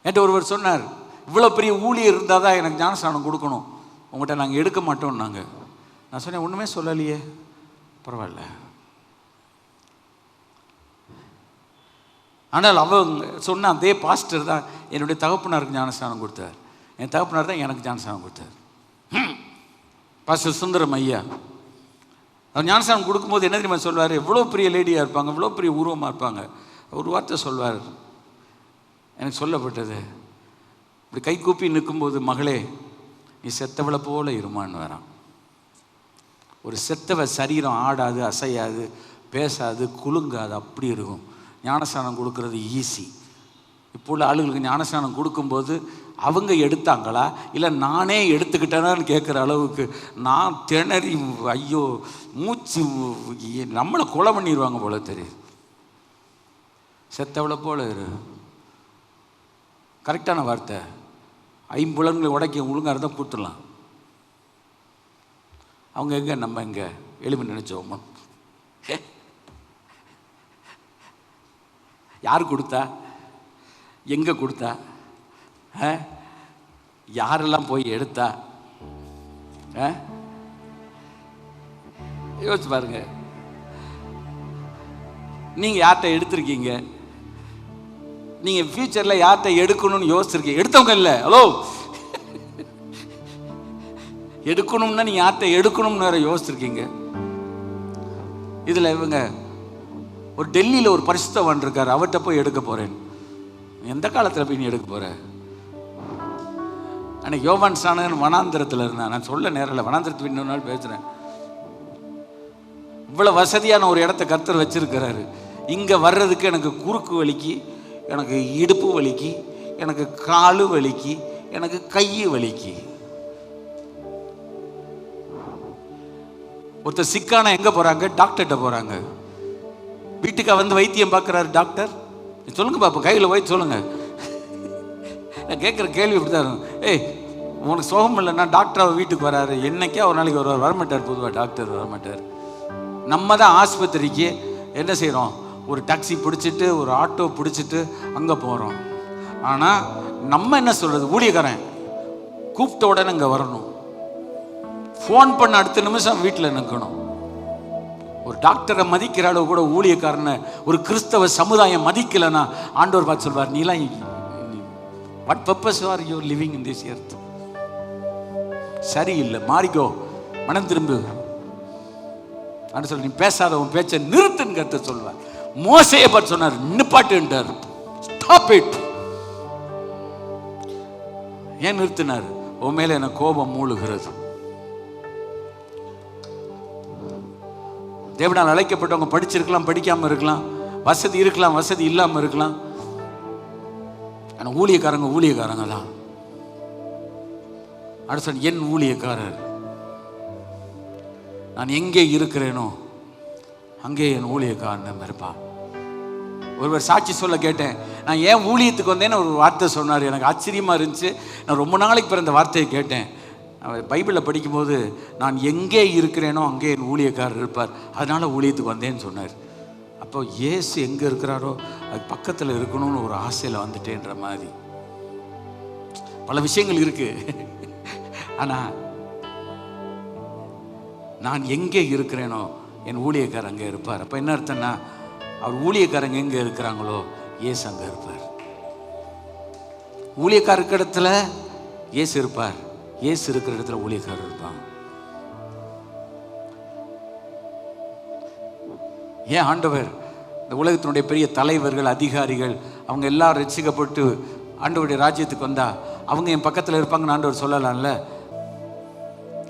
என்கிட்ட ஒருவர் சொன்னார், இவ்வளோ பெரிய ஊழியர் இருந்தால் தான் எனக்கு ஞானஸ்நானம் கொடுக்கணும், உங்கள்கிட்ட நாங்கள் எடுக்க மாட்டோம்னாங்க. நான் சொன்னேன், ஒன்றுமே சொல்லலையே, பரவாயில்ல. ஆனால் அவங்க சொன்ன அதே பாஸ்டர் தான் என்னுடைய தகப்பனாருக்கு ஞானஸ்நானம் கொடுத்தார். என் தகப்பனார் தான் எனக்கு ஞானஸ்நானம் கொடுத்தார். பாஸ்டர் சுந்தரம் ஐயா அவர் ஞானஸ்நானம் கொடுக்கும்போது என்ன தெரியுமா சொல்வார்? எவ்வளோ பெரிய லேடியாக இருப்பாங்க, எவ்வளோ பெரிய உருவமாக இருப்பாங்க. ஒரு வார்த்தை சொல்வார், எனக்கு சொல்லப்பட்டது, இப்படி கை கூப்பி நிற்கும்போது, மகளே நீ செத்தவளை போல இருமான்னு வரான். ஒரு செத்தவ சரீரம் ஆடாது, அசையாது, பேசாது, குலுங்காது, அப்படி இருக்கும். ஞானஸ்நானம் கொடுக்கறது ஈஸி. இப்போ உள்ள ஆளுங்களுக்கு ஞானஸ்நானம் கொடுக்கும்போது அவங்க எடுத்தாங்களா இல்லை நானே எடுத்துக்கிட்டேனான்னு கேட்குற அளவுக்கு நான் திணறி, ஐயோ மூச்சு, நம்மளை கொலை பண்ணிடுவாங்க போல தெரியுது. செத்தவளை போல இரு, கரெக்டான வார்த்தை. 5 புலன்களை உடைக்க ஒழுங்காக இருந்தால் கூத்துடலாம். அவங்க எங்கே, நம்ம எங்கே எளிமை நினைச்சோமா? யார் கொடுத்தா? எங்கே கொடுத்தா? யாரெல்லாம் போய் எடுத்தா? யோசிச்சு பாருங்க. நீங்கள் யார்கிட்ட எடுத்திருக்கீங்க? நீங்கள் ஃபியூச்சரில் யார்கிட்ட எடுக்கணும்னு யோசிச்சிருக்கீங்க? எடுத்தவங்க இல்லை. ஹலோ, எடுக்கணும்னா நீங்கள் யார்கிட்ட எடுக்கணும்னு வேற யோசிச்சிருக்கீங்க. இதில் இவங்க ஒரு டெல்லியில் ஒரு பரிசுத்தவான் இருக்கார், அவர்கிட்ட போய் எடுக்க போகிறேன். எந்த காலத்தில் போய் நீ எடுக்க போகிற? அன்னைக்கு யோவான் ஸ்நானகன் வனாந்திரத்தில் இருந்தான். நான் சொல்ல நேரம் இல்லை, வனாந்திரத்துக்கு இன்னொரு நாள் பேசுகிறேன். இவ்வளோ வசதியான ஒரு இடத்த கர்த்தர் வச்சிருக்கிறாரு. இங்கே வர்றதுக்கு எனக்கு குறுக்கு வலிக்கு, எனக்கு இடுப்பு வலிக்கு, எனக்கு காலு வலிக்கு, எனக்கு கை வலிக்கு. ஒருத்தர் சிக்கான எங்கே போகிறாங்க? டாக்டர்கிட்ட போகிறாங்க. வீட்டுக்கு வந்து வைத்தியம் பார்க்குறாரு டாக்டர். சொல்லுங்க பாப்பா, கையில் போய் சொல்லுங்க. நான் கேட்குற கேள்வி இப்படி தான் இருக்கும். ஏய், உனக்கு சோகம் இல்லைன்னா டாக்டர் வீட்டுக்கு வராரு. என்னைக்கே ஒரு நாளைக்கு வருவார், வரமாட்டார். பொதுவாக டாக்டர் வரமாட்டார். நம்ம தான் ஆஸ்பத்திரிக்கு என்ன செய்கிறோம்? ஒரு டாக்ஸி பிடிச்சிட்டு, ஒரு ஆட்டோ பிடிச்சிட்டு அங்கே போகிறோம். ஆனால் நம்ம என்ன சொல்கிறது? ஊழியக்காரன் கூப்பிட்ட உடனே இங்கே வரணும், ஃபோன் பண்ண அடுத்த நிமிஷம் வீட்டில் நிற்கணும். ஒரு டாக்டரை மதிக்கிற அளவு கூட ஊழியக்காரனை ஒரு கிறிஸ்தவ சமுதாயம் மதிக்கலைன்னா ஆண்டவர் பார்த்து சொல்வார், நீலாம் what purpose are you living in this earth? சரியில்லை, மாறிக்கோ, மனம் திரும்பு. அப்படின்னு சொல்லி நீ பேசாத, உன் பேச்சை நிறுத்துன்னு கர்த்தர் சொல்வார். மோசேயை பார்த்து சொன்னார், நிப்பாட்டுன்றார். Stop it. ஏன் நிறுத்தினார்? உன் மேல எனக்கு கோபம் மூழுகிறது. தேவனால் அழைக்கப்பட்டவங்க படிச்சிருக்கலாம், படிக்காம இருக்கலாம், வசதி இருக்கலாம், வசதி இல்லாம இருக்கலாம். ஆனா ஊழியக்காரங்க ஊழியக்காரங்க தான். அடுத்த என் ஊழியக்காரர், நான் எங்கே இருக்கிறேனோ அங்கே என் ஊழியக்காரன் இருப்பா. ஒருவர் சாட்சி சொல்ல கேட்டேன். நான் ஏன் ஊழியத்துக்கு வந்தேன்னு ஒரு வார்த்தை சொன்னார். எனக்கு ஆச்சரியமா இருந்துச்சு. நான் ரொம்ப நாளைக்கு பிறந்த வார்த்தையை கேட்டேன். பைபிளில் படிக்கும்போது நான் எங்கே இருக்கிறேனோ அங்கே என் ஊழியக்காரர் இருப்பார், அதனால ஊழியத்துக்கு வந்தேன்னு சொன்னார். அப்போ இயேசு எங்கே இருக்கிறாரோ அது பக்கத்தில் இருக்கணும்னு ஒரு ஆசையில் வந்துட்டேன்ற மாதிரி. பல விஷயங்கள் இருக்கு. ஆனால் நான் எங்கே இருக்கிறேனோ என் ஊழியக்காரர் அங்கே இருப்பார். அப்போ என்ன அர்த்தம்னா, அவர் ஊழியக்காரங்க எங்கே இருக்கிறாங்களோ இயேசு அங்கே இருப்பார். ஊழியக்காரருக்கு இடத்துல இயேசு இருப்பார், இயேசு இருக்கிற இடத்துல ஊழியக்காரர் இருப்பாங்க. ஏன் ஆண்டவர் இந்த உலகத்தினுடைய பெரிய தலைவர்கள், அதிகாரிகள், அவங்க எல்லாரும் ரட்சிக்கப்பட்டு ஆண்டவருடைய ராஜ்யத்துக்கு வந்தா அவங்க என் பக்கத்தில் இருப்பாங்கன்னு ஆண்டவர் சொல்லலாம்ல?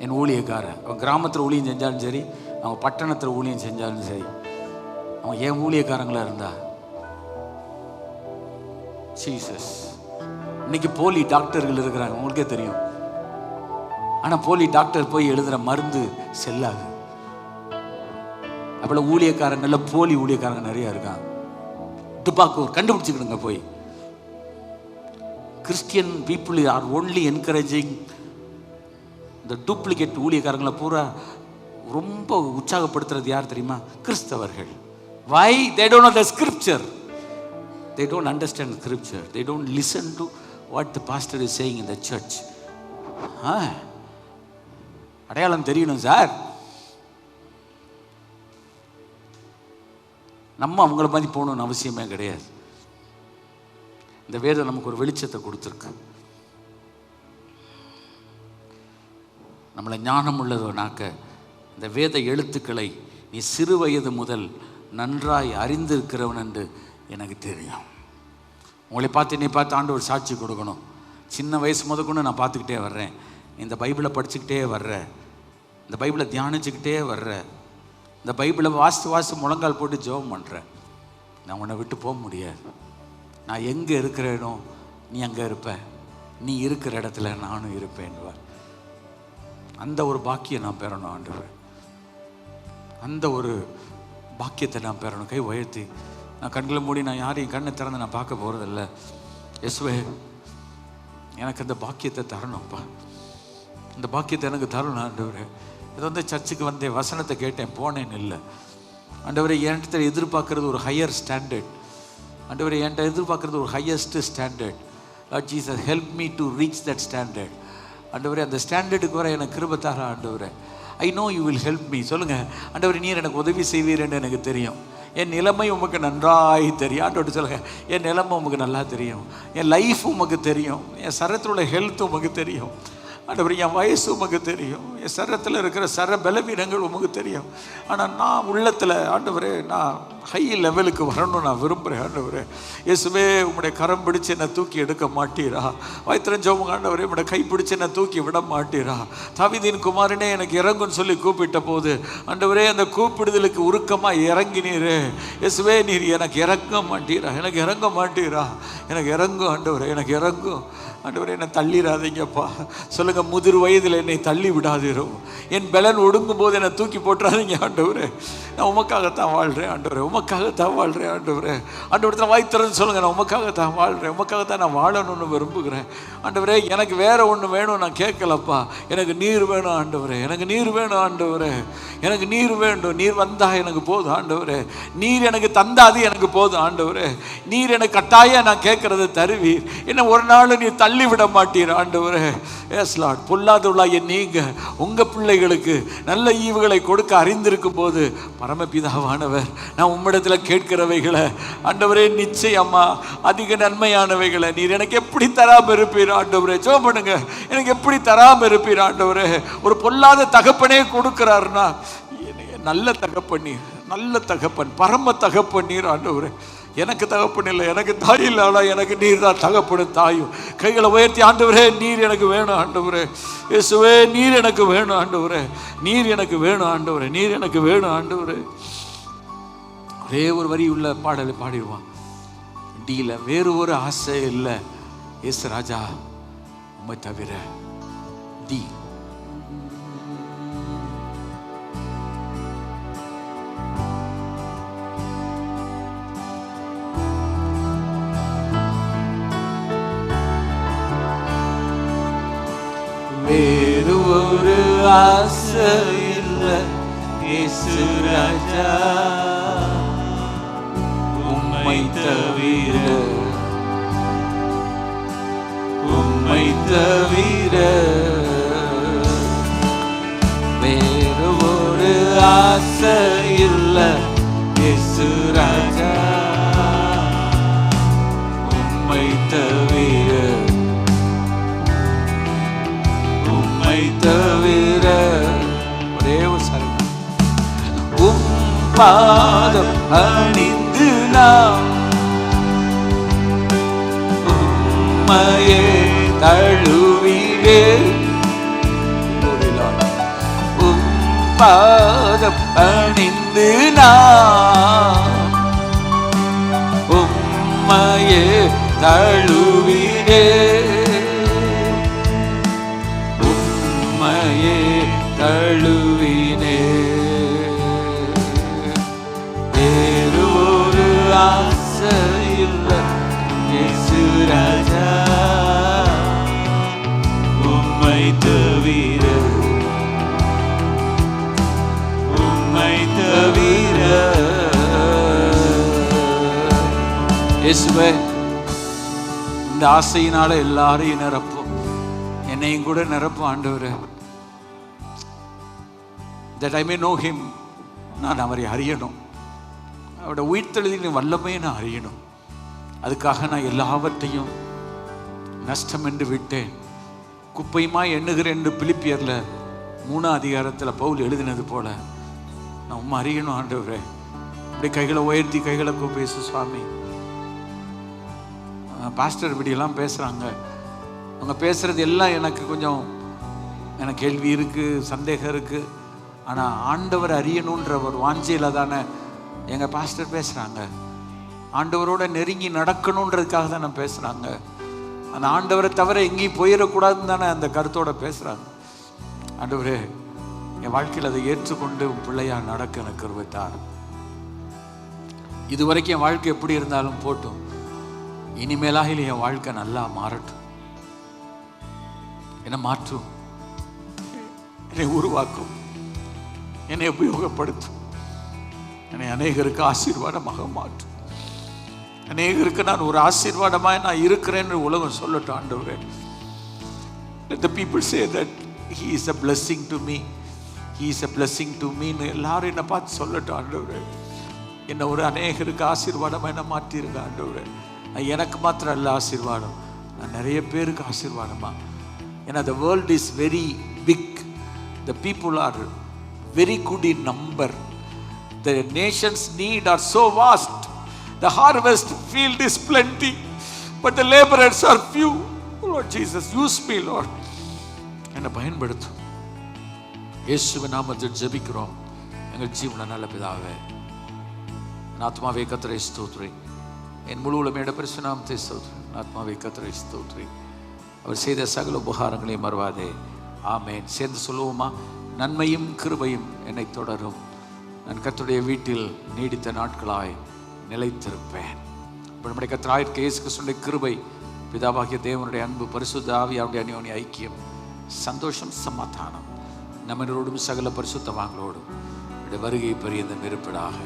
என் ஊழியக்காரர் அவன் கிராமத்தில் ஊழியம் செஞ்சாலும் சரி, அவங்க பட்டணத்தில் ஊழியம் செஞ்சாலும் சரி, அவன் ஏன் ஊழியக்காரங்களா இருந்தா. ஜீசஸ். இன்னைக்கு போலி டாக்டர்கள் இருக்கிறாங்க, உங்களுக்கே தெரியும். ஆனால் போலி டாக்டர் போய் எழுதுகிற மருந்து செல்லாது. அப்போ ஊழியக்காரங்கள்ல போலி ஊழியக்காரங்க நிறையா இருக்காங்க. துப்பாக்கூர் கண்டுபிடிச்சிக்கிடுங்க போய். Christian people are only encouraging இந்த டூப்ளிகேட் ஊழியக்காரங்களை பூரா ரொம்ப உற்சாகப்படுத்துறது யார் தெரியுமா? கிறிஸ்தவர்கள். Why? They don't know the scripture. They don't understand the scripture. They don't listen to what the pastor is saying in the church. அடையாளம் தெரியணும் சார். நம்ம அவங்கள மாதிரி போகணும்னு அவசியமே கிடையாது. இந்த வேதம் நமக்கு ஒரு வெளிச்சத்தை கொடுத்துருக்கு. நம்மளை ஞானம் உள்ளதோனாக்க இந்த வேத எழுத்துக்களை நீ சிறு வயது முதல் நன்றாய் அறிந்திருக்கிறவன் என்று எனக்கு தெரியும். உங்களை பார்த்து என்னை பார்த்து ஆண்டவர் சாட்சி கொடுக்கணும். சின்ன வயசு முதற்கொண்டு நான் பார்த்துக்கிட்டே வர்றேன், இந்த பைபிளை படிச்சுக்கிட்டே வர்றேன், இந்த பைபிளை தியானிச்சுக்கிட்டே வர்றேன், இந்த பைபிளை வாசித்து முழங்கால் போட்டு ஜெபம் பண்ணுறேன். நான் உன்னை விட்டு போக முடியாது. நான் எங்கே இருக்கிறேனோ நீ அங்கே இருப்ப, நீ இருக்கிற இடத்துல நானும் இருப்பேன்வார். அந்த ஒரு பாக்கியம் நான் பெறணும் ஆண்டவர். அந்த ஒரு பாக்கியத்தை நான் பெறணும். கை உயர்த்தி நான் கண்களை மூடி, நான் யாரையும் கண்ணை திறந்து நான் பார்க்க போகிறதில்ல. இயேசுவே, எனக்கு அந்த பாக்கியத்தை தரணும்ப்பா. இந்த பாக்கியத்தை எனக்கு தரணும் ஆண்டவரே. இது வந்து சர்ச்சுக்கு வந்தேன், வசனத்தை கேட்டேன், போனேன்னு இல்லை ஆண்டவரே. என்கிட்ட எதிர்பார்க்கறது ஒரு ஹையர் ஸ்டாண்டர்ட். ஆண்டவரே என்கிட்ட எதிர்பார்க்குறது ஒரு highest standard. Lord Jesus help me to reach that standard. ஆண்டவரே அந்த ஸ்டாண்டர்டுக்கு வர எனக்கு கிருபை தார ஆண்டவரே. I know you will help me. சொல்லுங்கள் ஆண்டவரே, நீர் எனக்கு உதவி செய்வீர்ன்னு எனக்கு தெரியும். என் நிலைமை உமக்கு நன்றாய் தெரியும். ஆண்டவர்கிட்ட சொல்லுங்கள், என் நிலைமை உமக்கு நல்லா தெரியும், என் லைஃப் உமக்கு தெரியும், என் சரத்தில் உள்ள ஹெல்த் உமக்கு தெரியும். ஆண்டவரே, என் வயசு உமக்கு தெரியும், என் சரத்தில் இருக்கிற பலவீனங்கள் உமக்கு தெரியும். ஆனால் நான் உள்ளத்தில் ஆண்டவரே நான் ஹை லெவலுக்கு வரணும்னு நான் விரும்புகிறேன். ஆண்டவரே இயேசுவே, உம்முடைய கரம் பிடிச்சி என்னை தூக்கி எடுக்க மாட்டீரா? வைத்திரஞ்சவங்க ஆண்டவரே, உம்முடைய கை பிடிச்சி என்னை தூக்கி விட மாட்டீரா? தாவீதின் குமாரனே எனக்கு இறங்குன்னு சொல்லி கூப்பிட்ட போது ஆண்டவரே அந்த கூப்பிடுதலுக்கு உருக்கமாக இறங்கினீரே. இயேசுவே, நீர் எனக்கு இறங்க மாட்டீரா? எனக்கு இறங்க மாட்டீரா? எனக்கு இறங்கும் ஆண்டவரே, எனக்கு இறங்கும் ஆண்டவரே. என்னை தள்ளிடாதீங்கப்பா. சொல்லுங்கள், முதிர் வயதில் என்னை தள்ளி விடாதீரோ. என் பலன் ஒடுங்கும் போது என்னை தூக்கி போட்டுறாதீங்க ஆண்டவரே. நான் உமக்காகத்தான் வாழ்கிறேன் ஆண்டவரே, உமக்காகத்தான் வாழ்கிறேன் ஆண்டவரே. ஆண்டவரத்தில் வாய்த்திறன்னு சொல்லுங்கள், நான் உமக்காகத்தான் வாழ்கிறேன், உமக்காகத்தான் நான் வாழணும்னு விரும்புகிறேன் ஆண்டவரே. எனக்கு வேற ஒன்று வேணும் நான் கேட்கலப்பா. எனக்கு நீர் வேணும் ஆண்டவரே, எனக்கு நீர் வேணும் ஆண்டவரே, எனக்கு நீர் வேண்டும். நீர் வந்தா எனக்கு போதும் ஆண்டவரே. நீர் எனக்கு தந்தாது எனக்கு போதும் ஆண்டவரே. நீர் எனக்கு கட்டாயம் நான் கேட்கறத தருவீர். என்ன ஒரு நாள் நீர் தள்ளி விட மாட்டீர் ஆண்டவரே. எஸ் லார்ட், பொல்லாதவளாகிய நீங்க உங்க பிள்ளைகளுக்கு நல்ல ஈவுகளை கொடுக்க அறிந்திருக்கும் போது பரமபிதாவானவர் நான் உம்மிடத்தில் கேட்கிறவைகளை ஆண்டவரே நிச்சயமா அதிக நன்மையானவைகளை நீர் எனக்கு எப்படி தராம இருப்பீர் ஆண்டவரே. ஜெபம் பண்ணுங்க, எனக்கு எப்படி தராம இருப்பீர் ஆண்டவரே. ஒரு பொல்லாத தகப்பனே கொடுக்கிறாருன்னா நல்ல தகப்பன், நல்ல தகப்பன், பரம தகப்பன் நீர் ஆண்டவரே. எனக்கு தகப்பன் இல்லை, எனக்கு தாய் இல்லை, ஆனால் எனக்கு நீர் தான் தகப்பனும் தாயும். கைகளை உயர்த்தி ஆண்டவரே, நீர் எனக்கு வேணும் ஆண்டவரே. இயேசுவே, நீர் எனக்கு வேணும் ஆண்டவரே, நீர் எனக்கு வேணும் ஆண்டவரே, நீர் எனக்கு வேணும் ஆண்டவரே. ஒரே ஒரு வரி உள்ள பாடலை பாடிடுவான். டீல வேறு ஒரு ஆசை இல்லை இயேசு ராஜா உம்மை தவிர. டி வேறு ஒரு ஆசை இல்லை இயேசு ராஜா உம்மை தவிர, உம்மை தவிர. வேறு ஒரு ஆசை இல்லை இயேசு ராஜா உம்மை தவிர, உம்மை தவிர. ஒரே ஒரு சாரி. உம் பாதம் அணிந்து நான் உம்மையே தழுவினே. உம் பாதம் அணிந்து நான் உம்மையே தழுவினே, உம்மையே தழுவினே. வேறு ஒரு ஆசை இல்லை இயேசு ராஜா உம்மை தவிர, உம்மை தவிர. இயேசுவே, இந்த ஆசையினால எல்லாரையும் நிரப்பும், என்னையும் கூட நிரப்பும் ஆண்டவரே. that I may know him. நான் அவரை அறியணும், அவருடைய உயிர்த்தெழுதலின் வல்லமையை நான் அறியணும். அதுக்காக நான் எல்லாவற்றையும் நஷ்டம் என்று விட்டேன், குப்பையுமாய் எண்ணுகிறேன் என்று பிலிப்பியரில் 3ஆம் அதிகாரத்தில் பவுல் எழுதினது போல நான் உம்மை அறியணும் ஆண்டவரே. இப்படி கைகளை உயர்த்தி கைகளை பேசு சுவாமி. பாஸ்டர் இப்படியெல்லாம் பேசுகிறாங்க, அவங்க பேசுகிறது எல்லாம் எனக்கு கொஞ்சம் எனக்கு கேள்வி இருக்குது, சந்தேகம் இருக்குது. ஆனால் ஆண்டவர் அறியணுன்ற ஒரு வாஞ்சையில் தானே எங்கள் பாஸ்டர் பேசுகிறாங்க. ஆண்டவரோட நெருங்கி நடக்கணுன்றதுக்காக தானே பேசுகிறாங்க. அந்த ஆண்டவரை தவிர எங்கேயும் போயிடக்கூடாதுன்னு தானே அந்த கருத்தோடு பேசுகிறாங்க. ஆண்டவரே, என் வாழ்க்கையில் அதை ஏற்றுக்கொண்டு பிள்ளையா நடக்க எனக்கு கிருபை தார். இது வரைக்கும் என் வாழ்க்கை எப்படி இருந்தாலும் போட்டும், இனிமேலாக என் வாழ்க்கை நல்லா மாறட்டும். என்னை மாற்றும், என்னை உருவாக்கும், என்னை உபயோகப்படுத்தும், என்னை அநேகருக்கு ஆசீர்வாதமாக மாற்றும். அநேகருக்கு நான் ஒரு ஆசீர்வாதமாய் நான் இருக்கிறேன்னு உலகம் சொல்லட்டும் ஆண்டவரே. Let the people say that he is a blessing to me, he is a blessing to me ன்னு எல்லாரும் என்னை பார்த்து சொல்லட்டும் ஆண்டவரே. என்னை ஒரு அநேகருக்கு ஆசீர்வாதமாக என்ன மாற்றிருங்க ஆண்டவரே. எனக்கு மாத்திரம் அல்ல ஆசீர்வாதம், நான் நிறைய பேருக்கு ஆசீர்வாதமா. ஏன்னா the world is very big, the people are very good in number, the nation's need are so vast, the harvest field is plenty but the laborers are few. Lord Jesus, use me Lord, என்னை பயன்படுத்தும். இயேசுவின் நாமத்தில் ஜெபிக்கிறோம் எங்கள் ஜீவன நல்ல பிதாவே. என் ஆத்மாவே கர்த்தரை ஸ்தோத்திரி, என் முழு உள்ளமையோட பரிசுத்த நாமத்தை ஸ்தோத்திரி. ஆத்மாவே கர்த்தரை ஸ்தோத்திரி, அவர் செய்த சகல உபகாரங்களையும் மறவாதே. ஆமென். சேர்ந்து சொல்லுவோமா? நன்மையும் கிருபையும் என்னை தொடரும், நான் கர்த்தருடைய வீட்டில் நீடித்த நாட்களாய் நிலைத்திருப்பேன். நம்முடைய கர்த்தராகிய இயேசு கிறிஸ்துவின் கிருபை, பிதாவாகிய தேவனுடைய அன்பு, பரிசுத்த ஆவியாருடைய அந்யோன்ய ஐக்கியம், சந்தோஷம், சமாதானம் நம்மளோடும் சகல பரிசுத்தவான்களோடும் வருகை பரியந்தம் இருப்பதாக.